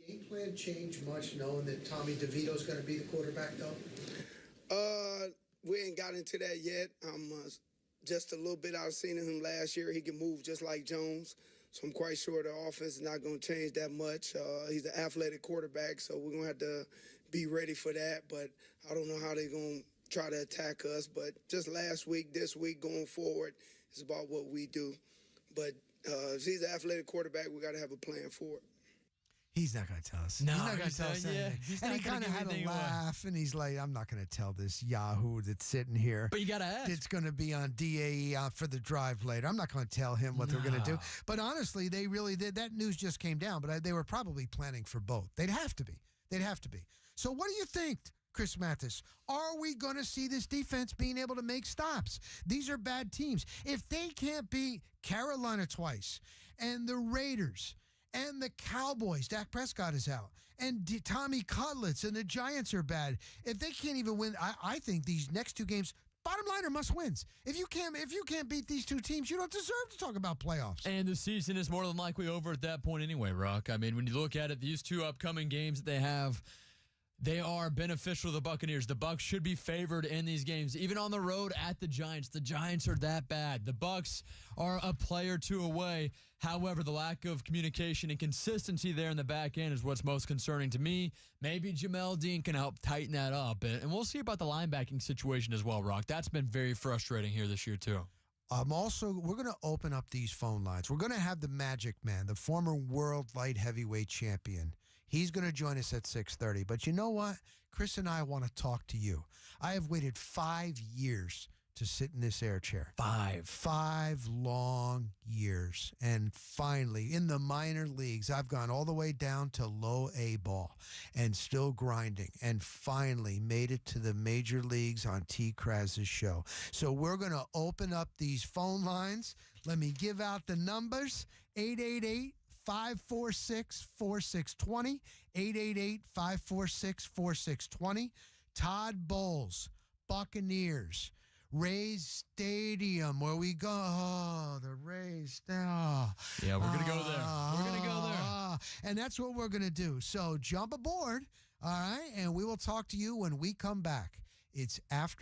Game plan change much knowing that Tommy DeVito's going to be the quarterback, though? We ain't got into that yet. I'm just a little bit out of seeing him last year. He can move just like Jones, so I'm quite sure the offense is not going to change that much. He's an athletic quarterback, so we're going to have to be ready for that, but I don't know how they're going to try to attack us. But just last week, this week, going forward, it's about what we do. But if he's an athletic quarterback, we got to have a plan for it. He's not going to tell us. No, he's not going to tell us anything. And he kind of had a laugh, and he's like, I'm not going to tell this Yahoo that's sitting here. But you got to ask. It's going to be on DAE for the drive later. I'm not going to tell him what they're going to do. But honestly, they really did. That news just came down, but they were probably planning for both. They'd have to be. They'd have to be. So what do you think, Chris Mathis? Are we going to see this defense being able to make stops? These are bad teams. If they can't beat Carolina twice and the Raiders and the Cowboys, Dak Prescott is out, and Tommy Cutlets and the Giants are bad. If they can't even win, I think these next two games, bottom line, are must-wins. If you can't beat these two teams, you don't deserve to talk about playoffs. And the season is more than likely over at that point anyway, Rock. I mean, when you look at it, these two upcoming games that they have, they are beneficial to the Buccaneers. The Bucs should be favored in these games, even on the road at the Giants. The Giants are that bad. The Bucs are a play or two away. However, the lack of communication and consistency there in the back end is what's most concerning to me. Maybe Jamel Dean can help tighten that up. And we'll see about the linebacking situation as well, Rock. That's been very frustrating here this year, too. We're going to open up these phone lines. We're going to have the Magic Man, the former world light heavyweight champion. He's going to join us at 6:30. But you know what? Chris and I want to talk to you. I have waited 5 years to sit in this air chair. 5 long years. And finally, in the minor leagues, I've gone all the way down to low A ball and still grinding, and finally made it to the major leagues on T. Kraz's show. So we're going to open up these phone lines. Let me give out the numbers. 888-546-4620, 888-546-4620. Todd Bowles, Buccaneers, Rays Stadium, where we go. Oh, the Rays. Oh, yeah, we're going to go there. We're going to go there. And that's what we're going to do. So jump aboard, all right? And we will talk to you when we come back. It's after.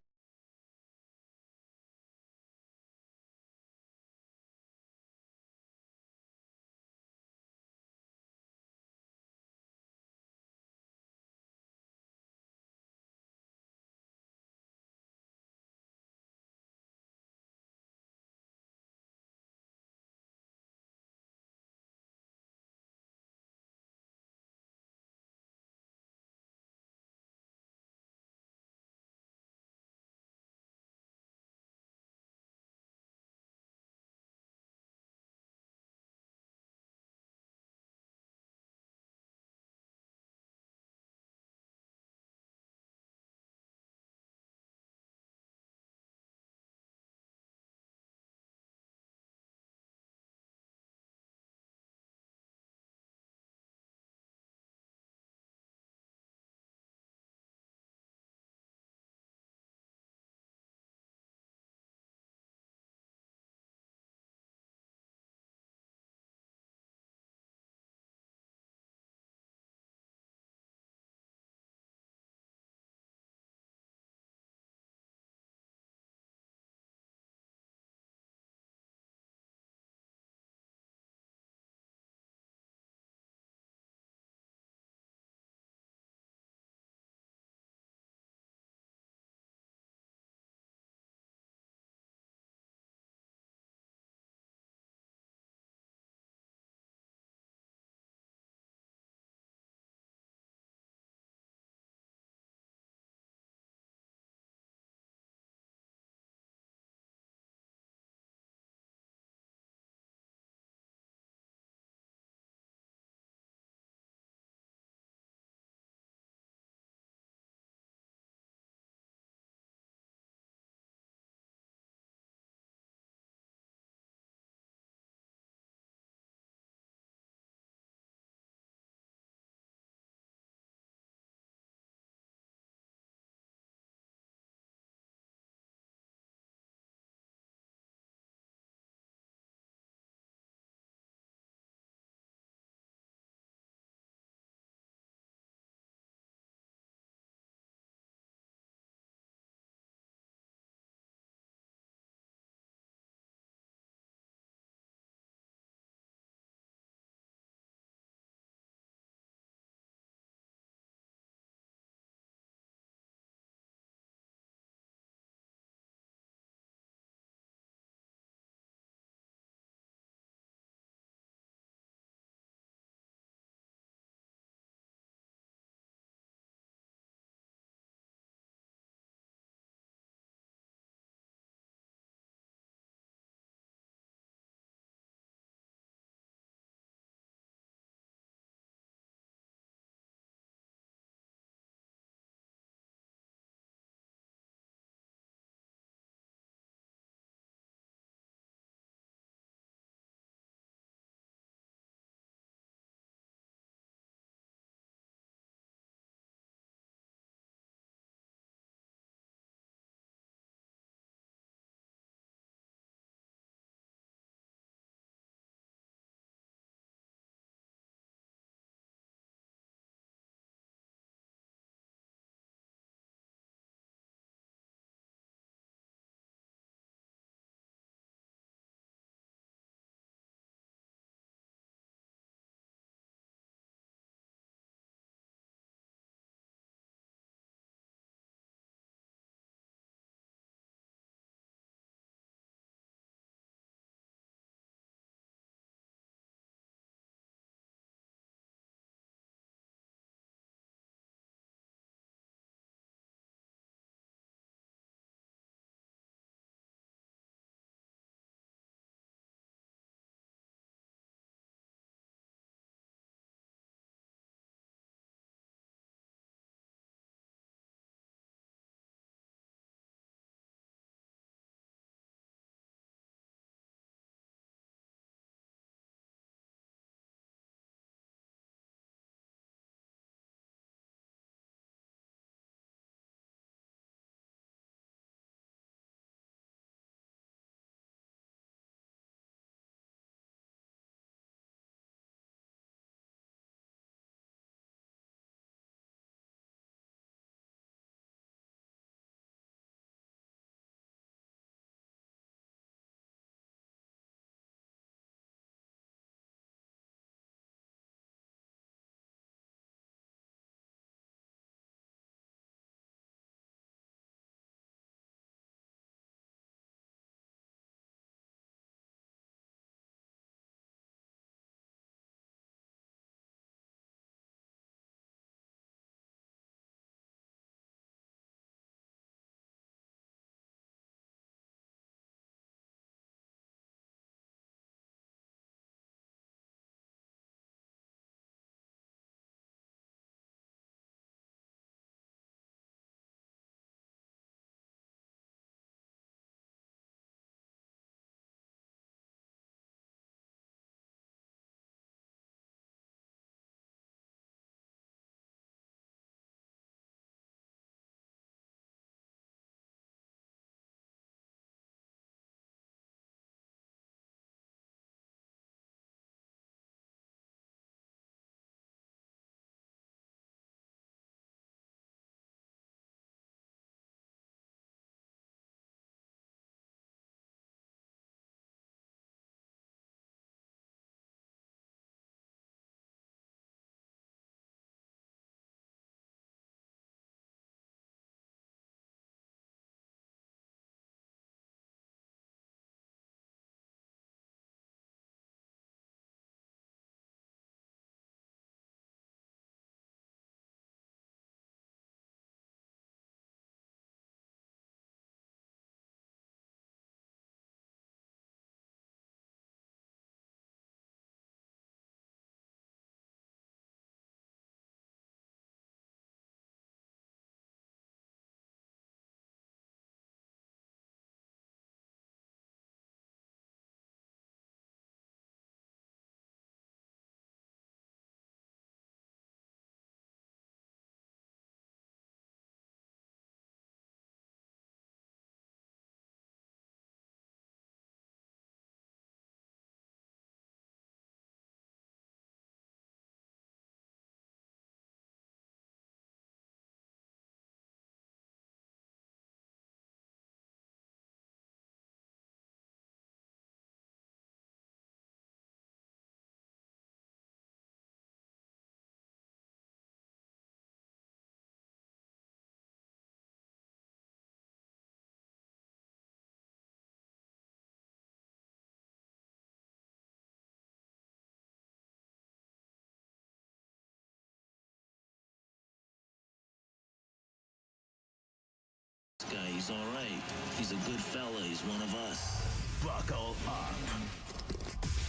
He's all right. He's a good fella. He's one of us. Buckle up.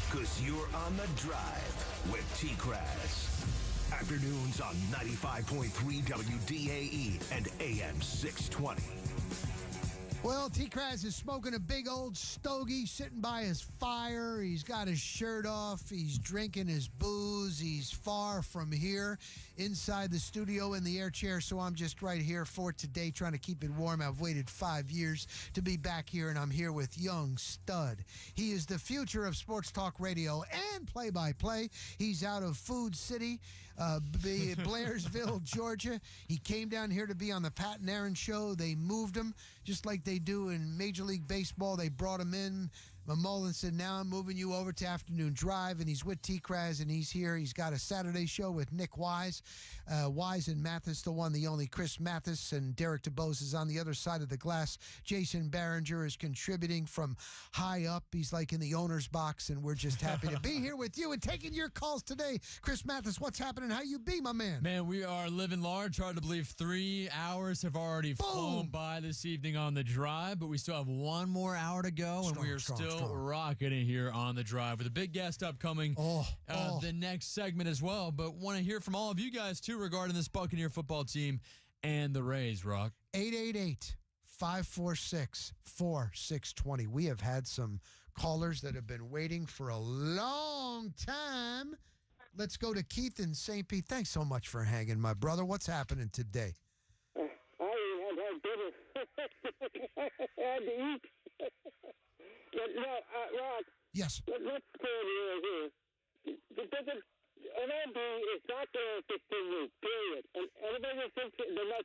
Because you're on the drive with T-Kraz. Afternoons on 95.3 WDAE and AM 620. Well, T-Kraz is smoking a big old stogie, sitting by his fire. He's got his shirt off. He's drinking his booze. He's far from here inside the studio in the air chair, so I'm just right here for today trying to keep it warm. I've waited 5 years to be back here, and I'm here with young stud. He is the future of sports talk radio and play-by-play. He's out of Food City, Blairsville, Georgia. He came down here to be on the Pat and Aaron show. They moved him just like they do in Major League Baseball. They brought him in. Mullen said, now I'm moving you over to Afternoon Drive, and he's with T-Kraz, and he's here. He's got a Saturday show with Nick Wise. Wise and Mathis, the one, the only. Chris Mathis and Derek DeBose is on the other side of the glass. Jason Barringer is contributing from high up. He's like in the owner's box, and we're just happy to be here with you and taking your calls today. Chris Mathis, what's happening? How you be, my man? Man, we are living large. Hard to believe 3 hours have already flown by this evening on the drive, but we still have 1 more hour to go, and we are still rocketing here on the drive with a big guest upcoming the next segment as well. But want to hear from all of you guys, too, regarding this Buccaneer football team and the Rays, Rock. 888-546-4620. We have had some callers that have been waiting for a long time. Let's go to Keith in St. Pete. Thanks so much for hanging, my brother. What's happening today? I had dinner. I had to eat. But no, Rock. Yes. Let's clear the air here. MLB is not going to 15 weeks, period. And everybody thinks it's not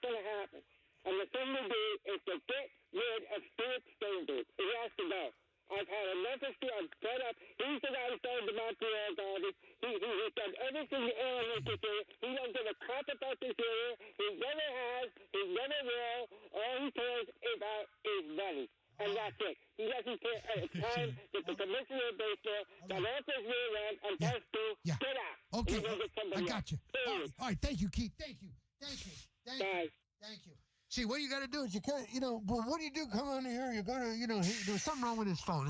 going to happen. And the thing to do is to get rid of Stuart Steinberg. He has to go. I've had enough of Stuart. I'm fed up. He's the guy who started the Montreal garbage. He's done everything the analysts do. He don't give a crap about this area. He never has. He never will. All he cares about is money. And that's it. He doesn't care at a time that the commissioner of baseball got off his rear end and tells to get out. Okay, I got you. All right, thank you, Keith. Thank you. Thank you. See, what you got to do is well, what do you do? Come on here. You're going to, there's something wrong with his phone.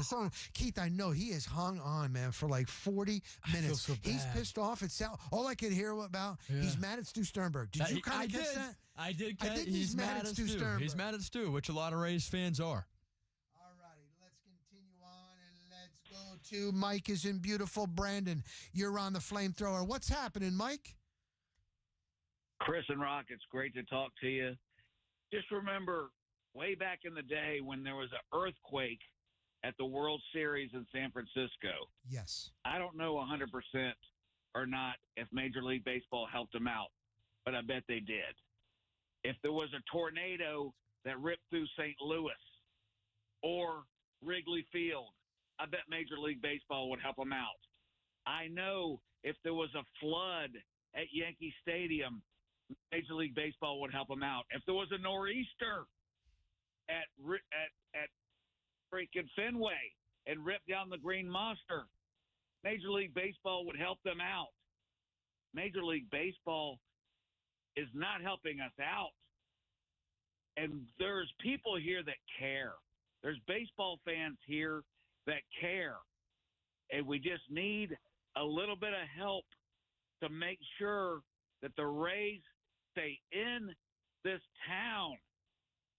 Keith, I know he has hung on, man, for like 40 minutes. So he's pissed off. All I could hear about, he's mad at Stu Sternberg. Did you kind of catch that? I did. I think he's mad at Stu Sternberg. He's mad at Stu, which a lot of Rays fans are. To Mike is in beautiful Brandon. You're on the flamethrower. What's happening, Mike? Chris and Rock, it's great to talk to you. Just remember way back in the day when there was an earthquake at the World Series in San Francisco. Yes. I don't know 100% or not if Major League Baseball helped them out, but I bet they did. If there was a tornado that ripped through St. Louis or Wrigley Field, I bet Major League Baseball would help them out. I know if there was a flood at Yankee Stadium, Major League Baseball would help them out. If there was a nor'easter at freaking Fenway and ripped down the Green Monster, Major League Baseball would help them out. Major League Baseball is not helping us out. And there's people here that care. There's baseball fans here that care. And we just need a little bit of help to make sure that the Rays stay in this town,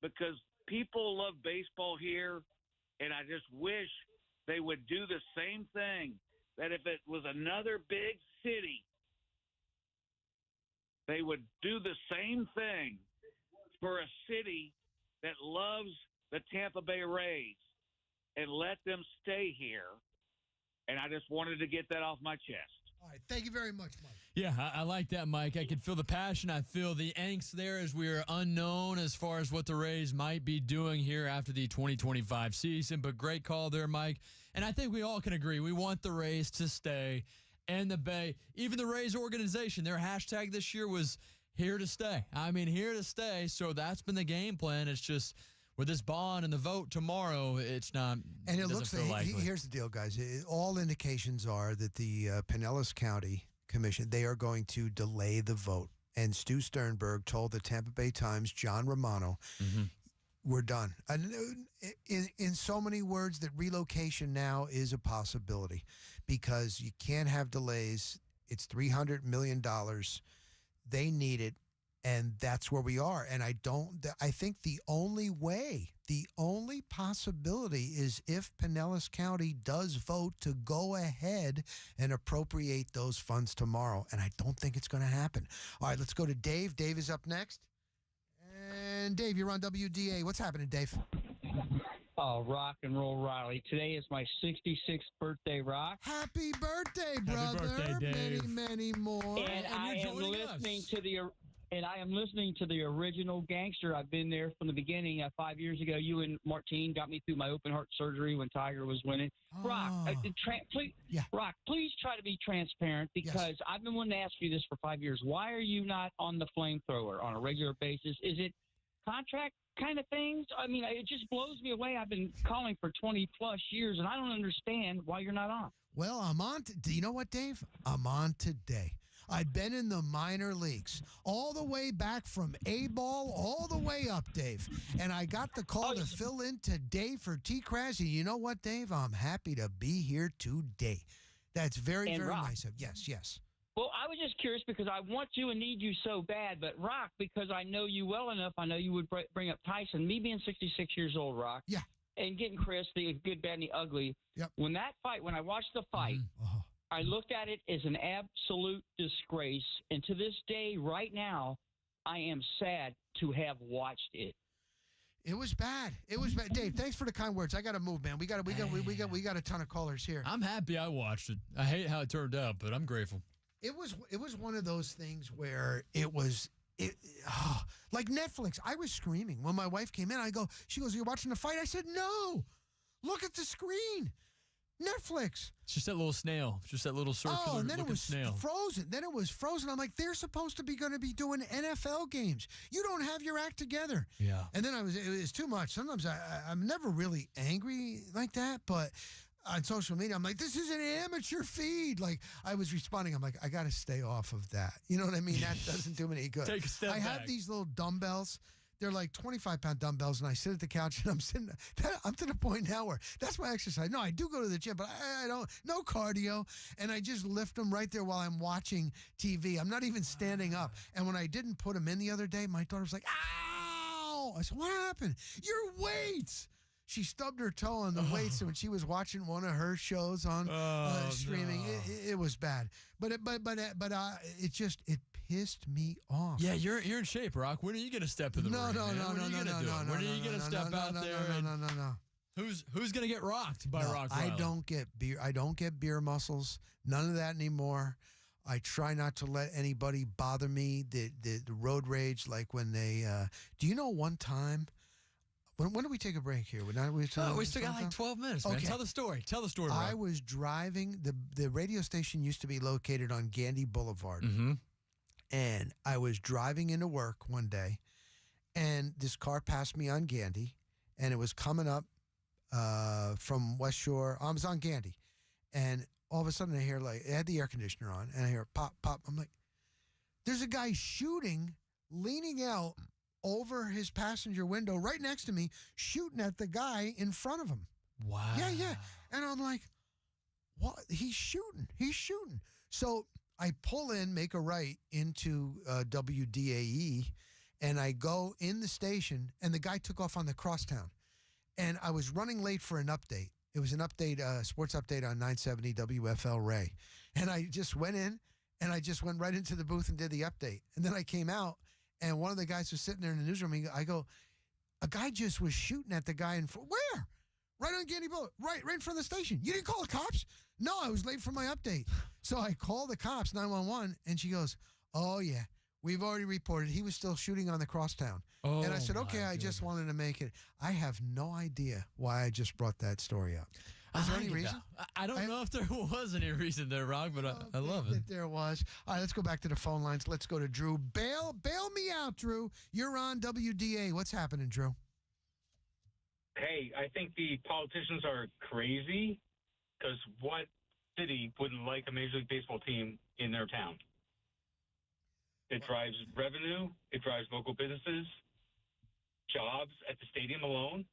because people love baseball here, and I just wish they would do the same thing, that if it was another big city, they would do the same thing for a city that loves the Tampa Bay Rays and let them stay here. And I just wanted to get that off my chest. All right. Thank you very much, Mike. Yeah, I like that, Mike. I can feel the passion. I feel the angst there as we are unknown as far as what the Rays might be doing here after the 2025 season. But great call there, Mike. And I think we all can agree we want the Rays to stay in the Bay. Even the Rays organization, their hashtag this year was here to stay. I mean, here to stay. So that's been the game plan. It's just with this bond and the vote tomorrow, it's not. And it looks like, here's the deal, guys. All indications are that the Pinellas County Commission, they are going to delay the vote. And Stu Sternberg told the Tampa Bay Times, John Romano, we're done. And in so many words, that relocation now is a possibility because you can't have delays. It's $300 million. They need it, and that's where we are. And I think the only possibility is if Pinellas County does vote to go ahead and appropriate those funds tomorrow. And I don't think it's going to happen. All right, let's go to Dave. Dave is up next. And Dave, you're on WDA. What's happening, Dave? Oh, rock and roll, Riley. Today is my 66th birthday, Rock. Happy birthday, brother. Happy birthday, Dave. Many more. And I am listening to the original Gangster. I've been there from the beginning. 5 years ago, you and Martine got me through my open heart surgery when Tiger was winning. Rock, Rock, please try to be transparent because I've been wanting to ask you this for 5 years. Why are you not on the flamethrower on a regular basis? Is it contract kind of things? I mean, it just blows me away. I've been calling for 20 plus years, and I don't understand why you're not on. Well, I'm on. Do you know what, Dave? I'm on today. I've been in the minor leagues all the way back from A-ball all the way up, Dave. And I got the call to fill in today for T-Crash. And you know what, Dave? I'm happy to be here today. That's very, very nice of you. Yes. Well, I was just curious because I want you and need you so bad. But, Rock, because I know you well enough, I know you would bring up Tyson. Me being 66 years old, Rock. Yeah. And getting Chris, the good, bad, and the ugly. Yep. When I watched the fight, I looked at it as an absolute disgrace. And to this day, right now, I am sad to have watched it. It was bad. Dave, thanks for the kind words. I got to move, man. We got a ton of callers here. I'm happy I watched it. I hate how it turned out, but I'm grateful. It was one of those things where like Netflix. I was screaming when my wife came in. She goes, "You're watching the fight?" I said, "No, look at the screen, Netflix." It's just that little snail, just that little circular and then it was snail. frozen. I'm like, they're supposed to be going to be doing NFL games. You don't have your act together. Yeah. And then it was too much. Sometimes I'm never really angry like that, but on social media, I'm like, this is an amateur feed. Like, I was responding. I'm like, I got to stay off of that. You know what I mean? That doesn't do me any good. Take a step I back. have these little dumbbells. They're like 25-pound dumbbells, and I sit at the couch, and I'm to the point now where that's my exercise. No, I do go to the gym, but I don't, no cardio, and I just lift them right there while I'm watching TV. I'm not even standing up. And when I didn't put them in the other day, my daughter was like, ow! I said, what happened? Your weights! She stubbed her toe on the weights when she was watching one of her shows on streaming. No. It was bad, but it pissed me off. Yeah, you're in shape, Rock. When are you going to step in the ring? No. When are you going to step out there? No. Who's going to get rocked by Rock Riley? I don't get beer muscles. None of that anymore. I try not to let anybody bother me. The road rage, like when they. Do you know one time? When do we take a break here? We still got like 12 minutes, man. Okay. Tell the story. Rob. I was driving. The radio station used to be located on Gandy Boulevard. Mm-hmm. And I was driving into work one day, and this car passed me on Gandy, and it was coming up from West Shore. I was on Gandy, and all of a sudden I hear, like, it had the air conditioner on, and I hear pop, pop. I'm like, there's a guy shooting, leaning out over his passenger window right next to me, shooting at the guy in front of him. Wow. Yeah. And I'm like, what? He's shooting. So I pull in, make a right into WDAE, and I go in the station, and the guy took off on the crosstown. And I was running late for an update. It was an update, sports update on 970 WFL Ray. And I just went in, and I just went right into the booth and did the update. And then I came out, and one of the guys was sitting there in the newsroom. I go, a guy just was shooting at the guy in front. Where? Right on Gandy Boulevard, right in front of the station. You didn't call the cops? No, I was late for my update. So I called the cops, 911, and she goes, oh, yeah, we've already reported. He was still shooting on the crosstown. Oh, and I said, okay, I just wanted to make it. I have no idea why I just brought that story up. Is there any reason? I don't know if there was any reason there, Rock, but I love it. That there was. All right, let's go back to the phone lines. Let's go to Drew. Bail me out, Drew. You're on WDA. What's happening, Drew? Hey, I think the politicians are crazy because what city wouldn't like a Major League Baseball team in their town? It drives revenue. It drives local businesses. jobs at the stadium alone.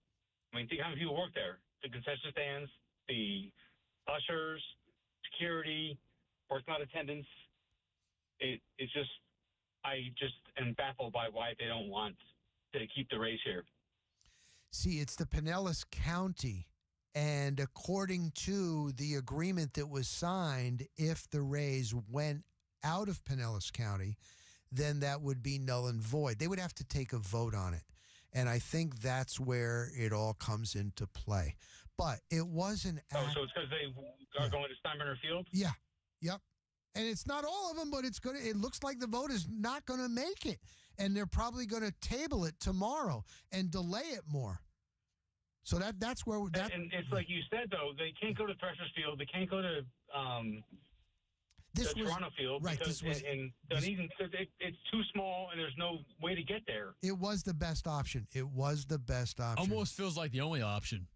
I mean, think how many people work there. The concession stands, the ushers, security, parking lot attendants. It's just, I just am baffled by why they don't want to keep the Rays here. See, it's the Pinellas County. And according to the agreement that was signed, if the Rays went out of Pinellas County, then that would be null and void. They would have to take a vote on it. And I think that's where it all comes into play. But it was an so it's because they are going to Steinbrenner Field? Yeah. Yep. And it's not all of them, but it looks like the vote is not going to make it. And they're probably going to table it tomorrow and delay it more. So that's where we're... And it's like you said, though, they can't go to Threshers Field. They can't go to Toronto Field. Right, because in Dunedin, it's too small and there's no way to get there. It was the best option. It was the best option. Almost feels like the only option.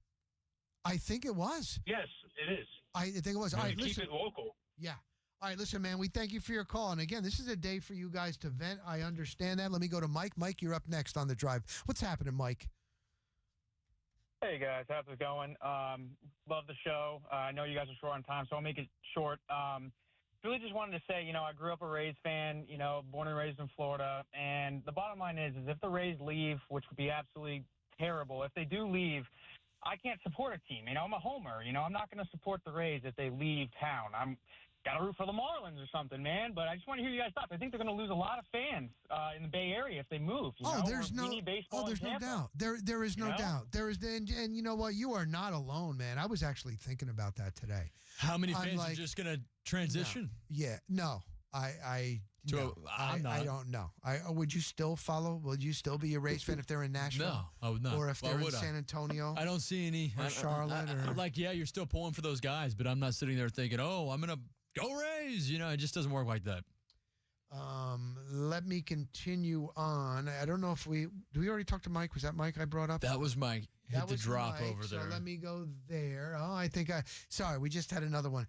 I think it was. Yes, it is. I think it was. All right, keep listen. it local. Yeah. All right, listen, man, we thank you for your call. And again, this is a day for you guys to vent. I understand that. Let me go to Mike. Mike, you're up next on the drive. What's happening, Mike? Hey, guys. How's it going? Love the show. I know you guys are short on time, so I'll make it short. Really just wanted to say, I grew up a Rays fan, born and raised in Florida. And the bottom line is if the Rays leave, which would be absolutely terrible, if they do leave, I can't support a team. I'm a homer. I'm not going to support the Rays if they leave town. I'm got to root for the Marlins or something, man. But I just want to hear you guys' thoughts. I think they're going to lose a lot of fans in the Bay Area if they move. There's no doubt. There is no doubt. There is, and you know what? You are not alone, man. I was actually thinking about that today. How many fans are just going to transition? No. Yeah, no. I don't know. Would you still follow? Would you still be a Rays fan if they're in Nashville? No, I would not. Or if they're in San Antonio? I don't see any. Or Charlotte? You're still pulling for those guys, but I'm not sitting there thinking, oh, I'm going to go Rays. It just doesn't work like that. Let me continue on. I don't know if we already talk to Mike? Was that Mike I brought up? That was Mike. Hit the drop Mike, over there. So let me go there. Sorry, we just had another one.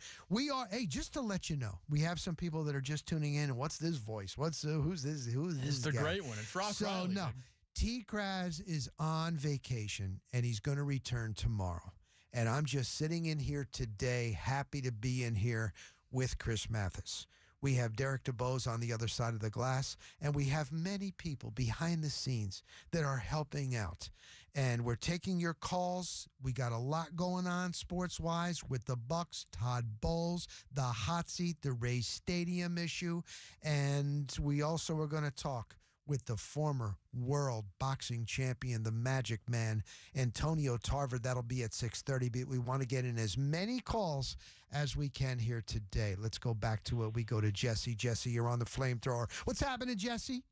Just to let you know, we have some people that are just tuning in. And what's this voice? Who's this? It's the great one. And Frost Riley. No, T. Kraz is on vacation and he's going to return tomorrow. And I'm just sitting in here today, happy to be in here with Chris Mathis. We have Derek DeBose on the other side of the glass, and we have many people behind the scenes that are helping out. And we're taking your calls. We got a lot going on sports-wise with the Bucks, Todd Bowles, the hot seat, the Rays Stadium issue, and we also are going to talk with the former world boxing champion, the Magic Man, Antonio Tarver. That'll be at 6:30. But we want to get in as many calls as we can here today. Let's go back to it. We go to Jesse. Jesse, you're on the flamethrower. What's happening, Jesse?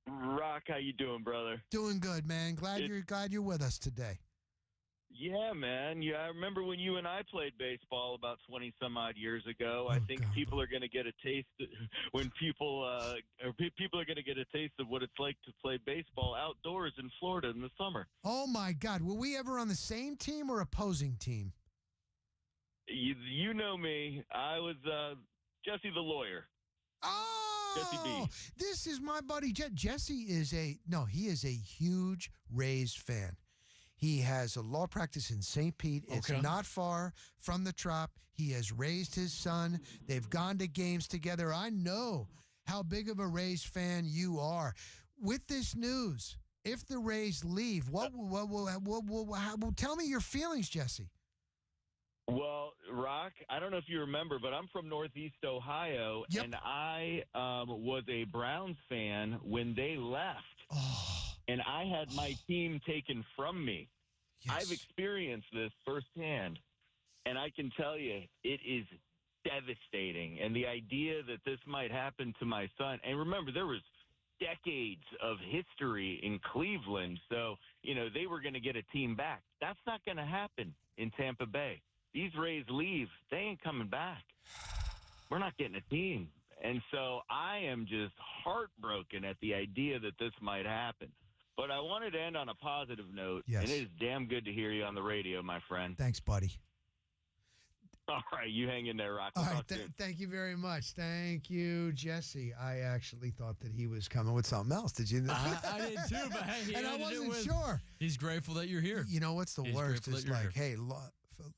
Rock, how you doing, brother? Doing good, man. Glad you're with us today. Yeah, man. Yeah, I remember when you and I played baseball about 20 some odd years ago. I think people are going to get a taste when people are going to get a taste of what it's like to play baseball outdoors in Florida in the summer. Oh my God, were we ever on the same team or opposing team? You know me. I was Jesse the lawyer. Oh, Jesse B. This is my buddy Jesse is a huge Rays fan. He has a law practice in St. Pete. It's not far from the Trop. He has raised his son. They've gone to games together. I know how big of a Rays fan you are. With this news, if the Rays leave, tell me your feelings, Jesse. Well, Rock, I don't know if you remember, but I'm from Northeast Ohio, and I was a Browns fan when they left. And I had my team taken from me. Yes. I've experienced this firsthand, and I can tell you it is devastating. And the idea that this might happen to my son, and remember, there was decades of history in Cleveland, so, they were going to get a team back. That's not going to happen in Tampa Bay. These Rays leave, they ain't coming back. We're not getting a team. And so I am just heartbroken at the idea that this might happen. But I wanted to end on a positive note. Yes. And it is damn good to hear you on the radio, my friend. Thanks, buddy. All right, you hang in there, Rock. All We'll right, talk soon. thank you very much. Thank you, Jesse. I actually thought that he was coming with something else. Did you? I did too, but hey, he and I ended it wasn't with, sure. He's grateful that you're here. You know what's the He's worst? grateful It's that you're like, here. hey,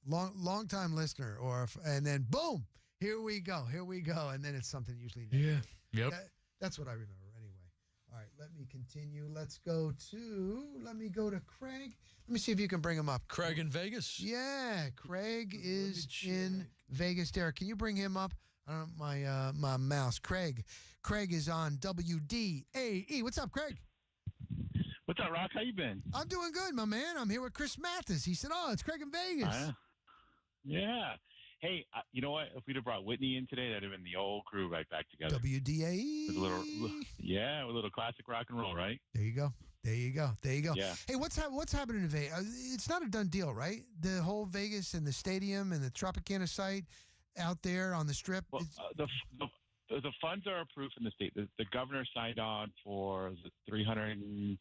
long time listener, and then boom, here we go, and then it's something usually negative. Yeah. Yep. That's what I remember anyway. All right, let me continue. Let me go to Craig. Let me see if you can bring him up. Craig in Vegas. Yeah, Craig is in Vegas. Derek, can you bring him up? I don't know my mouse. Craig is on WDAE. What's up, Craig? What's up, Rock? How you been? I'm doing good, my man. I'm here with Chris Mathis. He said, "Oh, it's Craig in Vegas." Yeah. Hey, you know what? If we'd have brought Whitney in today, that'd have been the old crew right back together. WDAE. With a little classic rock and roll, right? There you go. Yeah. Hey, what's happening in Vegas? It's not a done deal, right? The whole Vegas and the stadium and the Tropicana site out there on the Strip. Well, the funds are approved from the state. The governor signed on for $324,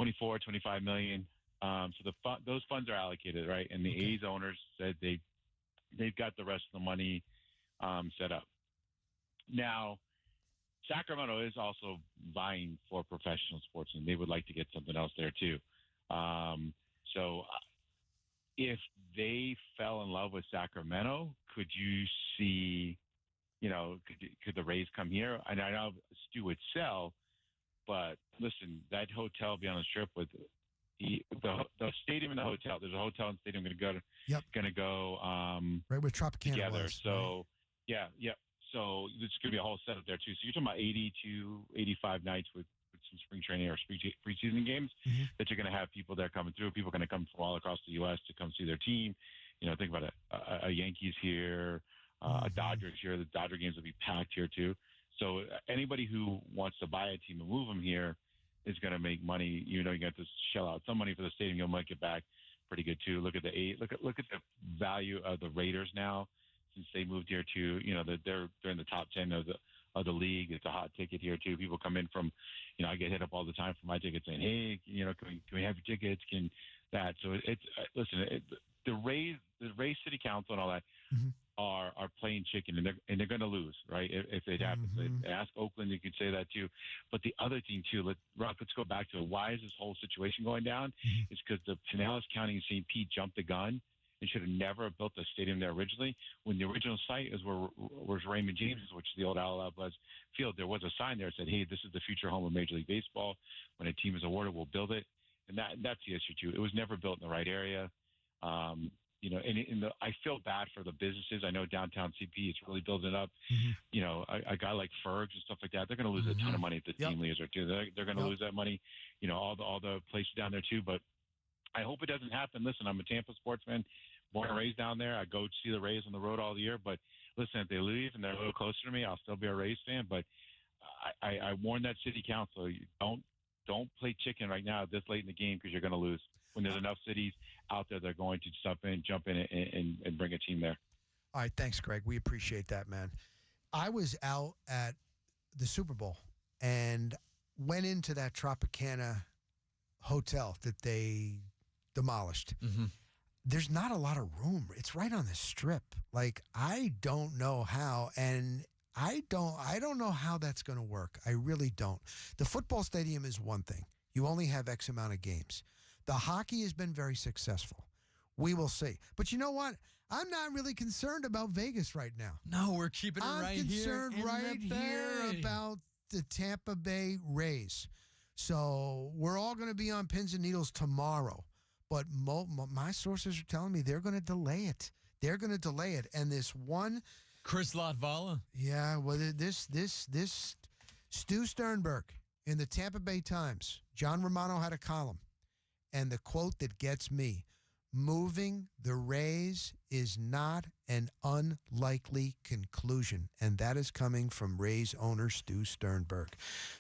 $25 million. So those funds are allocated, right? And the A's owners said they've got the rest of the money set up. Now, Sacramento is also vying for professional sports, and they would like to get something else there too. So if they fell in love with Sacramento, could you see, could the Rays come here? And I know Stu would sell, but listen, that hotel be on the Strip with the stadium and the hotel. There's a hotel and stadium going to go right with Tropicana together. was, So yeah. So there's going to be a whole setup there too. So you're talking about 80 to 85 nights with some spring training or preseason games that you're going to have people there coming through. People are going to come from all across the U.S. to come see their team. Think about a Yankees here, a Dodgers here. The Dodger games will be packed here too. So anybody who wants to buy a team and move them here is going to make money. You got to shell out some money for the stadium. You'll make it back pretty good too. Look at look at the value of the Raiders now since they moved here too. They're in the top 10 of the league. It's a hot ticket here too. People come in from, I get hit up all the time for my tickets saying, hey, can we have your tickets? Can that? So the Rays City Council and all that are playing chicken, and they're going to lose, right? If it happens. Ask Oakland, you could say that too. But the other thing too, let's go back to it. Why is this whole situation going down? It's because the Pinellas County and St. Pete jumped the gun and should have never built the stadium there originally. When the original site was Raymond James, which is the old Al Ablaz Field, there was a sign there that said, hey, this is the future home of Major League Baseball. When a team is awarded, we'll build it. And that's the issue too. It was never built in the right area. I feel bad for the businesses. I know downtown CP is really building up. A guy like Fergs and stuff like that, they're going to lose a ton of money if the team leaves or too. They're going to lose that money. All the places down there too. But I hope it doesn't happen. Listen, I'm a Tampa sportsman, born and raised down there. I go see the Rays on the road all the year. But listen, if they leave and they're a little closer to me, I'll still be a Rays fan. But I warn that city council, don't play chicken right now this late in the game because you're going to lose. When there's enough cities out there, they're going to jump in and bring a team there. All right, thanks, Greg. We appreciate that, man. I was out at the Super Bowl and went into that Tropicana hotel that they demolished. There's not a lot of room. It's right on the Strip. Like, I don't know how, and I don't know how that's going to work. I really don't. The football stadium is one thing. You only have X amount of games. The hockey has been very successful. We will see. But you know what? I'm not really concerned about Vegas right now. No, we're keeping it I'm concerned right here about the Tampa Bay Rays. So we're all going to be on pins and needles tomorrow. But my sources are telling me they're going to delay it. They're going to delay it. And this one... Chris Latvala. Yeah, well, this Stu Sternberg in the Tampa Bay Times, John Romano had a column. And the quote that gets me, moving the Rays is not an unlikely conclusion. And that is coming from Rays owner Stu Sternberg.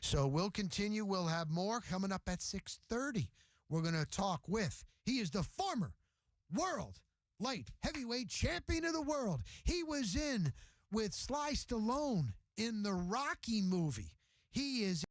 So we'll continue. We'll have more coming up at 6:30. We're going to talk with, he is the former world light heavyweight champion of the world. He was in with Sly Stallone in the Rocky movie. He is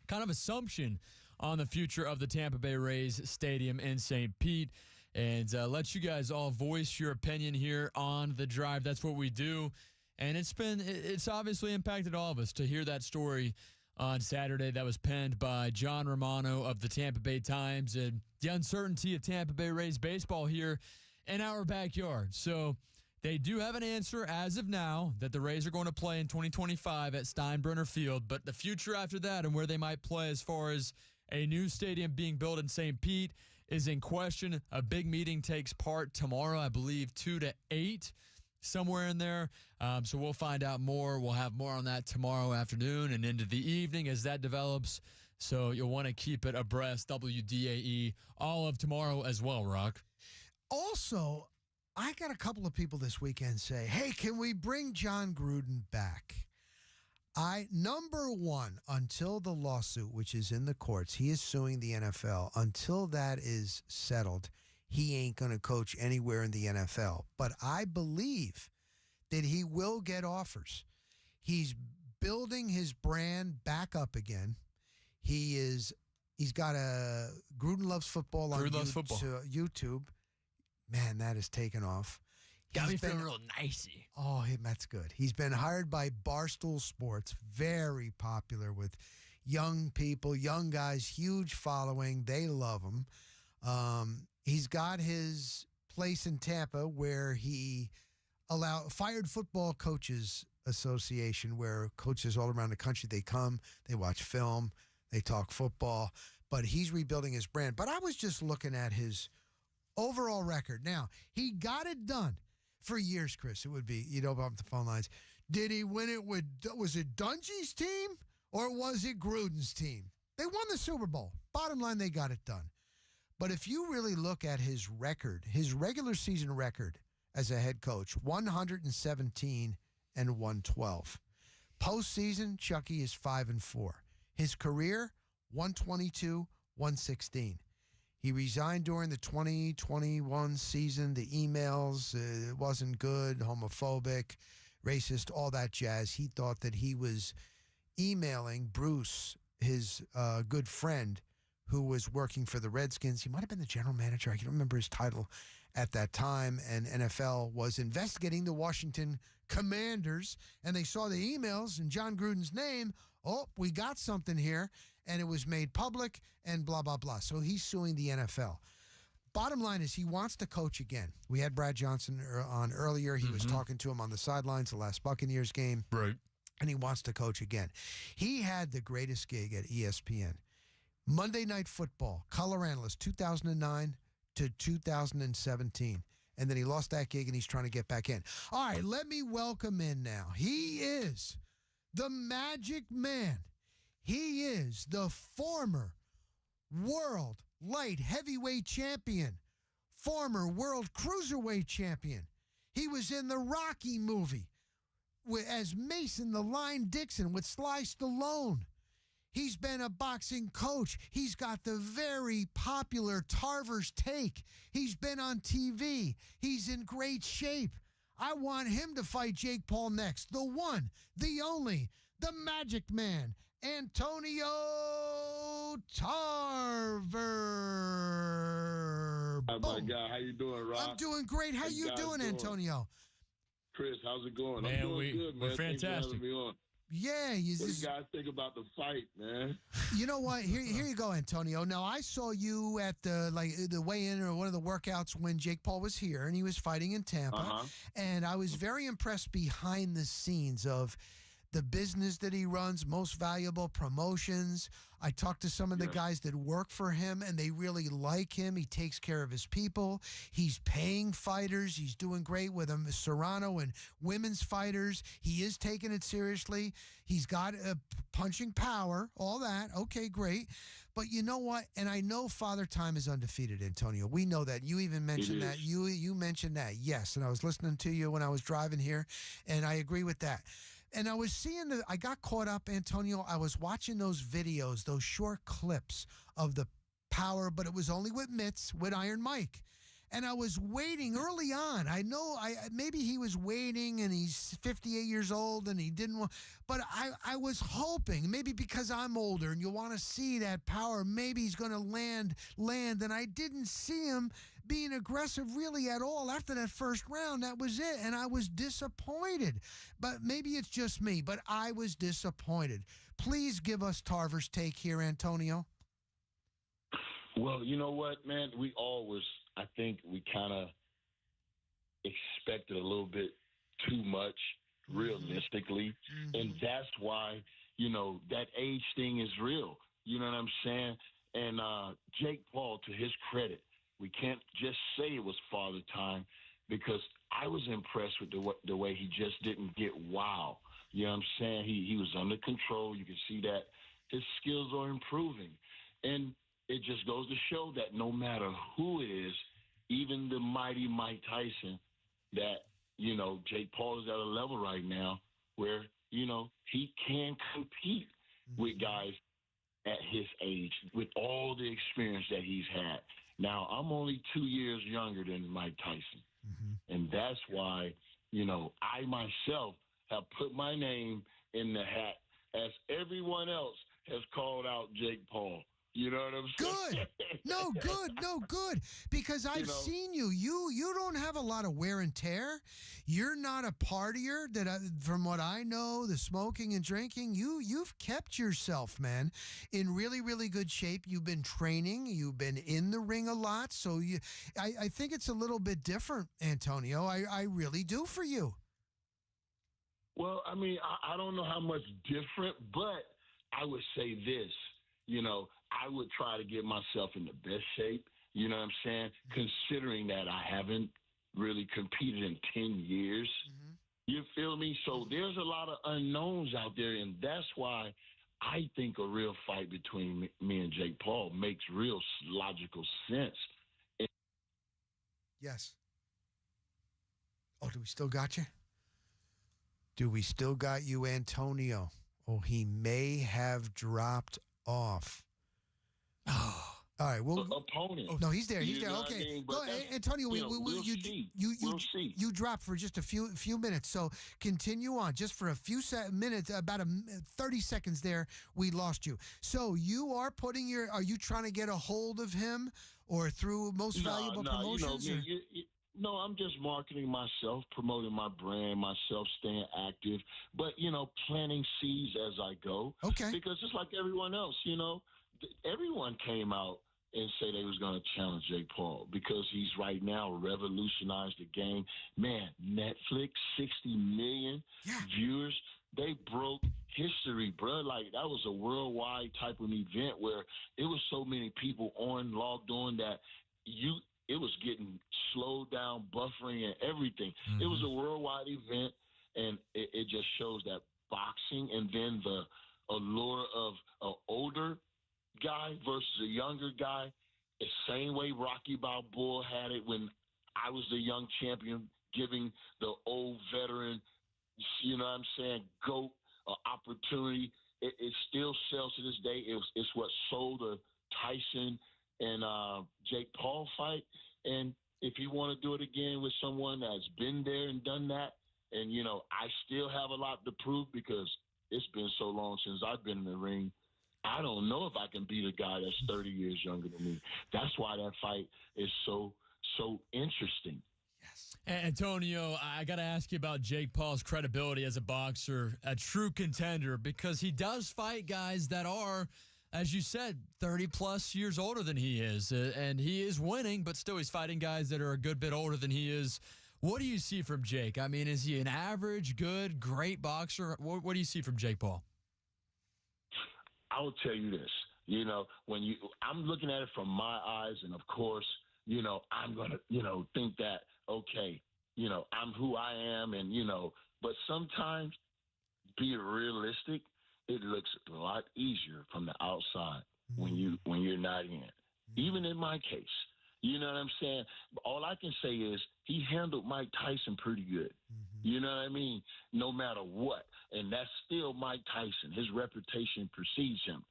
kind of assumption on the future of the Tampa Bay Rays Stadium in St. Pete, and let you guys all voice your opinion here on The Drive. That's what we do, and it's obviously impacted all of us to hear that story on Saturday that was penned by John Romano of the Tampa Bay Times, and the uncertainty of Tampa Bay Rays baseball here in our backyard. So they do have an answer as of now that the Rays are going to play in 2025 at Steinbrenner Field, but the future after that and where they might play as far as a new stadium being built in St. Pete is in question. A big meeting takes part tomorrow, I believe 2 to 8, somewhere in there. So we'll find out more. We'll have more on that tomorrow afternoon and into the evening as that develops. So you'll want to keep it abreast, WDAE, all of tomorrow as well, Rock. Also, I got a couple of people this weekend say, hey, can we bring John Gruden back? Number one, until the lawsuit, which is in the courts, he is suing the NFL. Until that is settled, he ain't going to coach anywhere in the NFL. But I believe that he will get offers. He's building his brand back up again. He's got a Gruden Loves Football on YouTube. Man, that has taken off. Got me feeling real nicey. Oh, that's good. He's been hired by Barstool Sports, very popular with young people, young guys, huge following. They love him. He's got his place in Tampa where he fired Football Coaches Association, where coaches all around the country, they come, they watch film, they talk football, but he's rebuilding his brand. But I was just looking at his overall record. Now, he got it done. For years, Chris, it would be, about the phone lines. Did he win it was it Dungy's team or was it Gruden's team? They won the Super Bowl. Bottom line, they got it done. But if you really look at his record, his regular season record as a head coach, 117 and 112. Postseason, Chucky is 5-4. His career, 122, 116. He resigned during the 2021 season. The emails, it wasn't good, homophobic, racist, all that jazz. He thought that he was emailing Bruce, his good friend, who was working for the Redskins. He might have been the general manager. I can't remember his title at that time. And NFL was investigating the Washington Commanders. And they saw the emails and John Gruden's name. Oh, we got something here. And it was made public and blah, blah, blah. So he's suing the NFL. Bottom line is he wants to coach again. We had Brad Johnson on earlier. He was talking to him on the sidelines the last Buccaneers game. Right. And he wants to coach again. He had the greatest gig at ESPN. Monday Night Football, color analyst, 2009 to 2017. And then he lost that gig and he's trying to get back in. All right, let me welcome in now. He is the Magic Man. He is the former world light heavyweight champion, former world cruiserweight champion. He was in the Rocky movie as Mason the Lion Dixon with Sly Stallone. He's been a boxing coach. He's got the very popular Tarver's Take. He's been on TV. He's in great shape. I want him to fight Jake Paul next. The one, the only, the Magic Man, Antonio Tarver. Oh my God, how you doing, Rob? I'm doing great. How you doing, Antonio? Chris, how's it going? Man, I'm doing good, man. We're fantastic. Thanks for having me on. Yeah, what do you guys think about the fight, man? You know what? Here you go, Antonio. Now I saw you at the weigh-in or one of the workouts when Jake Paul was here and he was fighting in Tampa, and I was very impressed behind the scenes of the business that he runs, Most Valuable Promotions. I talked to some of the guys that work for him, and they really like him. He takes care of his people. He's paying fighters. He's doing great with them, Serrano and women's fighters. He is taking it seriously. He's got punching power, all that. Okay, great. But you know what? And I know Father Time is undefeated, Antonio. We know that. You even mentioned that. You mentioned that, yes. And I was listening to you when I was driving here, and I agree with that. And I was I got caught up, Antonio. I was watching those videos, those short clips of the power, but it was only with mitts, with Iron Mike. And I was waiting early on. I know maybe he was waiting and he's 58 years old and he didn't want, but I was hoping, maybe because I'm older and you want to see that power, maybe he's going to land. And I didn't see him being aggressive really at all after that first round. That was it. And I was disappointed. But maybe it's just me, but I was disappointed. Please give us Tarver's take here, Antonio. Well, you know what, man? We always, I think we kind of expected a little bit too much realistically. And that's why, that age thing is real. You know what I'm saying? And Jake Paul, to his credit, we can't just say it was father time because I was impressed with the way he just didn't get wow. You know what I'm saying? He was under control. You can see that his skills are improving. And it just goes to show that no matter who it is, even the mighty Mike Tyson, that, Jake Paul is at a level right now where, he can compete with guys at his age with all the experience that he's had. Now, I'm only 2 years younger than Mike Tyson. And that's why, I myself have put my name in the hat as everyone else has called out Jake Paul. You know what I'm saying? Good. No, good. Because I've seen you. You don't have a lot of wear and tear. You're not a partier. From what I know, the smoking and drinking, you've kept yourself, man, in really, really good shape. You've been training. You've been in the ring a lot. So I think it's a little bit different, Antonio. I really do for you. Well, I mean, I don't know how much different, but I would say this, I would try to get myself in the best shape, you know what I'm saying, considering that I haven't really competed in 10 years. You feel me? So there's a lot of unknowns out there, and that's why I think a real fight between me and Jake Paul makes real logical sense. Yes. Oh, do we still got you? Do we still got you, Antonio? Oh, he may have dropped off. Oh. All right. Well, opponent. Oh, no, he's there. He's You there. know what I Okay. mean? Go But ahead, that's- Antonio. we'll see. We'll see. You dropped for just a few minutes. So continue on. Just for a few minutes, about 30 seconds there, we lost you. So you are are you trying to get a hold of him or through Most Valuable Promotions? No, I'm just marketing myself, promoting my brand, myself, staying active, but, planting seeds as I go. Okay. Because just like everyone else, everyone came out and say they was going to challenge Jake Paul because he's right now revolutionized the game. Man, Netflix, 60 million viewers. They broke history, bro. Like, that was a worldwide type of event where it was so many people logged on that it was getting slowed down, buffering, and everything. It was a worldwide event, and it just shows that boxing and then the allure of an older guy versus a younger guy, the same way Rocky Balboa had it when I was the young champion, giving the old veteran, you know what I'm saying, GOAT an opportunity. It still sells to this day. It's what sold the Tyson and Jake Paul fight. And if you want to do it again with someone that's been there and done that, and, I still have a lot to prove because it's been so long since I've been in the ring. I don't know if I can beat a guy that's 30 years younger than me. That's why that fight is so interesting. Antonio, I got to ask you about Jake Paul's credibility as a boxer, a true contender, because he does fight guys that are, as you said, 30-plus years older than he is. And he is winning, but still he's fighting guys that are a good bit older than he is. What do you see from Jake? I mean, is he an average, good, great boxer? What do you see from Jake Paul? I will tell you this. I'm looking at it from my eyes, and, of course, I'm going to, think that, okay, I'm who I am, and, but sometimes, be realistic, it looks a lot easier from the outside when you're not in. Even in my case, you know what I'm saying? All I can say is he handled Mike Tyson pretty good. You know what I mean? No matter what. And that's still Mike Tyson. His reputation precedes him.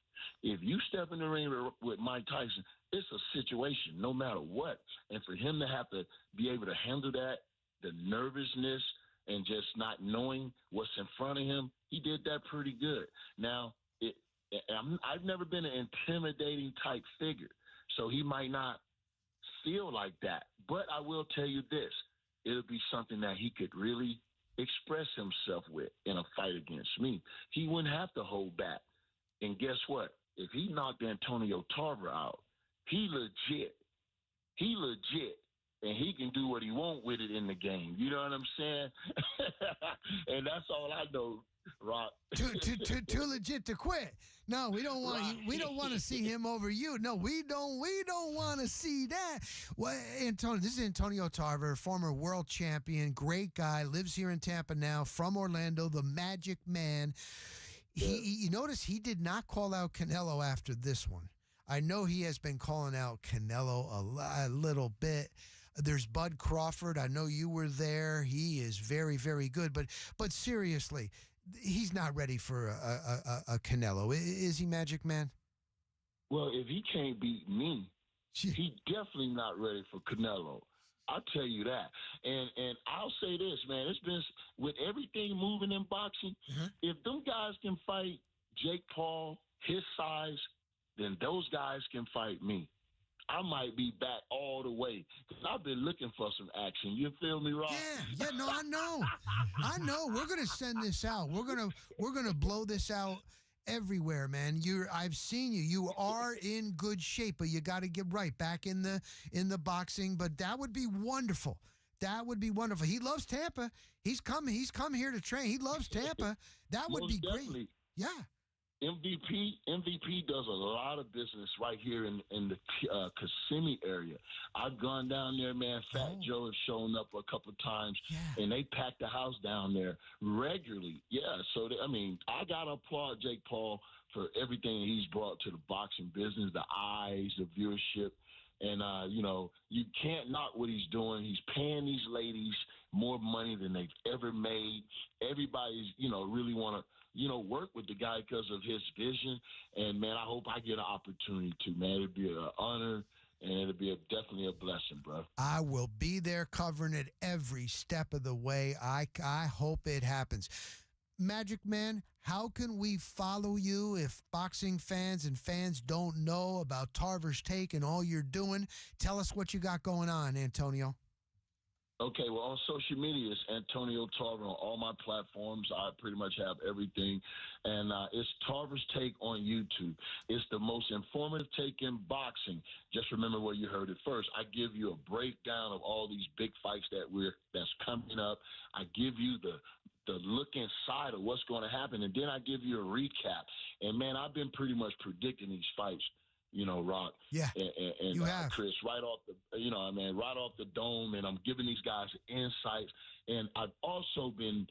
If you step in the ring with Mike Tyson, it's a situation no matter what. And for him to have to be able to handle that, the nervousness and just not knowing what's in front of him, he did that pretty good. Now, I've never been an intimidating type figure, so he might not feel like that. But I will tell you this, it'll be something that he could really express himself with in a fight against me. He wouldn't have to hold back. And guess what? If he knocked Antonio Tarver out, he legit. And he can do what he want with it in the game. You know what I'm saying? And that's all I know, Rock. Too legit to quit. No, we don't want. We don't want to see him over you. No, we don't. We don't want to see that. Well, Antonio, this is Antonio Tarver, former world champion, great guy, lives here in Tampa now, from Orlando, the Magic Man. You notice he did not call out Canelo after this one. I know he has been calling out Canelo a little bit. There's Bud Crawford. I know you were there. He is very, very good. But seriously, he's not ready for a Canelo. Is he, Magic Man? Well, if he can't beat me, he's definitely not ready for Canelo. I'll tell you that. And I'll say this, man. It's been, with everything moving in boxing, if them guys can fight Jake Paul, his size, then those guys can fight me. I might be back all the way because I've been looking for some action. You feel me, Rob? Yeah, no, I know. We're gonna send this out. We're gonna blow this out everywhere, man. I've seen you. You are in good shape, but you got to get right back in the boxing. But that would be wonderful. That would be wonderful. He loves Tampa. He's come here to train. He loves Tampa. That would be great. Yeah. MVP does a lot of business right here in the Kissimmee area. I've gone down there, man. Fat Joe has shown up a couple of times, and they pack the house down there regularly. Yeah, so I gotta applaud Jake Paul for everything he's brought to the boxing business, the eyes, the viewership, and you can't knock what he's doing. He's paying these ladies more money than they've ever made. Everybody's really want to work with the guy because of his vision. And, man, I hope I get an opportunity to, man. It'd be an honor, and it'd be definitely a blessing, bro. I will be there covering it every step of the way. I hope it happens. Magic Man, how can we follow you if boxing fans and fans don't know about Tarver's Take and all you're doing? Tell us what you got going on, Antonio. Okay, well, on social media, it's Antonio Tarver on all my platforms. I pretty much have everything. And it's Tarver's Take on YouTube. It's the most informative take in boxing. Just remember where you heard it first. I give you a breakdown of all these big fights that's coming up. I give you the look inside of what's going to happen, and then I give you a recap. And, man, I've been pretty much predicting these fights. Rock. Yeah, and you have. Chris, right off the dome, and I'm giving these guys insights. And I've also been,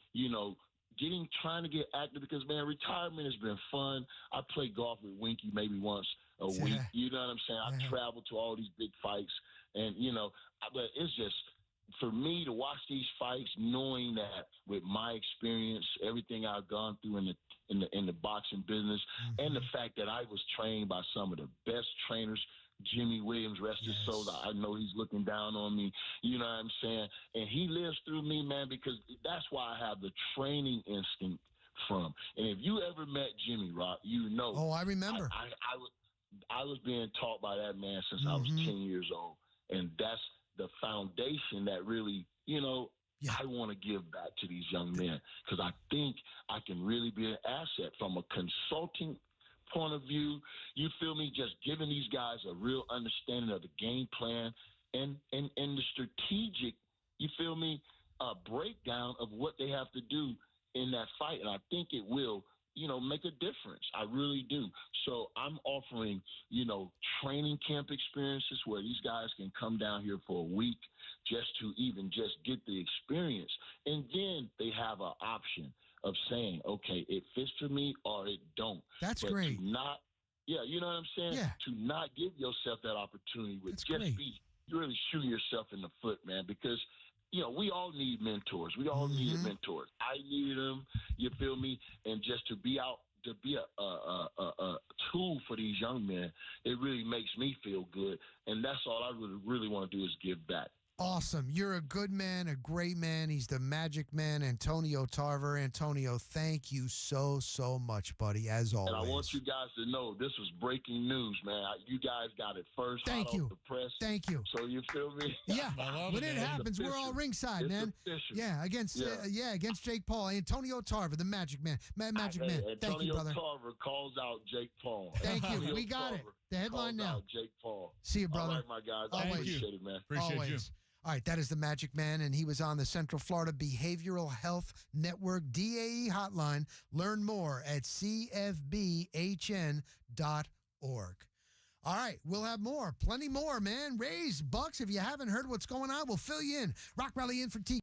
trying to get active because, man, retirement has been fun. I play golf with Winky maybe once a week. You know what I'm saying? I travel to all these big fights, and but it's just for me to watch these fights, knowing that with my experience, everything I've gone through in the boxing business, and the fact that I was trained by some of the best trainers. Jimmy Williams, rest his soul. I know he's looking down on me. You know what I'm saying? And he lives through me, man, because that's why I have the training instinct from. And if you ever met Jimmy, Rock, Oh, I remember. I was being taught by that man since I was 10 years old. And that's the foundation that really, I want to give back to these young men because I think I can really be an asset from a consulting point of view. You feel me? Just giving these guys a real understanding of the game plan and the strategic, you feel me, breakdown of what they have to do in that fight. And I think it will, make a difference. I really do. So I'm offering, training camp experiences where these guys can come down here for a week just to even just get the experience. And then they have an option of saying, okay, it fits for me or it don't. That's but great. To not, you know what I'm saying? Yeah. To not give yourself that opportunity would be really shooting yourself in the foot, man, because we all need mentors. We all needed mentors. I needed them, you feel me? And just to be out to be a tool for these young men, it really makes me feel good. And that's all I really want to do is give back. Awesome. You're a good man, a great man. He's the Magic Man, Antonio Tarver. Antonio, thank you so much, buddy, as always. And I want you guys to know this was breaking news, man. You guys got it first. Thank you. Off the press. Thank you. So you feel me? Yeah. When it happens, we're all ringside, It's man. official. Yeah, against Jake Paul. Antonio Tarver, the Magic Man. Magic Man. Thank you, brother. Antonio Tarver calls out Jake Paul. Thank you. Antonio We got it. Tarver The headline calls now. out Jake Paul. See you, brother. All right, my guys. I Always. appreciate it, man. Always. you. All right, that is the Magic Man, and he was on the Central Florida Behavioral Health Network DAE hotline. Learn more at cfbhn.org. All right, we'll have more, plenty more, man. Rays, Bucks, if you haven't heard what's going on, we'll fill you in. Rock Rally in for T.